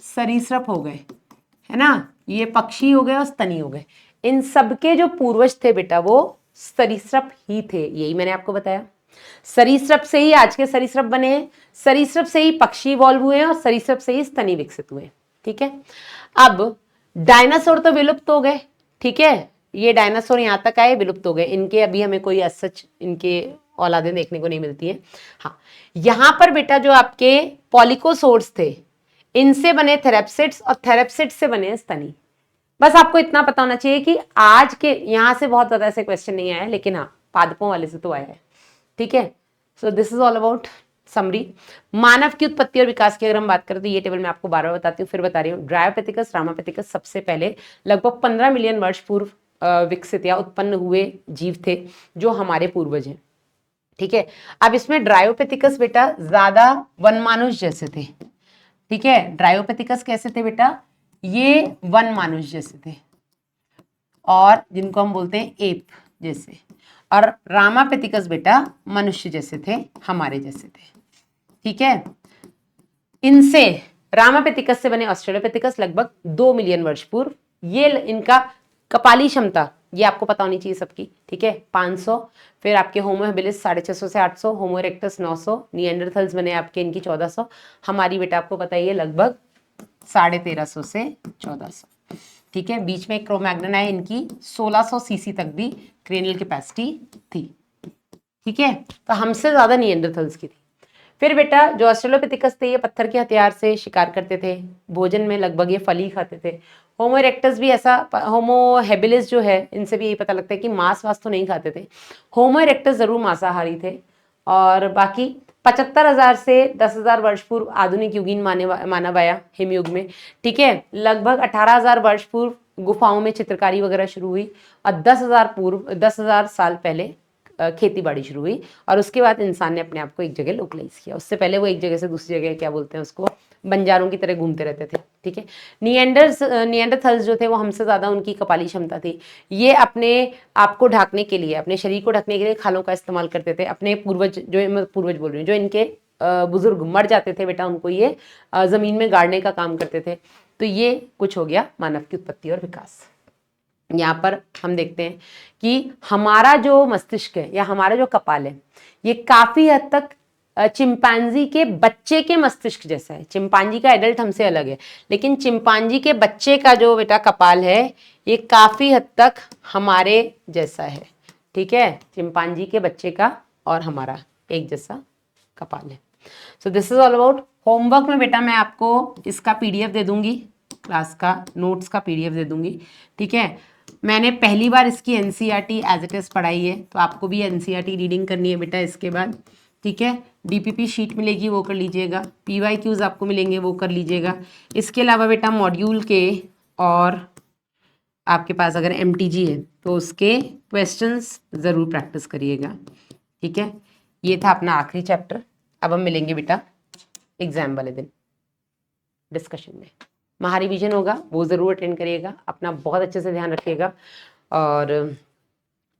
सरीसृप हो गए, है ना, ये पक्षी हो गए और स्तनी हो गए। इन सबके जो पूर्वज थे बेटा वो सरीसृप ही थे, यही मैंने आपको बताया। सरीसृप से ही आज के सरीसृप बने हैं, सरीसृप से ही पक्षी इवॉल्व हुए हैं और सरीसृप से ही स्तनी विकसित हुए, ठीक है। अब डायनासोर तो विलुप्त हो गए, ठीक है, ये डायनासोर यहाँ तक आए, विलुप्त हो गए, इनके अभी हमें कोई सच इनके औलादें देखने को नहीं मिलती है। हाँ, यहाँ पर बेटा जो आपके पॉलिकोसोर्स थे, इनसे बने थेरेप्सिड्स और थेरेप्सिड्स से बने स्तनी। बस आपको इतना पता होना चाहिए कि आज के यहाँ से बहुत ज्यादा ऐसे क्वेश्चन नहीं आया, लेकिन हाँ पादपों वाले से तो आया है, ठीक है। So this is all about summary. मानव की उत्पत्ति और विकास की अगर हम बात करें तो ये टेबल मैं आपको 12 बताती हूँ, फिर बता रही हूँ। ड्रायोपेथिकस, रामापेथिकस सबसे पहले लगभग 15 मिलियन वर्ष पूर्व विकसित या उत्पन्न हुए जीव थे जो हमारे पूर्वज हैं, ठीक है। अब इसमें ड्रायोपेथिकस बेटा ज्यादा वनमानुष जैसे थे, ठीक है। ड्रायोपेथिकस कैसे थे बेटा? ये वनमानुष जैसे थे, और जिनको हम बोलते हैं एप जैसे। और रामापेथिकस बेटा मनुष्य जैसे थे, हमारे जैसे थे, ठीक है। इनसे रामापेथिकस से बने ऑस्ट्रेलोपेथिकस लगभग 2 मिलियन वर्ष पूर्व। ये इनका कपाली क्षमता ये आपको पता होनी चाहिए सबकी, ठीक है, 500। फिर आपके होमो हेबिलिस 650 से 800, होमो इरेक्टस 900, निएंडरथल्स बने आपके इनकी 1400। हमारी बेटा आपको पता ही है लगभग 1350 से 1400, ठीक है। बीच में क्रोमैग्नन है, इनकी 1600 सीसी तक भी क्रेनियल कैपेसिटी थी, ठीक है। तो हमसे ज्यादा निएंडरथल्स की थी। फिर बेटा जो ऑस्ट्रेलोपिथिकस थे ये पत्थर के हथियार से शिकार करते थे, भोजन में लगभग ये फल ही खाते थे। होमो इरेक्टस भी ऐसा, होमो हेबिलिस जो है इनसे भी यही पता लगता है कि मांस वास तो नहीं खाते थे। होमो इरेक्टस जरूर मांसाहारी थे। और बाकी 75,000 से 10,000 वर्ष पूर्व आधुनिक युगीन मानव आया हिमयुग में। ठीक है, लगभग 18,000 वर्ष पूर्व गुफाओं में चित्रकारी वगैरह शुरू हुई, और 10,000 साल पहले खेती बाड़ी शुरू हुई, और उसके बाद इंसान ने अपने आप को एक जगह लोकलाइज किया। उससे पहले वो एक जगह से दूसरी जगह, क्या बोलते हैं उसको, बंजारों की तरह घूमते रहते थे। ठीक है, निएंडरथल्स जो थे वो हमसे ज़्यादा उनकी कपाली क्षमता थी। ये अपने आप को ढकने के लिए, अपने शरीर को ढकने के लिए खालों का इस्तेमाल करते थे। अपने पूर्वज, जो मैं पूर्वज बोल रही हूँ, जो इनके बुजुर्ग मर जाते थे बेटा, उनको ये ज़मीन में गाड़ने का काम करते थे। तो ये कुछ हो गया मानव की उत्पत्ति और विकास। यहाँ पर हम देखते हैं कि हमारा जो मस्तिष्क है या हमारा जो कपाल है, ये काफ़ी हद तक चिंपांजी के बच्चे के मस्तिष्क जैसा है। चिंपांजी का एडल्ट हमसे अलग है, लेकिन चिंपांजी के बच्चे का जो बेटा कपाल है, ये काफ़ी हद तक हमारे जैसा है। ठीक है, चिंपांजी के बच्चे का और हमारा एक जैसा कपाल है। So this is all about. Homework में बेटा मैं आपको इसका पीडीएफ दे दूंगी, क्लास का नोट्स का पीडीएफ दे दूंगी। ठीक है, मैंने पहली बार इसकी एनसीईआरटी एज इट इज पढ़ाई है, तो आपको भी एनसीईआरटी रीडिंग करनी है बेटा इसके बाद। ठीक है, डीपीपी शीट मिलेगी, वो कर लीजिएगा। पीवाईक्यूज आपको मिलेंगे, वो कर लीजिएगा। इसके अलावा बेटा मॉड्यूल के और आपके पास अगर एमटीजी है तो उसके क्वेश्चंस ज़रूर प्रैक्टिस करिएगा। ठीक है, ये था अपना आखिरी चैप्टर। अब हम मिलेंगे बेटा एग्जाम वाले दिन डिस्कशन में। महारिविजन होगा, वो ज़रूर अटेंड करिएगा, अपना बहुत अच्छे से ध्यान रखिएगा। और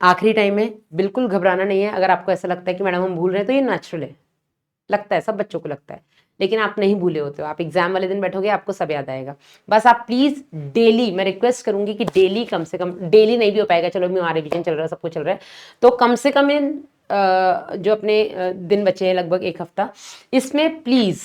आखिरी टाइम में बिल्कुल घबराना नहीं है। अगर आपको ऐसा लगता है कि मैडम हम भूल रहे हैं, तो ये नेचुरल है, लगता है, सब बच्चों को लगता है, लेकिन आप नहीं भूले होते हो। आप एग्जाम वाले दिन बैठोगे, आपको सब याद आएगा। बस आप प्लीज़ डेली, मैं रिक्वेस्ट करूंगी कि डेली, कम से कम, डेली नहीं भी हो पाएगा, चलो हमारा रिविजन चल रहा है, सब कुछ चल रहा है, तो कम से कम इन जो अपने दिन बचे हैं, लगभग एक हफ्ता, इसमें प्लीज़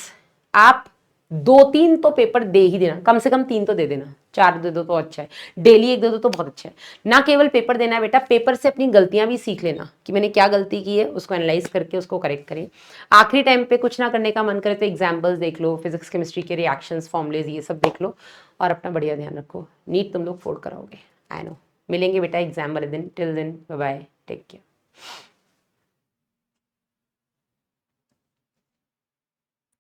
आप 2-3 तो पेपर दे ही देना, कम से कम 3 तो दे देना। 4 दे दो तो अच्छा है, डेली 1 दे दो तो बहुत अच्छा है। ना केवल पेपर देना है बेटा, पेपर से अपनी गलतियां भी सीख लेना कि मैंने क्या गलती की है, उसको एनालाइज करके उसको करेक्ट करें। आखिरी टाइम पे कुछ ना करने का मन करे तो एग्जाम्पल्स देख लो, फिजिक्स केमिस्ट्री के रिएक्शंस, फॉर्मुलेज, ये सब देख लो, और अपना बढ़िया ध्यान रखो। नीट तुम लोग फोड़ कराओगे, आई नो। मिलेंगे बेटा एग्जाम वाले दिन। Till then bye bye, take care.